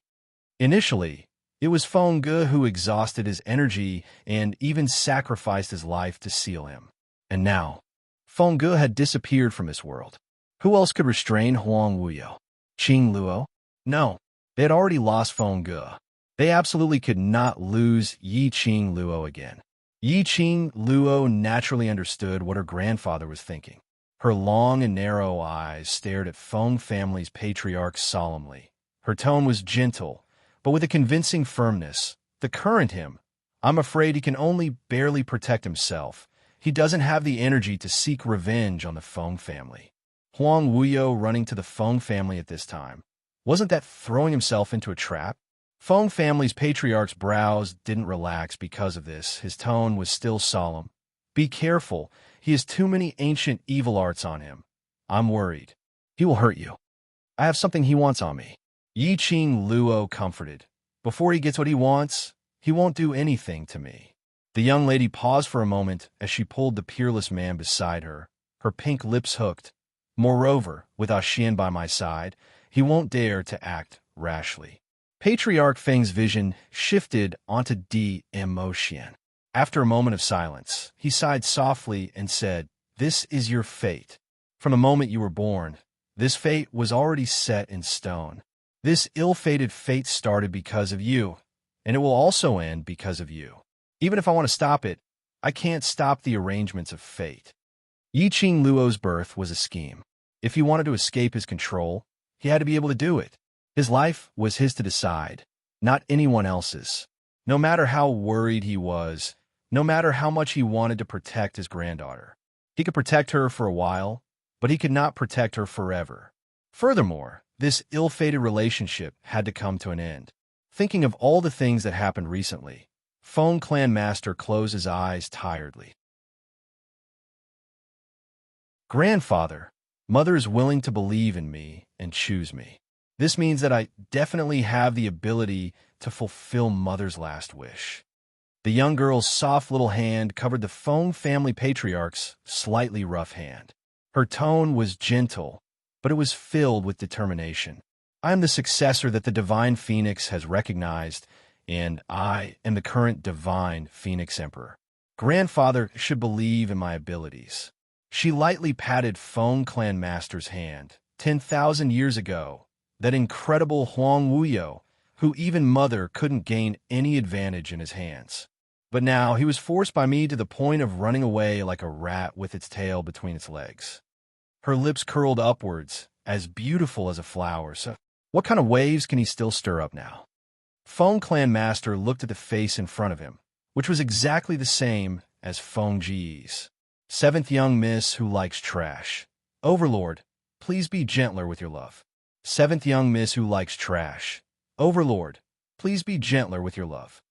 [SPEAKER 2] Initially, it was Feng Ge who exhausted his energy and even sacrificed his life to seal him. And now, Feng Ge had disappeared from this world. Who else could restrain Huang Wuyo? Qing Luo? No, they had already lost Feng Ge. They absolutely could not lose Yiqing Luo again. Yiqing Luo naturally understood what her grandfather was thinking. Her long and narrow eyes stared at Feng family's patriarch solemnly. Her tone was gentle, but with a convincing firmness. The current him, I'm afraid he can only barely protect himself. He doesn't have the energy to seek revenge on the Feng family. Huang Wuyo running to the Feng family at this time. Wasn't that throwing himself into a trap? Feng family's patriarch's brows didn't relax because of this. His tone was still solemn. Be careful. He has too many ancient evil arts on him. I'm worried. He will hurt you. I have something he wants on me. Yiqing Luo comforted. Before he gets what he wants, he won't do anything to me. The young lady paused for a moment as she pulled the peerless man beside her, her pink lips hooked. Moreover, with Xian by my side, he won't dare to act rashly. Patriarch Feng's vision shifted onto Dmo Xian. After a moment of silence, he sighed softly and said, This is your fate. From the moment you were born, this fate was already set in stone. This ill-fated fate started because of you, and it will also end because of you. Even if I want to stop it, I can't stop the arrangements of fate. Yiqing Luo's birth was a scheme. If he wanted to escape his control, he had to be able to do it. His life was his to decide, not anyone else's. No matter how worried he was, no matter how much he wanted to protect his granddaughter. He could protect her for a while, but he could not protect her forever. Furthermore, this ill-fated relationship had to come to an end. Thinking of all the things that happened recently, Feng Clan Master closed his eyes tiredly. Grandfather, Mother is willing to believe in me and choose me. This means that I definitely have the ability to fulfill Mother's last wish. The young girl's soft little hand covered the Feng family patriarch's slightly rough hand. Her tone was gentle, but it was filled with determination. I am the successor that the Divine Phoenix has recognized, and I am the current Divine Phoenix Emperor. Grandfather should believe in my abilities. She lightly patted Feng Clan Master's hand. 10,000 years ago, that incredible Huang Wuyo, who even Mother couldn't gain any advantage in his hands. But now he was forced by me to the point of running away like a rat with its tail between its legs. Her lips curled upwards
[SPEAKER 1] as beautiful as a flower, so what kind of waves can he still stir up now? Feng Clan Master looked at the face in front of him, which was exactly the same as Feng Ji's. Seventh young miss who likes trash. Overlord, please be gentler with your love. Seventh young miss who likes trash. Overlord, please be gentler with your love.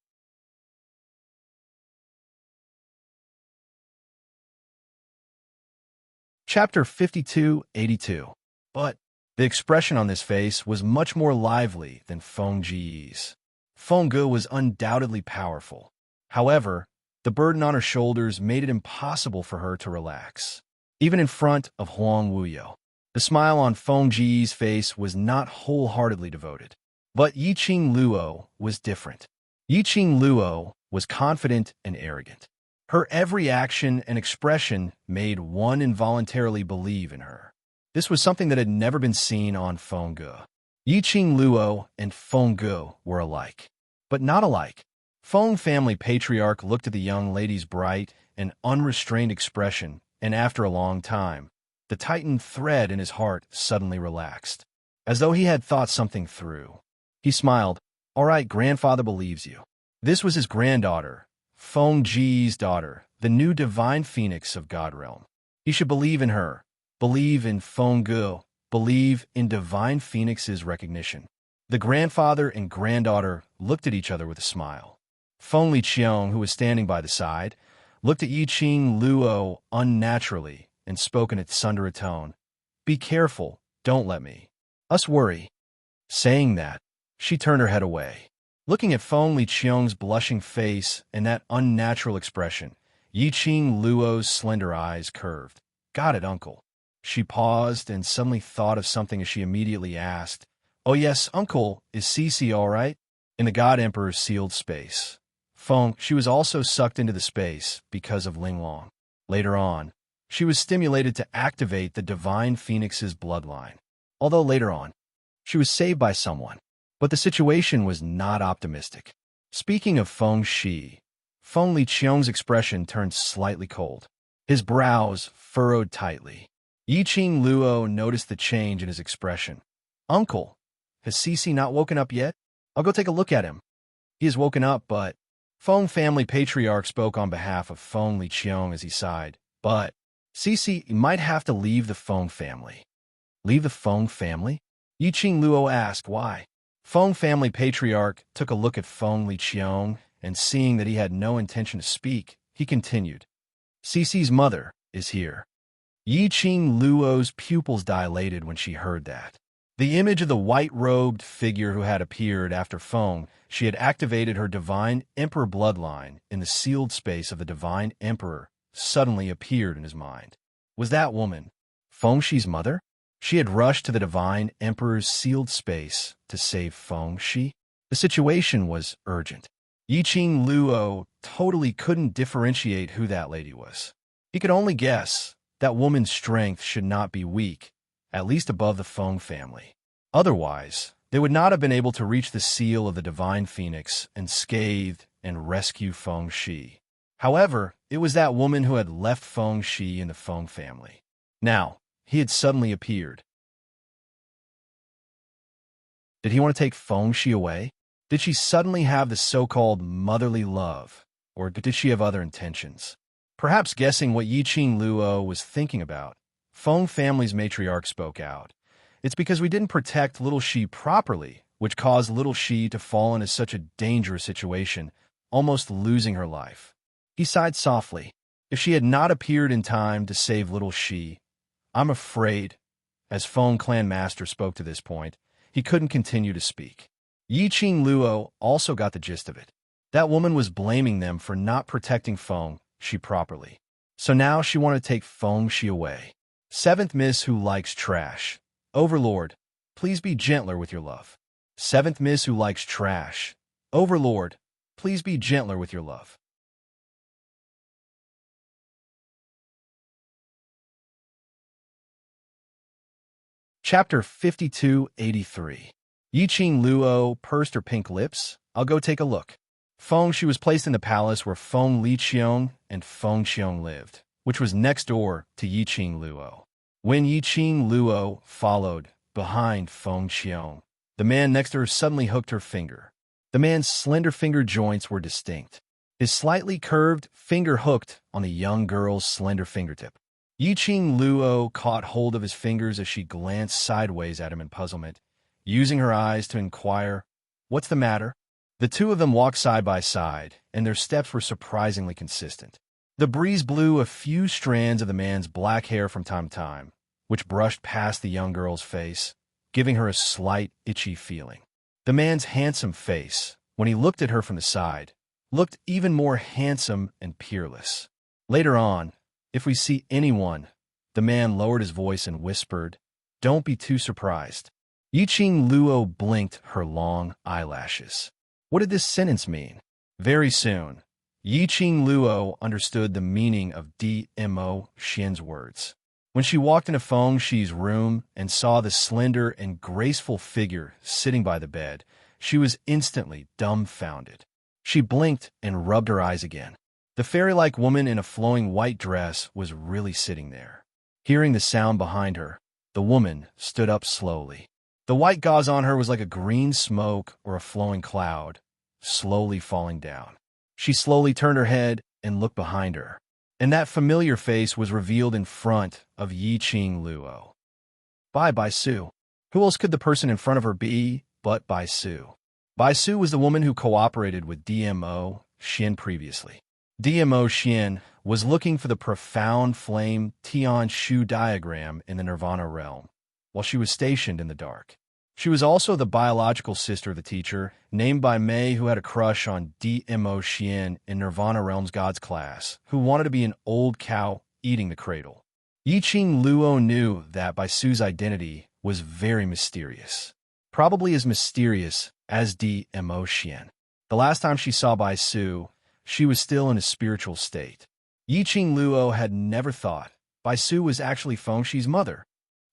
[SPEAKER 1] Chapter 5282. But the expression on this face was much more lively than Feng Ji's. Feng Ge was undoubtedly powerful. However, the burden on her shoulders made it impossible for her to relax. Even in front of Huang Wuyo, the smile on Feng Ji's face was not wholeheartedly devoted. But Yiqing Luo was different. Yiqing Luo was confident and arrogant. Her every action and expression made one involuntarily believe in her. This was something that had never been seen on Feng Ge. Yiqing Luo and Feng Ge were alike, but not alike. Feng family patriarch looked at the young lady's bright and unrestrained expression, and after a long time, the tightened thread in his heart suddenly relaxed, as though he had thought something through. He smiled. "All right, grandfather believes you." This was his granddaughter, Feng Ji's daughter, the new divine phoenix of God Realm. He should believe in her, believe in Feng Ge, believe in divine phoenix's recognition. The grandfather and granddaughter looked at each other with a smile. Feng Liqiang, who was standing by the side, looked at Yiqing Luo unnaturally and spoke in a thunder tone. "Be careful, don't let us worry." Saying that, she turned her head away. Looking at Feng Liqiang's blushing face and that unnatural expression, Yiqing Luo's slender eyes curved. "Got it, uncle." She paused and suddenly thought of something as she immediately asked, "Oh yes, uncle, is Cece all right?" In the God Emperor's sealed space. Feng, she was also sucked into the space because of Linglong. Later on, she was stimulated to activate the divine phoenix's bloodline. Although later on, she was saved by someone. But the situation was not optimistic. Speaking of Feng Shi, Feng Liqiang's expression turned slightly cold. His brows furrowed tightly. Yiqing Luo noticed the change in his expression. "Uncle, has Cece not woken up yet? I'll go take a look at him." "He has woken up, but..." Feng family patriarch spoke on behalf of Feng Liqiang as he sighed. "But, Cece might have to leave the Feng family." "Leave the Feng family?" Yiqing Luo asked. "Why?" Feng family patriarch took a look at Feng Liqiang, and seeing that he had no intention to speak, he continued. "Cece's mother is here." Yiqing Luo's pupils dilated when she heard that. The image of the white-robed figure who had appeared after Feng, she had activated her divine emperor bloodline in the sealed space of the divine emperor, suddenly appeared in his mind. Was that woman Feng Shi's mother? She had rushed to the divine emperor's sealed space to save Feng Shi. The situation was urgent. Yiqing Luo totally couldn't differentiate who that lady was. He could only guess that woman's strength should not be weak, at least above the Feng family. Otherwise, they would not have been able to reach the seal of the divine phoenix unscathed and rescue Feng Shi. However, it was that woman who had left Feng Shi in the Feng family. Now, he had suddenly appeared. Did he want to take Feng Shi away? Did she suddenly have the so-called motherly love, or did she have other intentions? Perhaps guessing what Yiqing Luo was thinking about, Feng family's matriarch spoke out. "It's because we didn't protect little Shi properly, which caused little Shi to fall into such a dangerous situation, almost losing her life." He sighed softly. If she had not appeared in time to save little Shi, I'm afraid, as Feng Clan Master spoke to this point, he couldn't continue to speak. Yiqing Luo also got the gist of it. That woman was blaming them for not protecting Feng Shi properly. So now she wanted to take Feng Shi away. Seventh miss who likes trash. Overlord, please be gentler with your love. Seventh miss who likes trash. Overlord, please be gentler with your love. Chapter 5283. Yiqing Luo pursed her pink lips. "I'll go take a look." Feng Shi was placed in the palace where Feng Liqiang and Feng Qiang lived, which was next door to Yiqing Luo.
[SPEAKER 2] When Yiqing Luo followed behind Feng Qiong, the man next to her suddenly hooked her finger. The man's slender finger joints were distinct. His slightly curved finger hooked on the young girl's slender fingertip. Yiqing Luo caught hold of his fingers as she glanced sideways at him in puzzlement, using her eyes to inquire, "What's the matter?" The two of them walked side by side, and their steps were surprisingly consistent. The breeze blew a few strands of the man's black hair from time to time, which brushed past the young girl's face, giving her a slight, itchy feeling. The man's handsome face, when he looked at her from the side, looked even more handsome and peerless. Later on, if we see anyone, the man lowered his voice and whispered, "Don't be too surprised." Yiqing Luo blinked her long eyelashes. What did this sentence mean? Very soon, Yiqing Luo understood the meaning of Dmo Xian's words. When she walked into Feng Shi's room and saw the slender and graceful figure sitting by the bed, she was instantly dumbfounded. She blinked and rubbed her eyes again. The fairy-like woman in a flowing white dress was really sitting there. Hearing the sound behind her, the woman stood up slowly. The white gauze on her was like a green smoke or a flowing cloud, slowly falling down. She slowly turned her head and looked behind her, and that familiar face was revealed in front of Yiqing Luo. Bai Su. Who else could the person in front of her be but Bai Su? Bai Su was the woman who cooperated with Dmo Xian previously. Dmo Xian was looking for the profound flame Tian Shu diagram in the Nirvana realm, while she was stationed in the dark. She was also the biological sister of the teacher, named by Mei, who had a crush on Dmo Xian in Nirvana Realm's God's class, who wanted to be an old cow eating the cradle. Yiqing Luo knew that Bai Su's identity was very mysterious, probably as mysterious as Dmo Xian. The last time she saw Bai Su, she was still in a spiritual state. Yiqing Luo had never thought Bai Su was actually Feng Shi's mother.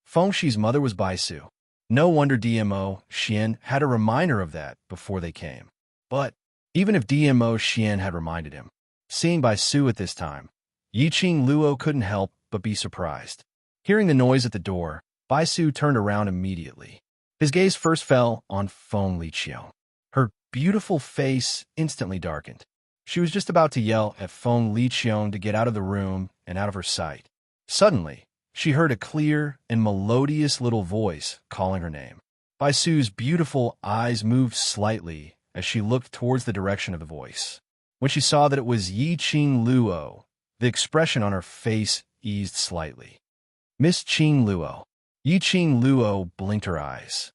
[SPEAKER 2] Feng Shi's mother was Bai Su. No wonder Dmo Xian had to remind her of that before they came. But even if Dmo Xian had reminded him, seeing Bai Su at this time, Yiqing Luo couldn't help but be surprised. Hearing the noise at the door, Bai Su turned around immediately. His gaze first fell on Feng Liqiao. Her beautiful face instantly darkened. She was just about to yell at Feng Liqiao to get out of the room and out of her sight. Suddenly, she heard a clear and melodious little voice calling her name. Bai Su's beautiful eyes moved slightly as she looked towards the direction of the voice. When she saw that it was Yiqing Luo, the expression on her face eased slightly. "Miss Qing Luo." Yiqing Luo blinked her eyes.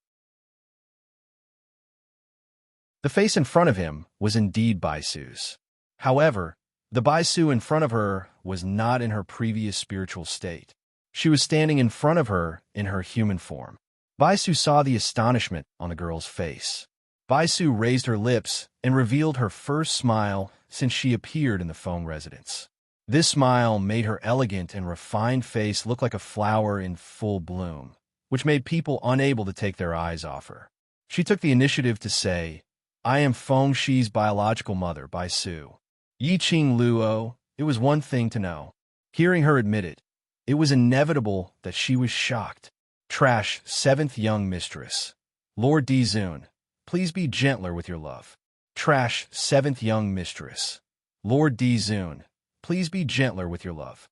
[SPEAKER 2] The face in front of him was indeed Bai Su's. However, the Bai Su in front of her was not in her previous spiritual state. She was standing in front of her in her human form. Bai Su saw the astonishment on the girl's face. Bai Su raised her lips and revealed her first smile since she appeared in the Feng residence. This smile made her elegant and refined face look like a flower in full bloom, which made people unable to take their eyes off her. She took the initiative to say, "I am Feng Shi's biological mother, Bai Su." Yiqing Luo, it was one thing to know. Hearing her admit it, it was inevitable that she was shocked. Trash, seventh young mistress. Lord Dizun, please be gentler with your love. Trash, seventh young mistress. Lord Dizun, please be gentler with your love.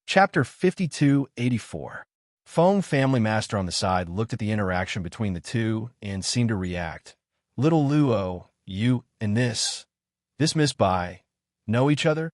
[SPEAKER 2] Chapter 5284. Feng family master on the side looked at the interaction between the two and seemed to react. "Little Luo, you and this Miss Bai, know each other?"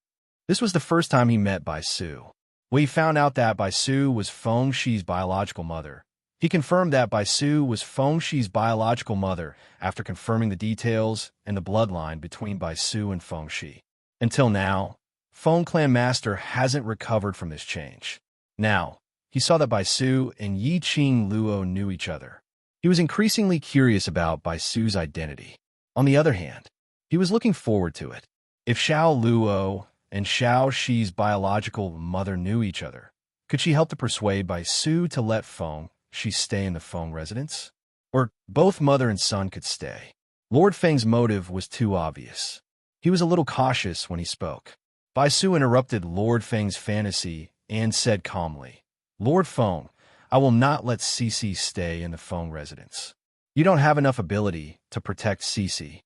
[SPEAKER 2] This was the first time he met Bai Su. When he found out that Bai Su was Feng Shi's biological mother, he confirmed that Bai Su was Feng Shi's biological mother after confirming the details and the bloodline between Bai Su and Feng Shi. Until now, Feng Clan Master hasn't recovered from this change. Now, he saw that Bai Su and Yiqing Luo knew each other. He was increasingly curious about Bai Su's identity. On the other hand, he was looking forward to it. If Xiao Luo and Xiao Shi's biological mother knew each other, could she help to persuade Bai Su to let Feng Shi stay in the Feng residence? Or both mother and son could stay? Lord Feng's motive was too obvious.
[SPEAKER 1] He was a little cautious when he spoke. Bai Su interrupted Lord Feng's fantasy and said calmly, "Lord Feng, I will not let Cece stay in the Feng residence. You don't have enough ability to protect Cece."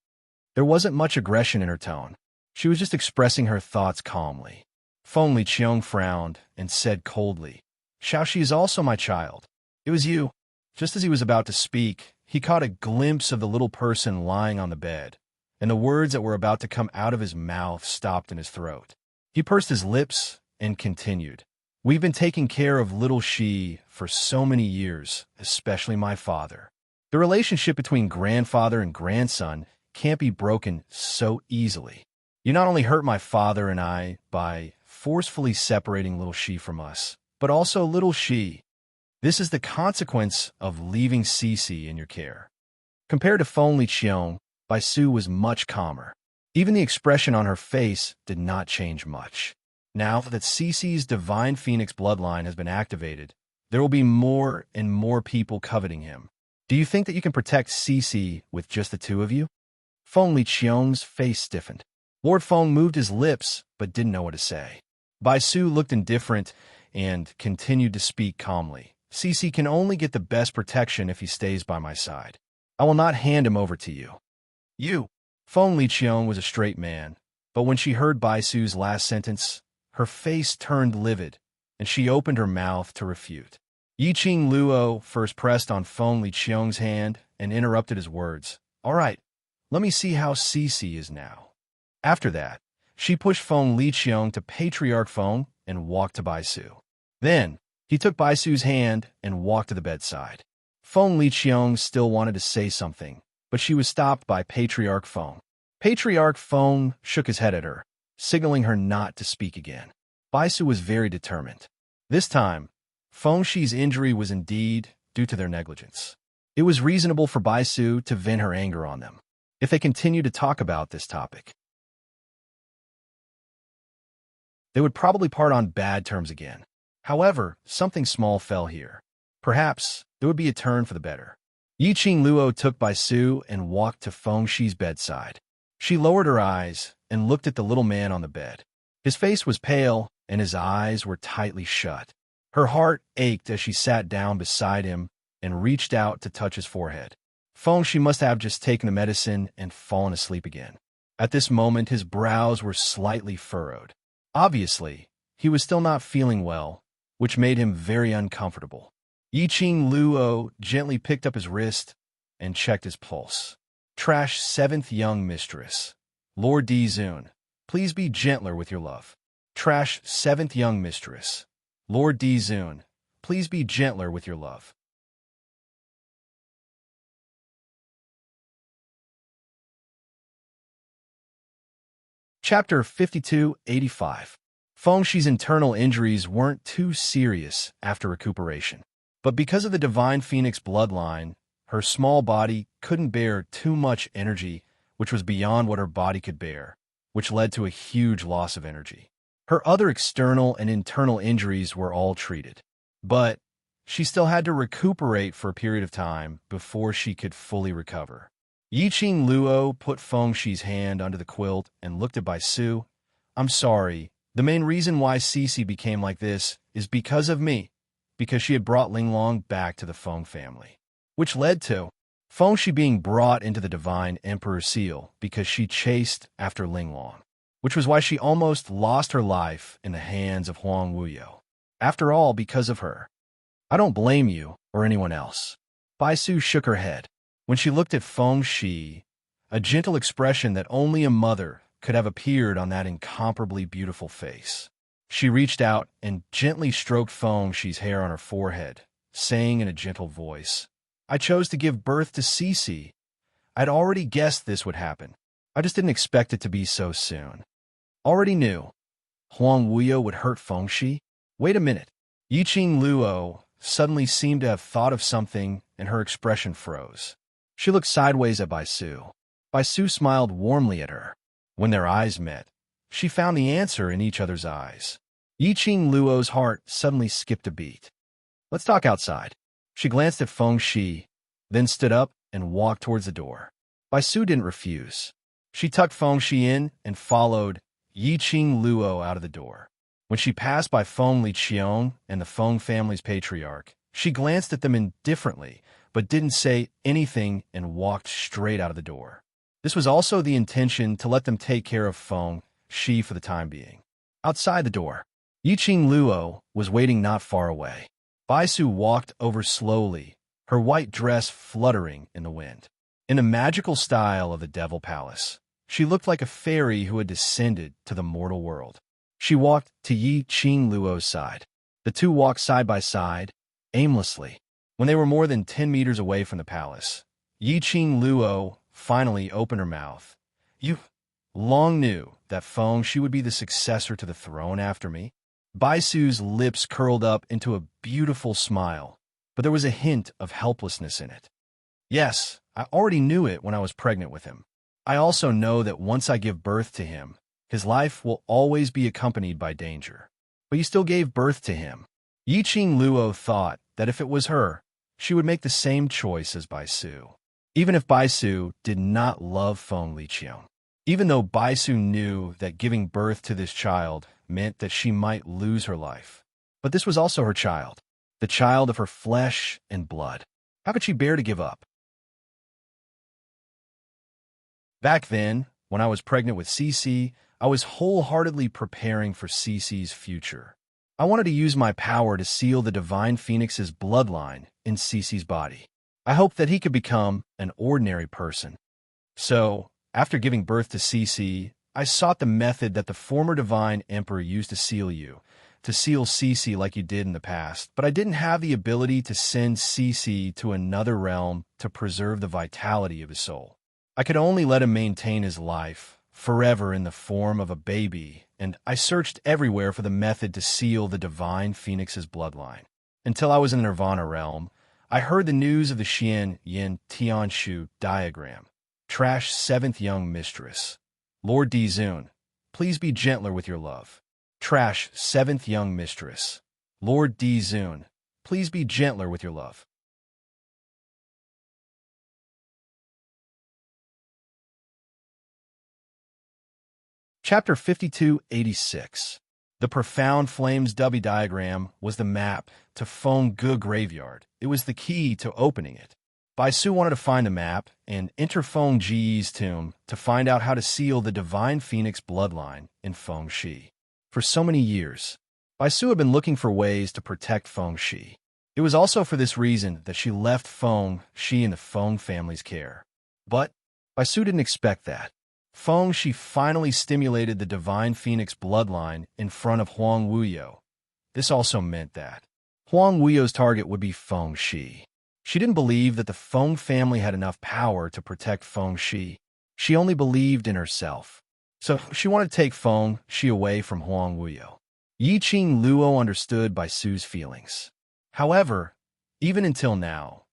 [SPEAKER 1] There wasn't much aggression in her tone. She was just expressing her thoughts calmly. Feng Liqiang frowned and said coldly, "Xiaoxi is also my child. It was you." Just as he was about to speak, he caught a glimpse of the little person lying on the bed, and the words that were about to come out of his mouth stopped in his throat. He pursed his lips and continued, "We've been taking care of little Shi for so many years, especially my father. The relationship between grandfather and grandson can't be broken so easily. You not only hurt my father and I by forcefully separating little Shi from us, but also little Shi. This is the consequence of leaving Cece in your care." Compared to Feng Liqiang, Bai Su was much calmer. Even the expression on her face did not change much. Now that Cece's divine phoenix bloodline has been activated, there will be more and more people coveting him. Do you think that you can protect Cece with just the two of you? Feng Liqiang's face stiffened. Lord Feng moved his lips, but didn't know what to say. Bai Su looked indifferent and continued to speak calmly. "Cece can only get the best protection if he stays by my side. I will not hand him over to you." "You." Feng Liqiang was a straight man, but when she heard Bai Su's last sentence, her face turned livid, and she opened her mouth to refute. Yiqing Luo first pressed on Feng Liqiang's hand and interrupted his words. "All right, let me see how Cece is now." After that, she pushed Feng Liqiang to Patriarch Feng and walked to Bai Su. Then, he took Bai Su's hand and walked to the bedside. Feng Liqiang still wanted to say something, but she was stopped by Patriarch Feng. Patriarch Feng shook his head at her, signaling her not to speak again. Bai Su was very determined. This time, Feng Shi's injury was indeed due to their negligence. It was reasonable for Bai Su to vent her anger on them, if they continued to talk about this topic. They would probably part on bad terms again. However, something small fell here. Perhaps there would be a turn for the better. Yiqing Luo took Bai Su and walked to Feng Shi's bedside. She lowered her eyes and looked at the little man on the bed. His face was pale and his eyes were tightly shut. Her heart ached as she sat down beside him and reached out to touch his forehead. Feng Shi must have just taken the medicine and fallen asleep again. At this moment, his brows were slightly furrowed. Obviously, he was still not feeling well, which made him very uncomfortable. Yiqing Luo gently picked up his wrist and checked his pulse. "Trash 7th young mistress. Lord Di Zun, please be gentler with your love." Trash 7th young mistress. Lord Di Zun, please be gentler with your love. Chapter 5285. Feng Shi's internal injuries weren't too serious after recuperation, but because of the divine phoenix bloodline, her small body couldn't bear too much energy, which was beyond what her body could bear, which led to a huge loss of energy. Her other external and internal injuries were all treated, but she still had to recuperate for a period of time before she could fully recover. Yiqing Luo put Feng Shi's hand under the quilt and looked at Bai Su. "I'm sorry. The main reason why Cece became like this is because of me, because she had brought Linglong back to the Feng family, which led to Feng Shi being brought into the Divine Emperor Seal because she chased after Linglong, which was why she almost lost her life in the hands of Huang Wuyo. After all, because of her. I don't blame you or anyone else." Bai Su shook her head. When she looked at Feng Shi, a gentle expression that only a mother could have appeared on that incomparably beautiful face. She reached out and gently stroked Feng Shi's hair on her forehead, saying in a gentle voice, "I chose to give birth to Cece. I'd already guessed this would happen. I just didn't expect it to be so soon. Already knew. Huang Wuyo would hurt Feng Shi? Wait a minute." Yiqing Luo suddenly seemed to have thought of something and her expression froze. She looked sideways at Bai Su. Bai Su smiled warmly at her. When their eyes met, she found the answer in each other's eyes. Yiqing Luo's heart suddenly skipped a beat. "Let's talk outside." She glanced at Feng Shi, then stood up and walked towards the door. Bai Su didn't refuse.
[SPEAKER 2] She tucked Fengxi in and followed Yiqing Luo out of the door. When she passed by Feng Liqiong and the Feng family's patriarch, she glanced at them indifferently, but didn't say anything and walked straight out of the door. This was also the intention to let them take care of Feng Shi for the time being. Outside the door, Yiqing Luo was waiting not far away. Baisu walked over slowly, her white dress fluttering in the wind. In the magical style of the Devil Palace, she looked like a fairy who had descended to the mortal world. She walked to Yiqing Luo's side. The two walked side by side, aimlessly. When they were more than 10 meters away from the palace, Yiqing Luo finally opened her mouth. "You long knew that Feng Shi would be the successor to the throne after me?" Baisu's lips curled up into a beautiful smile, but there was a hint of helplessness in it. "Yes, I already knew it when I was pregnant with him. I also know that once I give birth to him, his life will always be accompanied by danger. But you still gave birth to him." Yiqing Luo thought that if it was her, she would make the same choice as Baisu. Even if Baisu did not love Feng Liqiong. Even though Baisu knew that giving birth to this child meant that she might lose her life. But this was also her child, the child of her flesh and blood. How could she bear to give up? Back then, when I was pregnant with Cece, I was wholeheartedly preparing for Cece's future. I wanted to use my power to seal the Divine Phoenix's bloodline in Cece's body. I hoped that he could become an ordinary person. So, after giving birth to Cece, I sought the method that the former Divine Emperor used to seal Cece like you did in the past, but I didn't have the ability to send Cece to another realm to preserve the vitality of his soul. I could only let him maintain his life forever in the form of a baby, and I searched everywhere for the method to seal the Divine Phoenix's bloodline. Until I was in the Nirvana realm, I heard the news of the Xian Yin Tianshu diagram. Trash 7th young mistress. Lord Dizun, please be gentler with your love. Trash 7th young mistress. Lord Dizun, please be gentler with your love. Chapter 5286. The Profound Flames W diagram was the map to Feng Ge graveyard. It was the key to opening it. Baisu wanted to find the map and enter Feng Ji's tomb to find out how to seal the Divine Phoenix bloodline in Feng Shi. For so many years, Baisu had been looking for ways to protect Feng Shi. It was also for this reason that she left Feng Shi in the Feng family's care. But Baisu didn't expect that. Feng Shi finally stimulated the Divine Phoenix bloodline in front of Huang Wuyo. This also meant that Huang Wuyo's target would be Feng Shi. She didn't believe that the Feng family had enough power to protect Feng Shi. She only believed in herself. So she wanted to take Feng Shi away from Huang Wuyo. Yiqing Luo understood Baisu's feelings. However, even until now,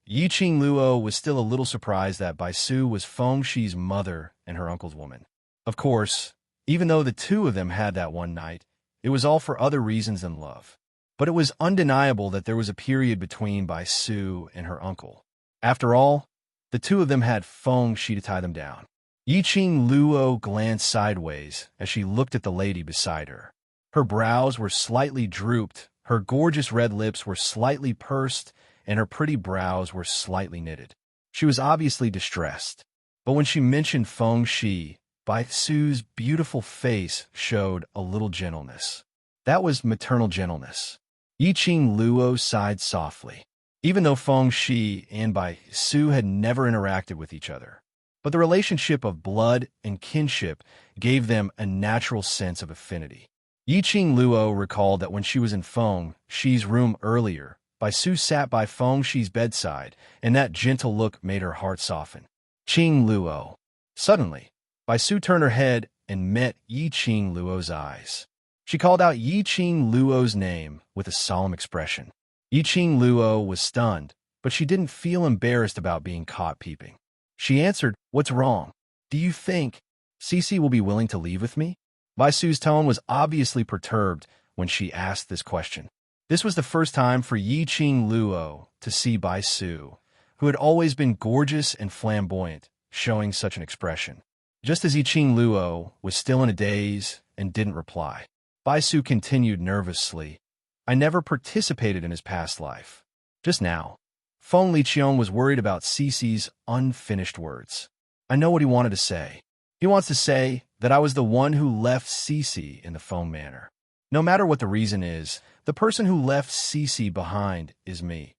[SPEAKER 2] Yiqing Luo was still a little surprised that Baisu was Feng Shi's mother and her uncle's woman. Of course, even though the two of them had that one night, it was all for other reasons than love. But it was undeniable that there was a period between Baisu and her uncle. After all, the two of them had Feng Shi to tie them down. Yiqing Luo glanced sideways as she looked at the lady beside her. Her brows were slightly drooped, her gorgeous red lips were slightly pursed, and her pretty brows were slightly knitted. She was obviously distressed. But when she mentioned Feng Shi, Baisu's beautiful face showed a little gentleness. That was maternal gentleness. Yiqing Luo sighed softly, even though Feng Shi and Baisu had never interacted with each other. But the relationship of blood and kinship gave them a natural sense of affinity. Yiqing Luo recalled that when she was in Feng Shi's room earlier, Baisu sat by Feng Shi's bedside, and that gentle look made her heart soften. Yiqing Luo. Suddenly, Baisu turned her head and met Yiqing Luo's eyes. She called out Yiqing Luo's name with a solemn expression. Yiqing Luo was stunned, but she didn't feel embarrassed about being caught peeping. She answered, "What's wrong? Do you think Cece will be willing to leave with me?" Baisu's tone was obviously perturbed when she asked this question. This was the first time for Yiqing Luo to see Baisu, who had always been gorgeous and flamboyant, showing such an expression. Just as Yiqing Luo was still in a daze and didn't reply, Baisu continued nervously, I never participated in his past life. Just now, Feng Liqiang was worried about Cece's unfinished words. I know what he wanted to say. He wants to say that I was the one who left Cece in the Feng manor. No matter what the reason is, the person who left Cece behind is me.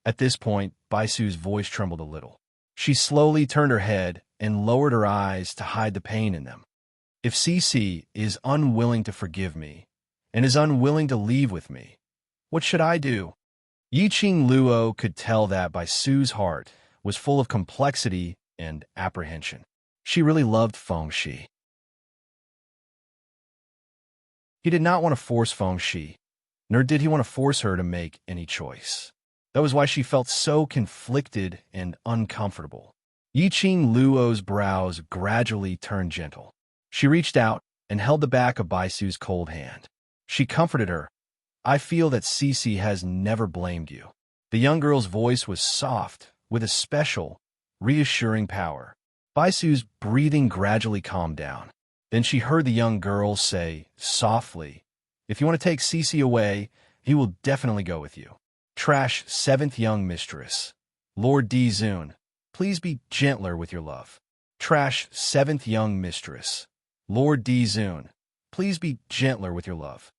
[SPEAKER 2] At this point, Baisu's voice trembled a little. She slowly turned her head and lowered her eyes to hide the pain in them. If Cece is unwilling to forgive me and is unwilling to leave with me, what should I do? Yiqing Luo could tell that Baisu's heart was full of complexity and apprehension. She really loved Feng Shi. He did not want to force Feng Shi, nor did he want to force her to make any choice. That was why she felt so conflicted and uncomfortable. Yiqing Luo's brows gradually turned gentle. She reached out and held the back of Baisu's cold hand. She comforted her. I feel that Cece has never blamed you. The young girl's voice was soft, with a special, reassuring power. Baisu's breathing gradually calmed down. Then she heard the young girl say, softly, if you want to take Cece away, he will definitely go with you. Trash, 7th young mistress. Lord Di Zun, please be gentler with your love. Trash, 7th young mistress. Lord Di Zun, please be gentler with your love.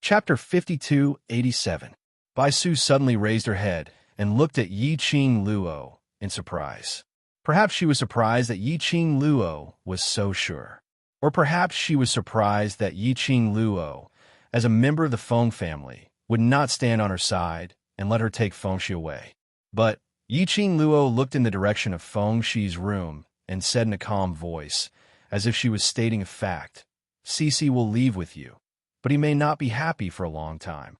[SPEAKER 2] Chapter 52-87. Baisu suddenly raised her head and looked at Yiqing Luo in surprise. Perhaps she was surprised that Yiqing Luo was so sure. Or perhaps she was surprised that Yiqing Luo, as a member of the Feng family, would not stand on her side and let her take Feng Shi away. But Yiqing Luo looked in the direction of Feng Shi's room and said in a calm voice, as if she was stating a fact, Cece will leave with you, but he may not be happy for a long time.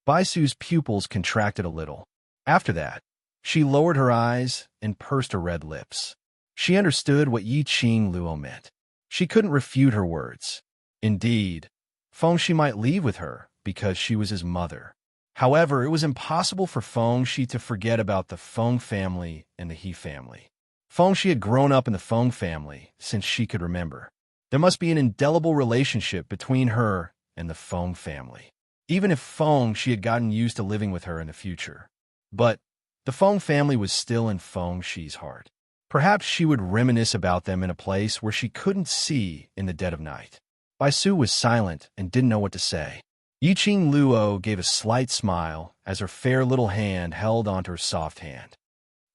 [SPEAKER 2] Baisu's pupils contracted a little. After that, she lowered her eyes and pursed her red lips. She understood what Yiqing Luo meant. She couldn't refute her words. Indeed, Feng Shi might leave with her because she was his mother. However, it was impossible for Feng Shi to forget about the Feng family and the He family. Feng Shi had grown up in the Feng family since she could remember. There must be an indelible relationship between her and the Feng family, even if Feng Shi had gotten used to living with her in the future. But the Feng family was still in Feng Shi's heart. Perhaps she would reminisce about them in a place where she couldn't see in the dead of night. Baisu was silent and didn't know what to say. Yiqing Luo gave a slight smile as her fair little hand held onto her soft hand.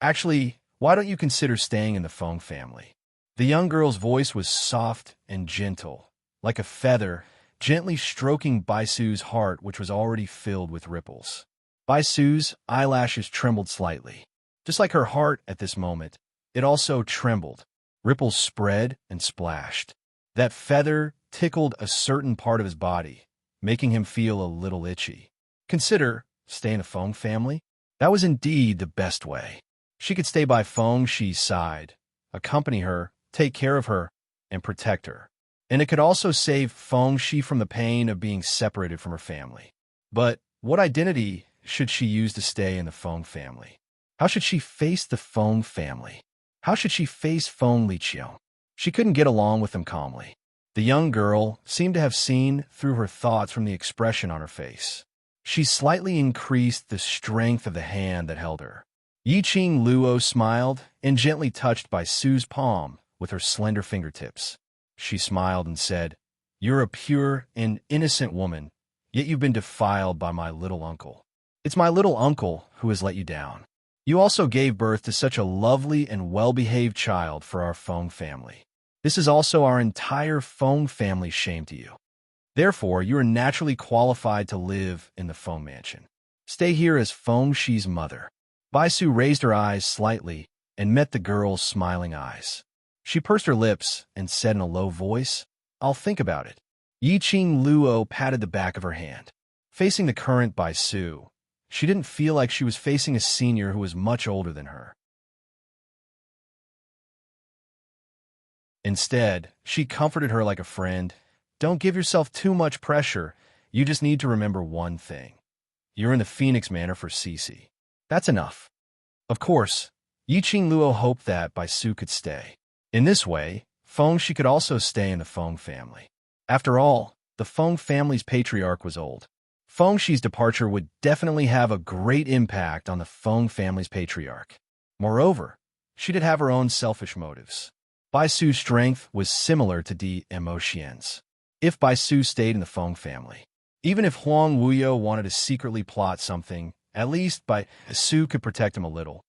[SPEAKER 2] Actually, why don't you consider staying in the Feng family? The young girl's voice was soft and gentle, like a feather, gently stroking Baisu's heart, which was already filled with ripples. Baisu's eyelashes trembled slightly. Just like her heart at this moment, it also trembled. Ripples spread and splashed. That feather tickled a certain part of his body, making him feel a little itchy. Consider staying in the Feng family? That was indeed the best way. She could stay by Feng Shi's side, accompany her, take care of her, and protect her. And it could also save Feng Shi from the pain of being separated from her family. But what identity should she use to stay in the Feng family? How should she face the Feng family? How should she face Feng Liqiang? She couldn't get along with them calmly. The young girl seemed to have seen through her thoughts from the expression on her face. She slightly increased the strength of the hand that held her. Yiqing Luo smiled and gently touched Baisu's palm with her slender fingertips. She smiled and said, "You're a pure and innocent woman, yet you've been defiled by my little uncle. It's my little uncle who has let you down. You also gave birth to such a lovely and well-behaved child for our Feng family. This is also our entire Feng family's shame to you. Therefore, you are naturally qualified to live in the Feng mansion. Stay here as Feng Shi's mother." Baisu raised her eyes slightly and met the girl's smiling eyes. She pursed her lips and said in a low voice, "I'll think about it." Yiqing Luo patted the back of her hand. Facing the current Baisu, she didn't feel like she was facing a senior who was much older than her. Instead, she comforted her like a friend. Don't give yourself too much pressure. You just need to remember one thing. You're in the Phoenix Manor for Cece.
[SPEAKER 1] That's enough. Of course, Yiqing Luo hoped that Bai Su could stay. In this way, Feng Shi could also stay in the Feng family. After all, the Feng family's patriarch was old. Feng Shi's departure would definitely have a great impact on the Feng family's patriarch. Moreover, she did have her own selfish motives. Bai Su's strength was similar to Di Emotien's. If Bai Su stayed in the Feng family, even if Huang Wuyo wanted to secretly plot something, at least Bai Su could protect him a little.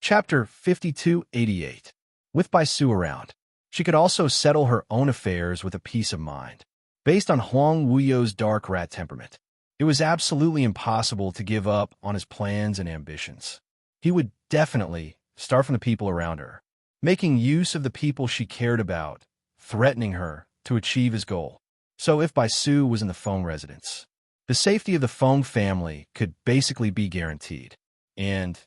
[SPEAKER 1] Chapter 5288. With Bai Su around, she could also settle her own affairs with a peace of mind. Based on Huang Wuyo's dark rat temperament, it was absolutely impossible to give up on his plans and ambitions. He would definitely start from the people around her, making use of the people she cared about, threatening her to achieve his goal. So if Bai Su was in the Feng residence, the safety of the Feng family could basically be guaranteed. And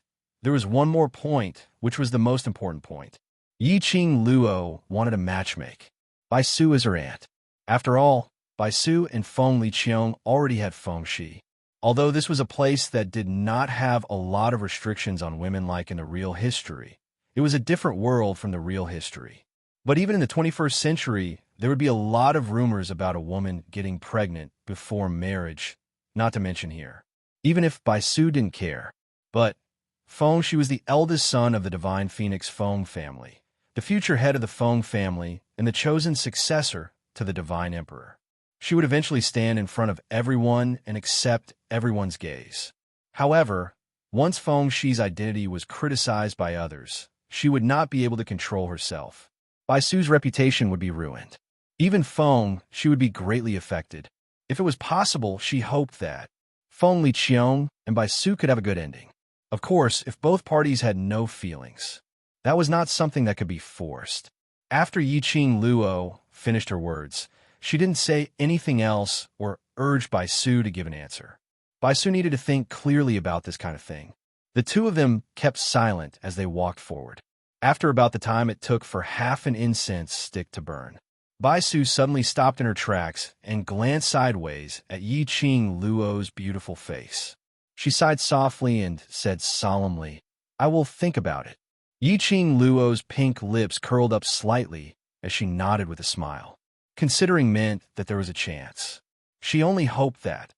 [SPEAKER 1] there was one more point, which was the most important point. Yiqing Luo wanted a matchmake. Bai Su is her aunt. After all, Bai Su and Feng Liqiong already had Feng Shi. Although this was a place that did not have a lot of restrictions on women like in the real history, it was a different world from the real history. But even in the 21st century, there would be a lot of rumors about a woman getting pregnant before marriage, not to mention here. Even if Bai Su didn't care. But Feng Shi was the eldest son of the divine phoenix Feng family, the future head of the Feng family, and the chosen successor to the divine emperor. She would eventually stand in front of everyone and accept everyone's gaze. However, once Feng Shi's identity was criticized by others, she would not be able to control herself. Bai Su's reputation would be ruined. Even Feng Shi would be greatly affected. If it was possible, she hoped that Feng Liqiong and Bai Su could have a good ending. Of course, if both parties had no feelings, that was not something that could be forced. After Yiqing Luo finished her words, she didn't say anything else or urge Bai Su to give an answer. Bai Su needed to think clearly about this kind of thing. The two of them kept silent as they walked forward. After about the time it took for half an incense stick to burn, Bai Su suddenly stopped in her tracks and glanced sideways at Yiqing Luo's beautiful face. She sighed softly and said solemnly, "I will think about it." Yiqing Luo's pink lips curled up slightly as she nodded with a smile. Considering meant that there was a chance. She only hoped that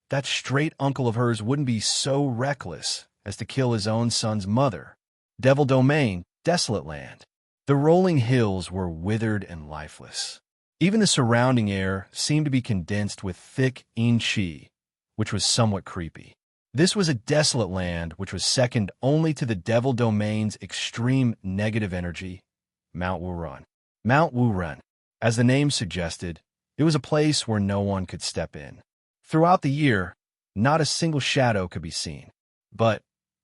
[SPEAKER 1] that straight uncle of hers wouldn't be so reckless as to kill his own son's mother. Devil Domain, desolate land. The rolling hills were withered and lifeless. Even the surrounding air seemed to be condensed with thick qi, which was somewhat creepy. This was a desolate land which was second only to the Devil Domain's extreme negative energy, Mount Wurun. Mount Wurun, as the name suggested, it was a place where no one could step in. Throughout the year, not a single shadow could be seen. But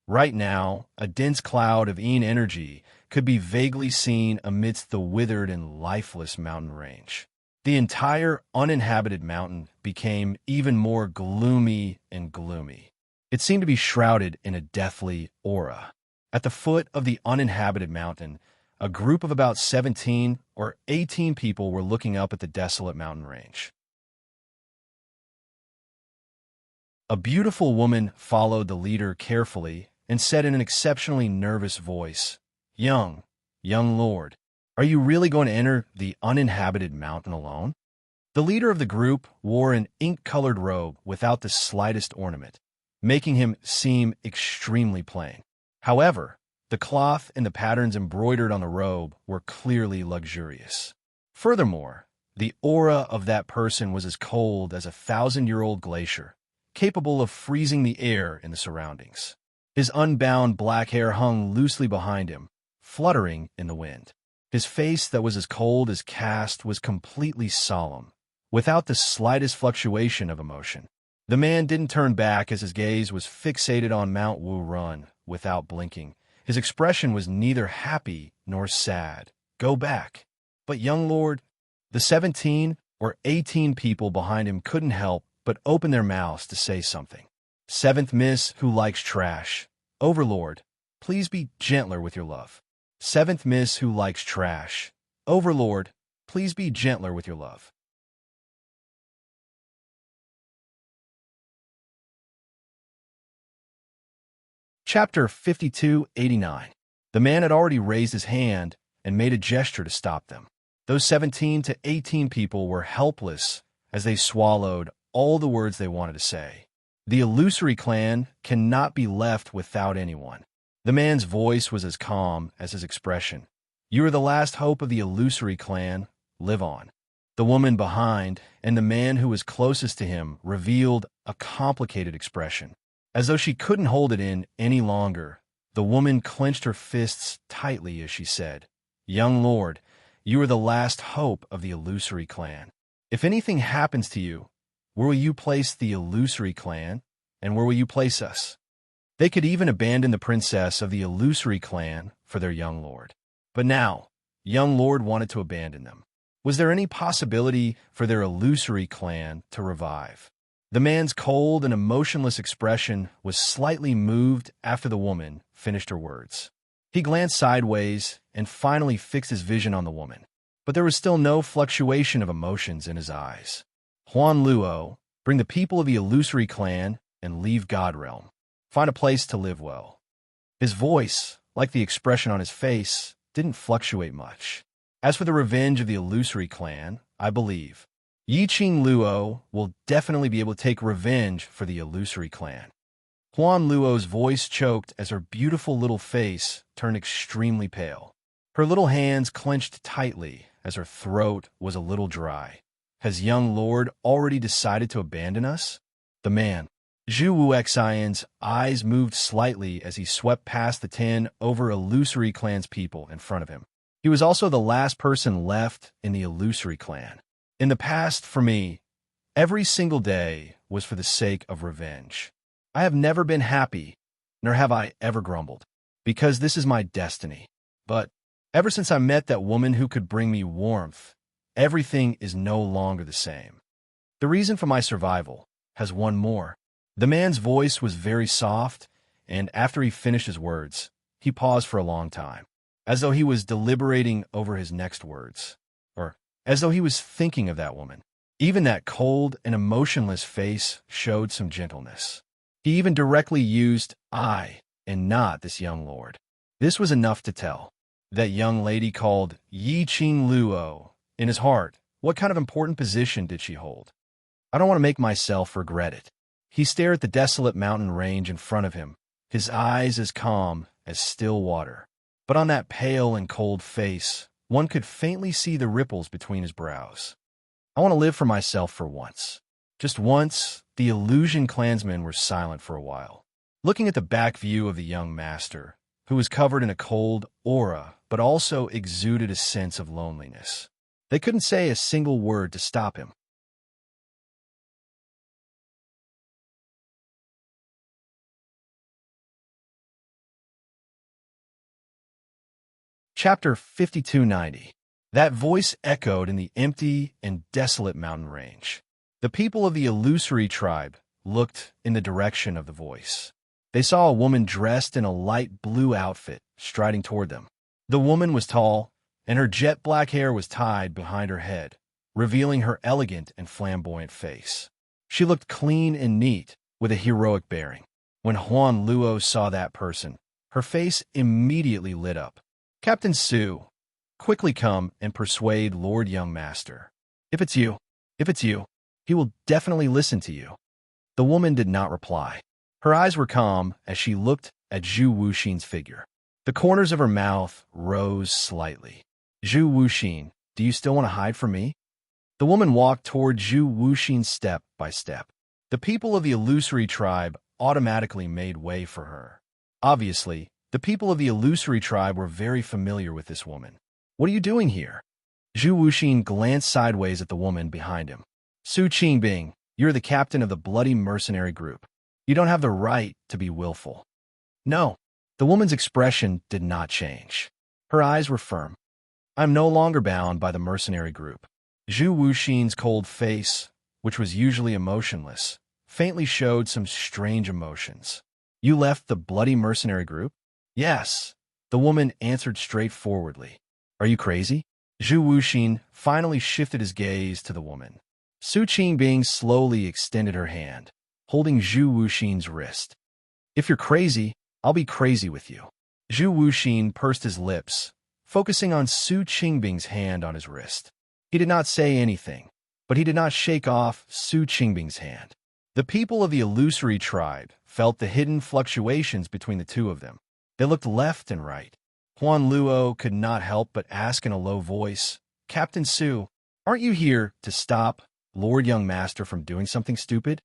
[SPEAKER 1] right now, a dense cloud of energy could be vaguely seen amidst the withered and lifeless mountain range. The entire uninhabited mountain became even more gloomy and gloomy. It seemed to be shrouded in a deathly aura. At the foot of the uninhabited mountain, a group of about 17 or 18 people were looking up at the desolate mountain range. A beautiful woman followed the leader carefully and said in an exceptionally nervous voice, young lord, are you really going to enter the uninhabited mountain alone?" The leader of the group wore an ink-colored robe without the slightest ornament, making him seem extremely plain. However, the cloth and the patterns embroidered on the robe were clearly luxurious. Furthermore, the aura of that person was as cold as a 1,000-year-old glacier, capable of freezing the air in the surroundings. His unbound black hair hung loosely behind him, fluttering in the wind. His face that was as cold as cast was completely solemn, without the slightest fluctuation of emotion. The man didn't turn back as his gaze was fixated on Mount Wurun without blinking. His expression was neither happy nor sad. "Go back." "But young lord," the 17 or 18 people behind him couldn't help but open their mouths to say something. "Seventh miss who likes trash. Overlord, please be gentler with your love." "Seventh miss who likes trash. Overlord, Please be gentler with your love. Chapter 5289. The man had already raised his hand and made a gesture to stop them. Those 17 to 18 people were helpless as they swallowed all the words they wanted to say. The illusory clan cannot be left without anyone. The man's voice was as calm as his expression. You are the last hope of the illusory clan. Live on. The woman behind and the man who was closest to him revealed a complicated expression. As though she couldn't hold it in any longer, the woman clenched her fists tightly as she said, Young lord, you are the last hope of the illusory clan. If anything happens to you, where will you place the illusory clan, and where will you place us? They could even abandon the princess of the illusory clan for their young lord. But now, young lord wanted to abandon them. Was there any possibility for their illusory clan to revive? The man's cold and emotionless expression was slightly moved after the woman finished her words. He glanced sideways and finally fixed his vision on the woman. But there was still no fluctuation of emotions in his eyes. Huan Luo, bring the people of the illusory clan and leave God Realm. Find a place to live well. His voice, like the expression on his face, didn't fluctuate much. As for the revenge of the illusory clan, I believe Yiqing Luo will definitely be able to take revenge for the illusory clan. Huan Luo's voice choked as her beautiful little face turned extremely pale. Her little hands clenched tightly as her throat was a little dry. Has young lord already decided to abandon us? The man. Zhu Wuxian's eyes moved slightly as he swept past the 10 over illusory clan's people in front of him. He was also the last person left in the illusory clan. In the past, for me, every single day was for the sake of revenge. I have never been happy, nor have I ever grumbled, because this is my destiny. But ever since I met that woman who could bring me warmth, everything is no longer the same. The reason for my survival has one more. The man's voice was very soft, and after he finished his words, he paused for a long time, as though he was deliberating over his next words, or as though he was thinking of that woman. Even that cold and emotionless face showed some gentleness. He even directly used I and not this young lord. This was enough to tell. That young lady called Yiqing Luo. In his heart, what kind of important position did she hold? I don't want to make myself regret it. He stared at the desolate mountain range in front of him, his eyes as calm as still water. But on that pale and cold face, one could faintly see the ripples between his brows. I want to live for myself for once. Just once, the illusion clansmen were silent for a while, looking at the back view of the young master, who was covered in a cold aura but also exuded a sense of loneliness. They couldn't say a single word to stop him. Chapter 5290. That voice echoed in the empty and desolate mountain range. The people of the illusory tribe looked in the direction of the voice. They saw a woman dressed in a light blue outfit striding toward them. The woman was tall, and her jet black hair was tied behind her head, revealing her elegant and flamboyant face. She looked clean and neat, with a heroic bearing. When Huan Luo saw that person, her face immediately lit up. Captain Su, quickly come and persuade Lord Young Master. If it's you, he will definitely listen to you. The woman did not reply. Her eyes were calm as she looked at Zhu Wuxin's figure. The corners of her mouth rose slightly. Zhu Wuxin, do you still want to hide from me? The woman walked toward Zhu Wuxin step by step. The people of the illusory tribe automatically made way for her. Obviously, the people of the illusory tribe were very familiar with this woman. What are you doing here? Zhu Wuxin glanced sideways at the woman behind him. Su Qingbing, you're the captain of the bloody mercenary group. You don't have the right to be willful. No. The woman's expression did not change. Her eyes were firm. I'm no longer bound by the mercenary group. Zhu Wuxin's cold face, which was usually emotionless, faintly showed some strange emotions. You left the bloody mercenary group? Yes. The woman answered straightforwardly. Are you crazy?
[SPEAKER 2] Zhu Wuxin finally shifted his gaze to the woman. Su Qingbing slowly extended her hand, holding Zhu Wuxin's wrist. If you're crazy, I'll be crazy with you. Zhu Wuxin pursed his lips, focusing on Su Qingbing's hand on his wrist. He did not say anything, but he did not shake off Su Qingbing's hand. The people of the illusory tribe felt the hidden fluctuations between the two of them. They looked left and right. Huan Luo could not help but ask in a low voice, "Captain Su, aren't you here to stop Lord Young Master from doing something stupid?"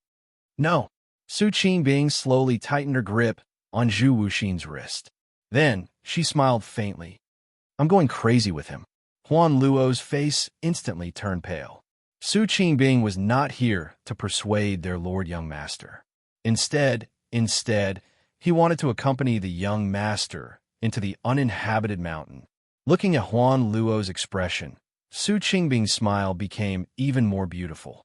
[SPEAKER 2] "No." Su Qingbing slowly tightened her grip on Zhu Wuxin's wrist. Then she smiled faintly. "I'm going crazy with him." Huan Luo's face instantly turned pale. Su Qingbing was not here to persuade their Lord Young Master. Instead, he wanted to accompany the young master into the uninhabited mountain. Looking at Huan Luo's expression, Su Qingbing's smile became even more beautiful.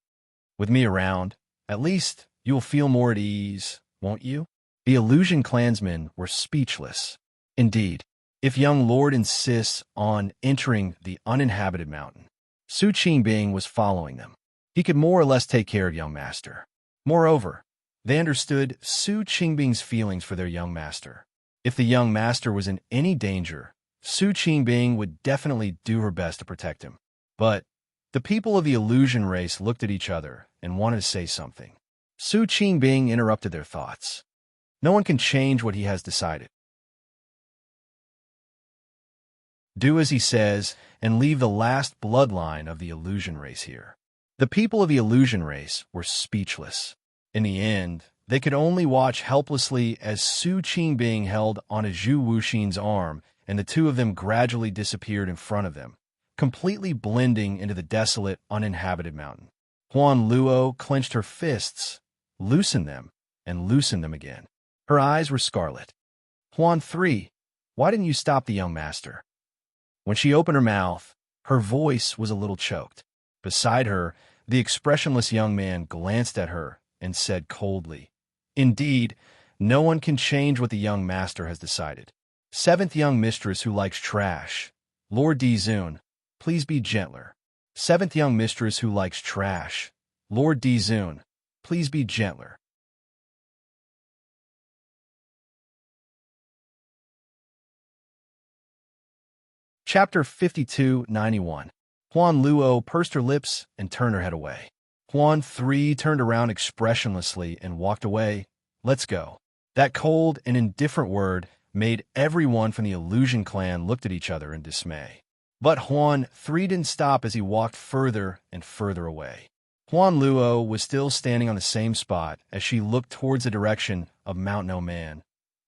[SPEAKER 2] "With me around, at least you'll feel more at ease, won't you?" The illusion clansmen were speechless. Indeed, if young lord insists on entering the uninhabited mountain, Su Qingbing was following them. He could more or less take care of young master. Moreover, they understood Su Qingbing's feelings for their young master. If the young master was in any danger, Su Qingbing would definitely do her best to protect him. But the people of the illusion race looked at each other and wanted to say something. Su Qingbing interrupted their thoughts. "No one can change what he has decided. Do as he says and leave the last bloodline of the illusion race here." The people of the illusion race were speechless. In the end, they could only watch helplessly as Su Qingbing held onto Zhu Wuxin's arm, and the two of them gradually disappeared in front of them, completely blending into the desolate, uninhabited mountain. Huan Luo clenched her fists, loosened them, and loosened them again. Her eyes were scarlet. "Huan III, why didn't you stop the young master?" When she opened her mouth, her voice was a little choked. Beside her, the expressionless young man glanced at her and said coldly, "Indeed, no one can change what the young master has decided. Seventh young mistress who likes trash, Lord Dizun, please be gentler." Seventh young mistress who likes trash, Lord Dizun, please be gentler. Chapter 5291. Huan Luo pursed her lips and turned her head away. Huan III turned around expressionlessly and walked away. "Let's go." That cold and indifferent word made everyone from the illusion clan look at each other in dismay. But Huan III didn't stop as he walked further and further away. Huan Luo was still standing on the same spot as she looked towards the direction of Mount No Man,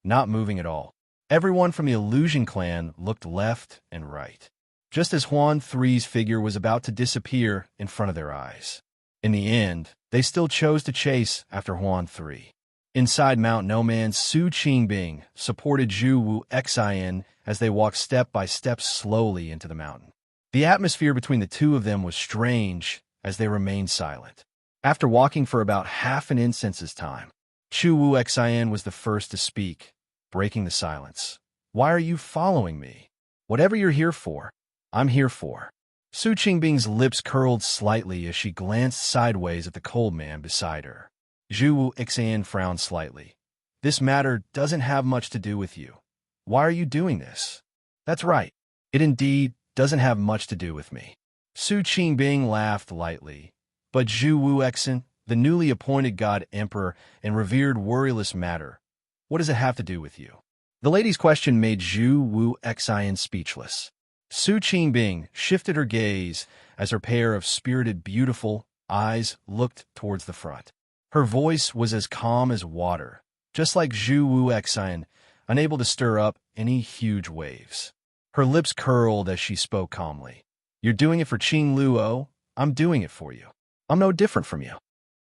[SPEAKER 2] not moving at all. Everyone from the illusion clan looked left and right, just as Huan III's figure was about to disappear in front of their eyes. In the end, they still chose to chase after Huan III. Inside Mount No Man, Su Qingbing supported Zhu Wu Xian as they walked step by step slowly into the mountain. The atmosphere between the two of them was strange as they remained silent. After walking for about half an instant's time, Zhu Wu Xian was the first to speak, breaking the silence. "Why are you following me? Whatever you're here for, I'm here for." Su Qingbing's lips curled slightly as she glanced sideways at the cold man beside her. Zhu Wu Xian frowned slightly. "This matter doesn't have much to do with you. Why are you doing this?" "That's right. It indeed doesn't have much to do with me." Su Qingbing laughed lightly. "But Zhu Wu Xian, the newly appointed God Emperor and revered worryless matter, what does it have to do with you?" The lady's question made Zhu Wu Xian speechless. Su Qingbing shifted her gaze as her pair of spirited, beautiful eyes looked towards the front. Her voice was as calm as water, just like Zhu Wu Xian, unable to stir up any huge waves. Her lips curled as she spoke calmly. "You're doing it for Qing Luo, I'm doing it for you. I'm no different from you."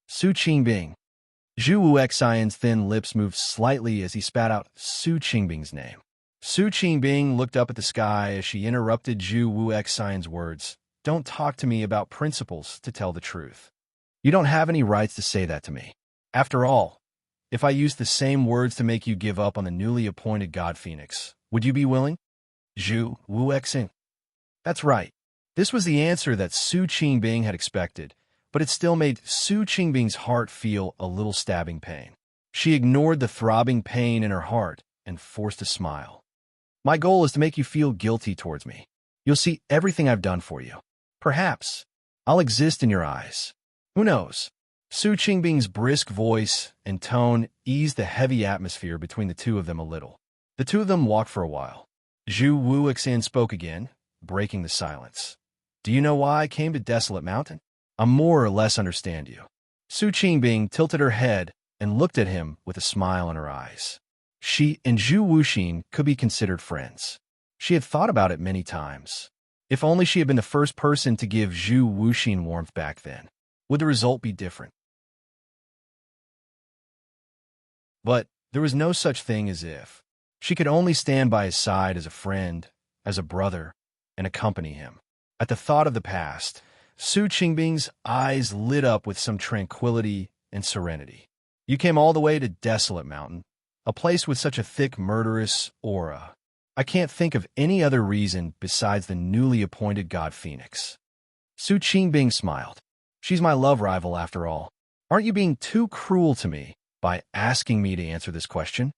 [SPEAKER 2] Su Qingbing. Zhu Wu Xian's thin lips moved slightly as he spat out Su Qingbing's name. Su Qingbing looked up at the sky as she interrupted Zhu Wu Xian's words. "Don't talk to me about principles, to tell the truth. You don't have any rights to say that to me. After all, if I used the same words to make you give up on the newly appointed God Phoenix, would you be willing?" Zhu Wu Xian. "That's right.
[SPEAKER 1] This was the answer that Su Qingbing had expected, but it still made Su Qingbing's heart feel a little stabbing pain. She ignored the throbbing pain in her heart and forced a smile. My goal is to make you feel guilty towards me. You'll see everything I've done for you. Perhaps I'll exist in your eyes. Who knows? Su Qingbing's brisk voice and tone eased the heavy atmosphere between the two of them a little. The two of them walked for a while. Zhu Wuxin spoke again, breaking the silence. Do you know why I came to Desolate Mountain? I more or less understand you. Su Qingbing tilted her head and looked at him with a smile in her eyes. She and Zhu Wuxin could be considered friends. She had thought about it many times. If only she had been the first person to give Zhu Wuxin warmth back then, would the result be different? But there was no such thing as if. She could only stand by his side as a friend, as a brother, and accompany him. At the thought of the past, Su Qingbing's eyes lit up with some tranquility and serenity. You came all the way to Desolate Mountain, a place with such a thick murderous aura. I can't think of any other reason besides the newly appointed god Phoenix. Su Qingbing smiled. She's my love rival after all. Aren't you being too cruel to me by asking me to answer this question?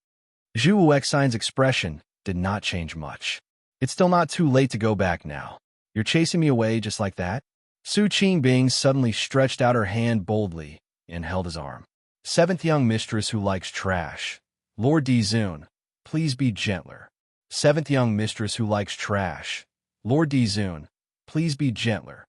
[SPEAKER 1] Zhu Wuxin's expression did not change much. It's still not too late to go back now. You're chasing me away just like that? Su Qingbing suddenly stretched out her hand boldly and held his arm. Seventh young mistress who likes trash. Lord Dizun, please be gentler. Seventh young mistress who likes trash. Lord Dizun, please be gentler.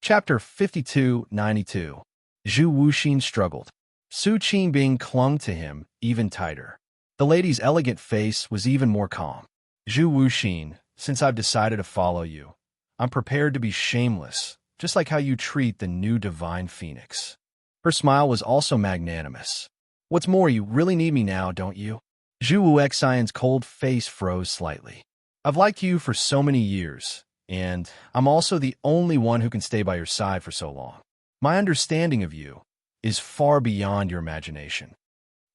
[SPEAKER 1] Chapter 5292. Zhu Wuxin struggled. Su Qingbing clung to him even tighter. The lady's elegant face was even more calm. Zhu Wuxin, since I've decided to follow you, I'm prepared to be shameless, just like how you treat the new divine phoenix. Her smile was also magnanimous. What's more, you really need me now, don't you? Zhu Wuxin's cold face froze slightly. I've liked you for so many years, and I'm also the only one who can stay by your side for so long. My understanding of you is far beyond your imagination.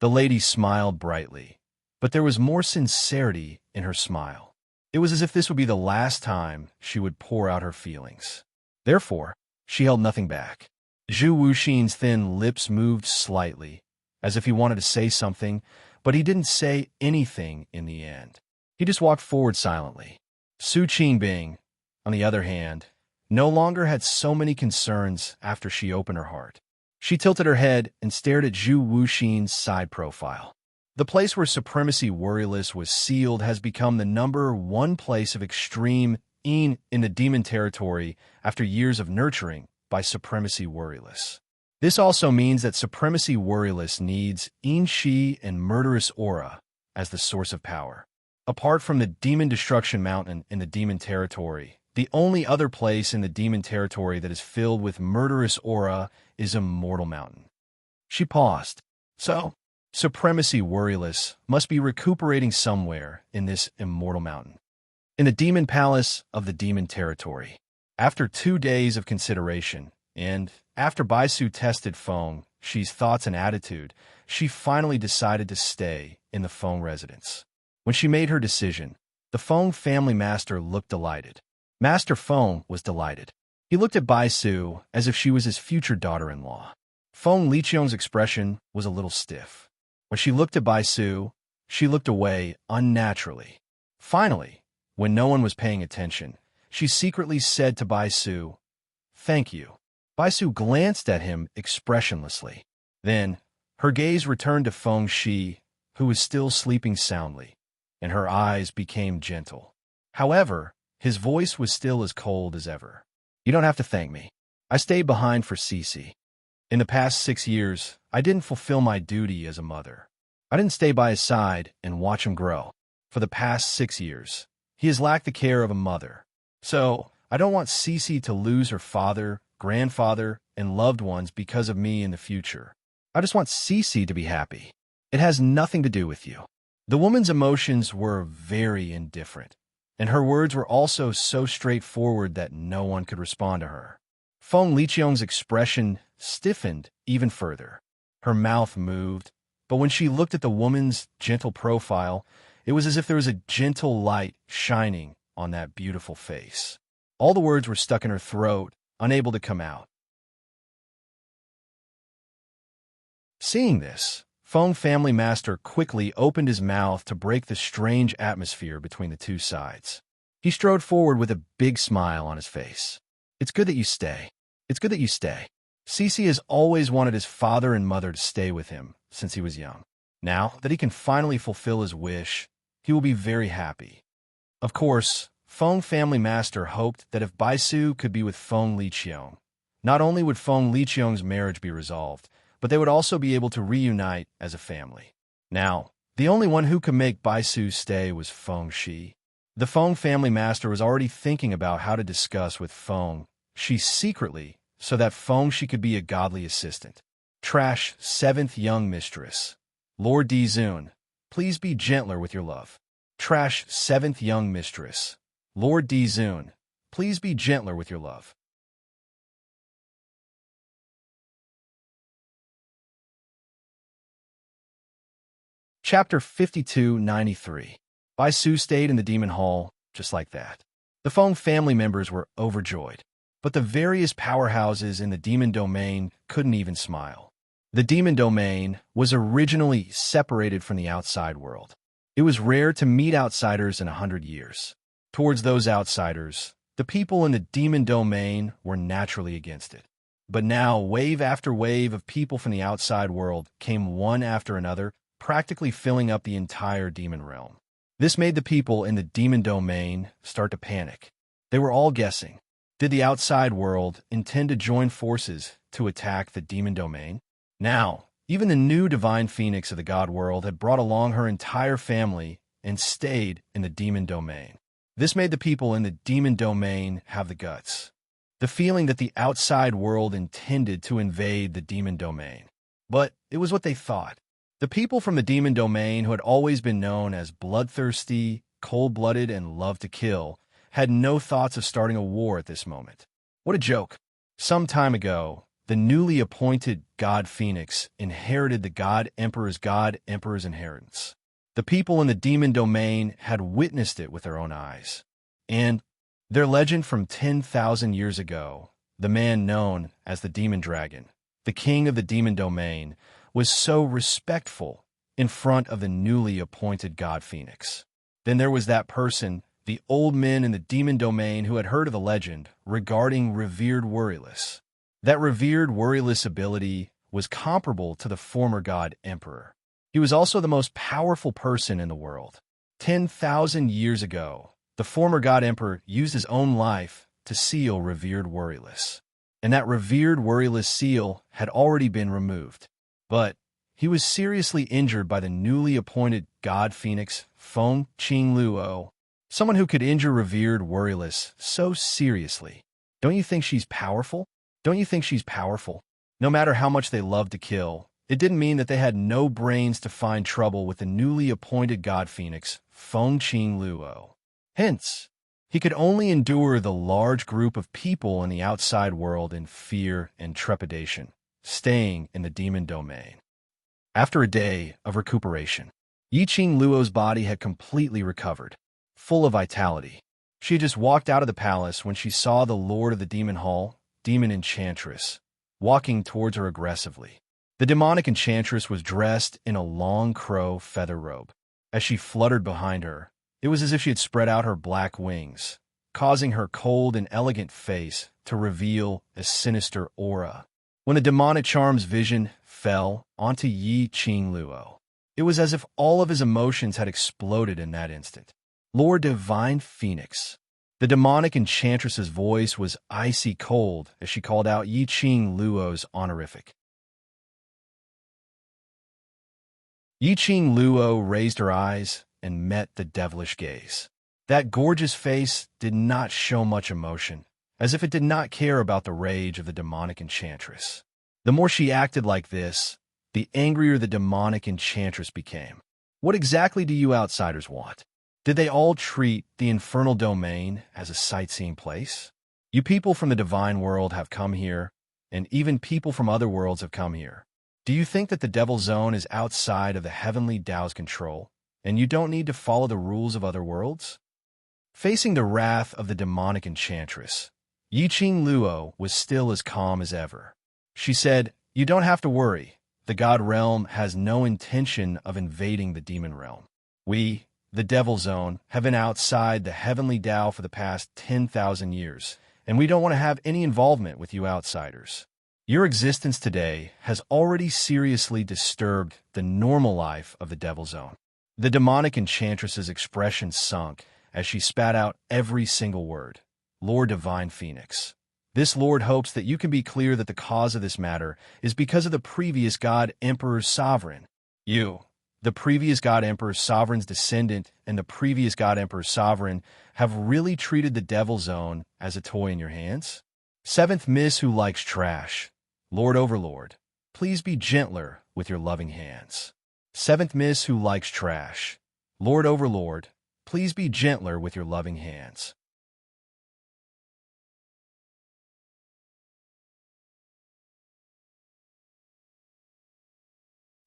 [SPEAKER 1] The lady smiled brightly, but there was more sincerity in her smile. It was as if this would be the last time she would pour out her feelings. Therefore, she held nothing back. Zhu Wuxin's thin lips moved slightly, as if he wanted to say something, but he didn't say anything in the end. He just walked forward silently. Su Qingbing, on the other hand, no longer had so many concerns after she opened her heart. She tilted her head and stared at Zhu Wuxin's side profile. The place where Supremacy Worryless was sealed has become the #1 place of extreme in the demon territory after years of nurturing by Supremacy Worryless. This also means that Supremacy Worryless needs Shi and Murderous Aura as the source of power. Apart from the Demon Destruction Mountain in the Demon Territory, the only other place in the Demon Territory that is filled with Murderous Aura is Immortal Mountain. She paused. So, Supremacy Worryless must be recuperating somewhere in this Immortal Mountain. In the Demon Palace of the Demon Territory. After 2 days of consideration, and after Baisu tested Feng Shi's thoughts and attitude, she finally decided to stay in the Feng residence. When she made her decision, the Feng family master looked delighted. Master Feng was delighted. He looked at Baisu as if she was his future daughter-in-law. Feng Liqiang's expression was a little stiff. When she looked at Baisu, she looked away unnaturally. Finally, when no one was paying attention, she secretly said to Baisu, "Thank you." Baisu glanced at him expressionlessly. Then, her gaze returned to Feng Shi, who was still sleeping soundly, and her eyes became gentle. However, his voice was still as cold as ever. "You don't have to thank me. I stayed behind for Cici. In the past 6 years, I didn't fulfill my duty as a mother. I didn't stay by his side and watch him grow. For the past 6 years, he has lacked the care of a mother. So, I don't want Cici to lose her father, grandfather, and loved ones because of me in the future. I just want Cici to be happy. It has nothing to do with you." The woman's emotions were very indifferent, and her words were also so straightforward that no one could respond to her. Feng Liqiang's expression stiffened even further. Her mouth moved, But when she looked at the woman's gentle profile, it was as if there was a gentle light shining on that beautiful face. All the words were stuck in her throat, unable to come out. Seeing this, Feng family master quickly opened his mouth to break the strange atmosphere between the two sides. He strode forward with a big smile on his face. It's good that you stay. It's good that you stay. Cece has always wanted his father and mother to stay with him since he was young. Now that he can finally fulfill his wish, he will be very happy. Of course, Feng family master hoped that if Baisu could be with Feng Liqiong, not only would Feng Liqiong's marriage be resolved, but they would also be able to reunite as a family. Now, the only one who could make Baisu stay was Feng Shi. The Feng family master was already thinking about how to discuss with Feng Shi secretly so that Feng Shi could be a godly assistant. Trash 7th young mistress. Lord Dizun, please be gentler with your love. Trash 7th young mistress. Lord Dizun, please be gentler with your love. Chapter 5293. Baisu stayed in the demon hall just like that. The Feng family members were overjoyed, but the various powerhouses in the demon domain couldn't even smile. The demon domain was originally separated from the outside world. It was rare to meet outsiders in 100 years. Towards those outsiders, the people in the demon domain were naturally against it. But now, wave after wave of people from the outside world came one after another, practically filling up the entire demon realm. This made the people in the demon domain start to panic. They were all guessing. Did the outside world intend to join forces to attack the demon domain? Now, even the new divine phoenix of the god world had brought along her entire family and stayed in the demon domain. This made the people in the demon domain have the guts. The feeling that the outside world intended to invade the demon domain. But it was what they thought. The people from the demon domain, who had always been known as bloodthirsty, cold-blooded, and loved to kill, had no thoughts of starting a war at this moment. What a joke. Some time ago, the newly appointed God Phoenix inherited the God Emperor's inheritance. The people in the demon domain had witnessed it with their own eyes. And their legend from 10,000 years ago, the man known as the Demon Dragon, the king of the demon domain, was so respectful in front of the newly appointed God Phoenix. Then there was that person, the old men in the demon domain, who had heard of the legend regarding revered Rebellious. That revered Rebellious ability was comparable to the former God Emperor. He was also the most powerful person in the world. 10,000 years ago, the former God Emperor used his own life to seal revered Rebellious. And that revered Rebellious seal had already been removed. But he was seriously injured by the newly appointed God Phoenix, Feng Qingluo, someone who could injure revered Rebellious so seriously. Don't you think she's powerful? Don't you think she's powerful? No matter how much they loved to kill, it didn't mean that they had no brains to find trouble with the newly appointed God Phoenix, Feng Qingluo. Hence, he could only endure the large group of people in the outside world in fear and trepidation, staying in the demon domain. After a day of recuperation, Yiqing Luo's body had completely recovered, full of vitality. She had just walked out of the palace when she saw the Lord of the Demon Hall, Demon Enchantress, walking towards her aggressively. The demonic enchantress was dressed in a long crow feather robe. As she fluttered behind her, it was as if she had spread out her black wings, causing her cold and elegant face to reveal a sinister aura. When the demonic charm's vision fell onto Yiqing Luo, it was as if all of his emotions had exploded in that instant. Lord Divine Phoenix. The demonic enchantress's voice was icy cold as she called out Yiqing Luo's honorific. Yiqing Luo raised her eyes and met the devilish gaze. That gorgeous face did not show much emotion, as if it did not care about the rage of the demonic enchantress. The more she acted like this, the angrier the demonic enchantress became. What exactly do you outsiders want? Did they all treat the infernal domain as a sightseeing place? You people from the divine world have come here, and even people from other worlds have come here. Do you think that the Devil Zone is outside of the heavenly Tao's control, and you don't need to follow the rules of other worlds? Facing the wrath of the demonic enchantress, Yiqing Luo was still as calm as ever. She said, "You don't have to worry. The God Realm has no intention of invading the Demon Realm. We, the Devil Zone, have been outside the heavenly Tao for the past 10,000 years, and we don't want to have any involvement with you outsiders. Your existence today has already seriously disturbed the normal life of the Devil Zone." The demonic enchantress's expression sunk as she spat out every single word. "Lord Divine Phoenix, this Lord hopes that you can be clear that the cause of this matter is because of the previous God Emperor's sovereign. You, the previous God Emperor's sovereign's descendant, and the previous God Emperor's sovereign have really treated the Devil Zone as a toy in your hands? Seventh Miss who likes trash, Lord Overlord, please be gentler with your loving hands. Seventh Miss who likes trash, Lord Overlord, please be gentler with your loving hands."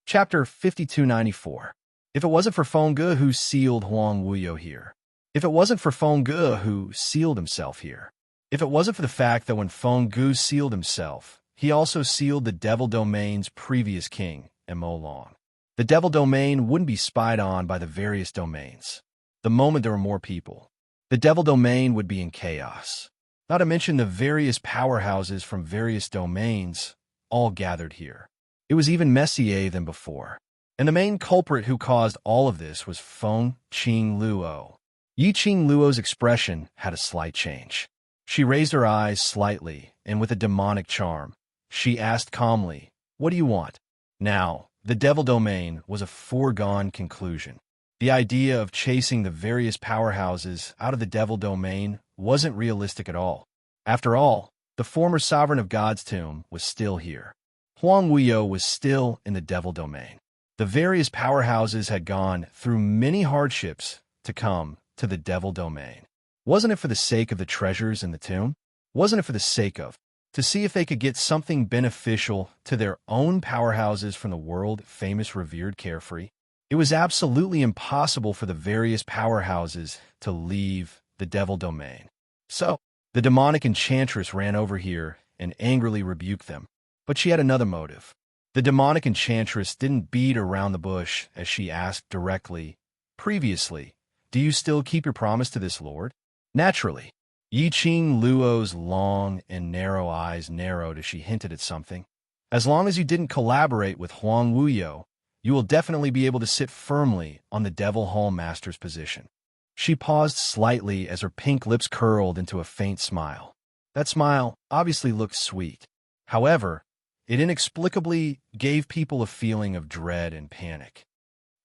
[SPEAKER 1] Chapter 5294. If it wasn't for Fengge who sealed Huang Wuyo here. If it wasn't for Fengge who sealed himself here. If it wasn't for the fact that when Fengge sealed himself, he also sealed the Devil Domain's previous king, Mo Long. The Devil Domain wouldn't be spied on by the various domains. The moment there were more people, the Devil Domain would be in chaos. Not to mention the various powerhouses from various domains, all gathered here. It was even messier than before. And the main culprit who caused all of this was Fengqing Luo. Yiqing Luo's expression had a slight change. She raised her eyes slightly, and with a demonic charm, she asked calmly, "What do you want?" Now, the Devil Domain was a foregone conclusion. The idea of chasing the various powerhouses out of the Devil Domain wasn't realistic at all. After all, the former sovereign of God's tomb was still here. Huang Wuyo was still in the Devil Domain. The various powerhouses had gone through many hardships to come to the Devil Domain. Wasn't it for the sake of the treasures in the tomb? Wasn't it for the sake of to see if they could get something beneficial to their own powerhouses from the world-famous revered carefree? It was absolutely impossible for the various powerhouses to leave the Devil Domain. So, the demonic enchantress ran over here and angrily rebuked them. But she had another motive. The demonic enchantress didn't beat around the bush as she asked directly, "Previously, do you still keep your promise to this lord?" Naturally, Yiqing Luo's long and narrow eyes narrowed as she hinted at something. "As long as you didn't collaborate with Huang Wuyo, you will definitely be able to sit firmly on the Devil Hall Master's position." She paused slightly as her pink lips curled into a faint smile. That smile obviously looked sweet. However, it inexplicably gave people a feeling of dread and panic.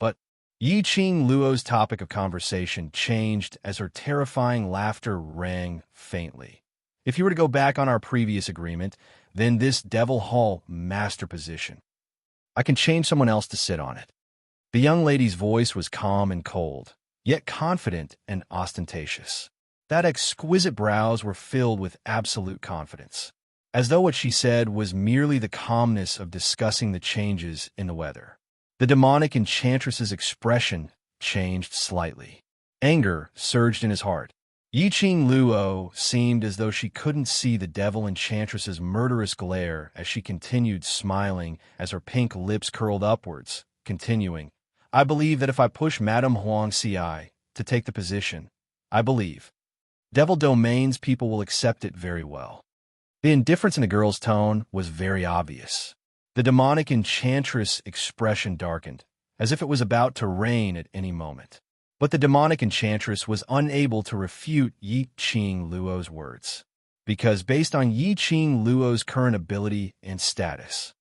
[SPEAKER 1] But Yiqing Luo's topic of conversation changed as her terrifying laughter rang faintly. "If you were to go back on our previous agreement, then this Devil Hall Master position, I can change someone else to sit on it." The young lady's voice was calm and cold, yet confident and ostentatious. That exquisite brows were filled with absolute confidence, as though what she said was merely the calmness of discussing the changes in the weather. The demonic enchantress's expression changed slightly. Anger surged in his heart. Yiqing Luo seemed as though she couldn't see the devil enchantress's murderous glare as she continued smiling as her pink lips curled upwards, continuing, "I believe that if I push Madame Huang Xi to take the position, I believe Devil Domain's people will accept it very well." The indifference in the girl's tone was very obvious. The demonic enchantress' expression darkened, as if it was about to rain at any moment. But the demonic enchantress was unable to refute Yiqing Luo's words, because based on Yiqing Luo's current ability and status,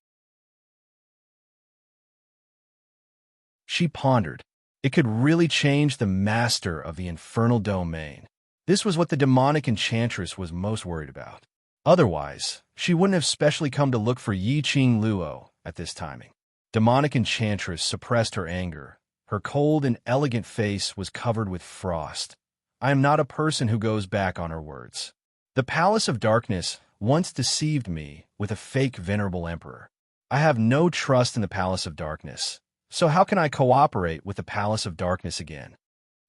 [SPEAKER 1] she pondered, it could really change the master of the infernal domain. This was what the demonic enchantress was most worried about. Otherwise, she wouldn't have specially come to look for Yiqing Luo at this timing. Demonic enchantress suppressed her anger. Her cold and elegant face was covered with frost. "I am not a person who goes back on her words. The Palace of Darkness once deceived me with a fake venerable emperor.
[SPEAKER 2] I have no trust in the Palace of Darkness, so how can I cooperate with the Palace of Darkness again?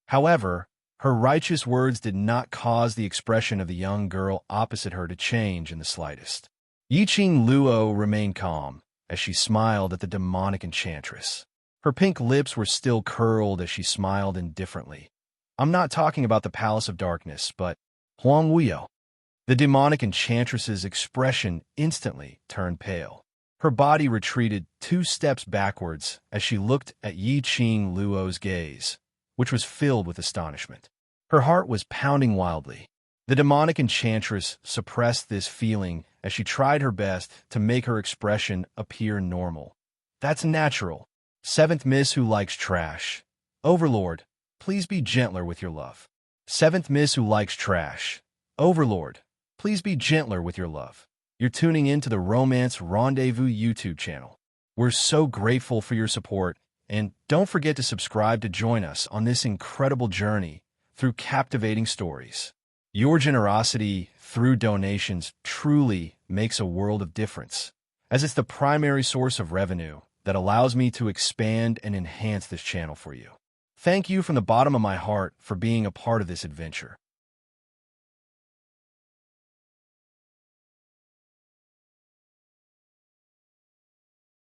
[SPEAKER 2] However, her righteous words did not cause the expression of the young girl opposite her to change in the slightest. Yiqing Luo remained calm as she smiled at the demonic enchantress. Her pink lips were still curled as she smiled indifferently. I'm not talking about the Palace of Darkness, but Huang Wuyo. The demonic enchantress's expression instantly turned pale. Her body retreated 2 steps backwards as she looked at Yiqing Luo's gaze, which was filled with astonishment. Her heart was pounding wildly. The demonic enchantress suppressed this feeling as she tried her best to make her expression appear normal. That's natural. 7th Miss who likes trash. Overlord, please be gentler with your love. 7th Miss who likes trash. Overlord, please be gentler with your love. You're tuning in to the Romance Rendezvous YouTube channel. We're so grateful for your support, and don't forget to subscribe to join us on this incredible journey through captivating stories. Your generosity through donations truly makes a world of difference, as it's the primary source of revenue that allows me to expand and enhance this channel for you. Thank you from the bottom of my heart for being a part of this adventure.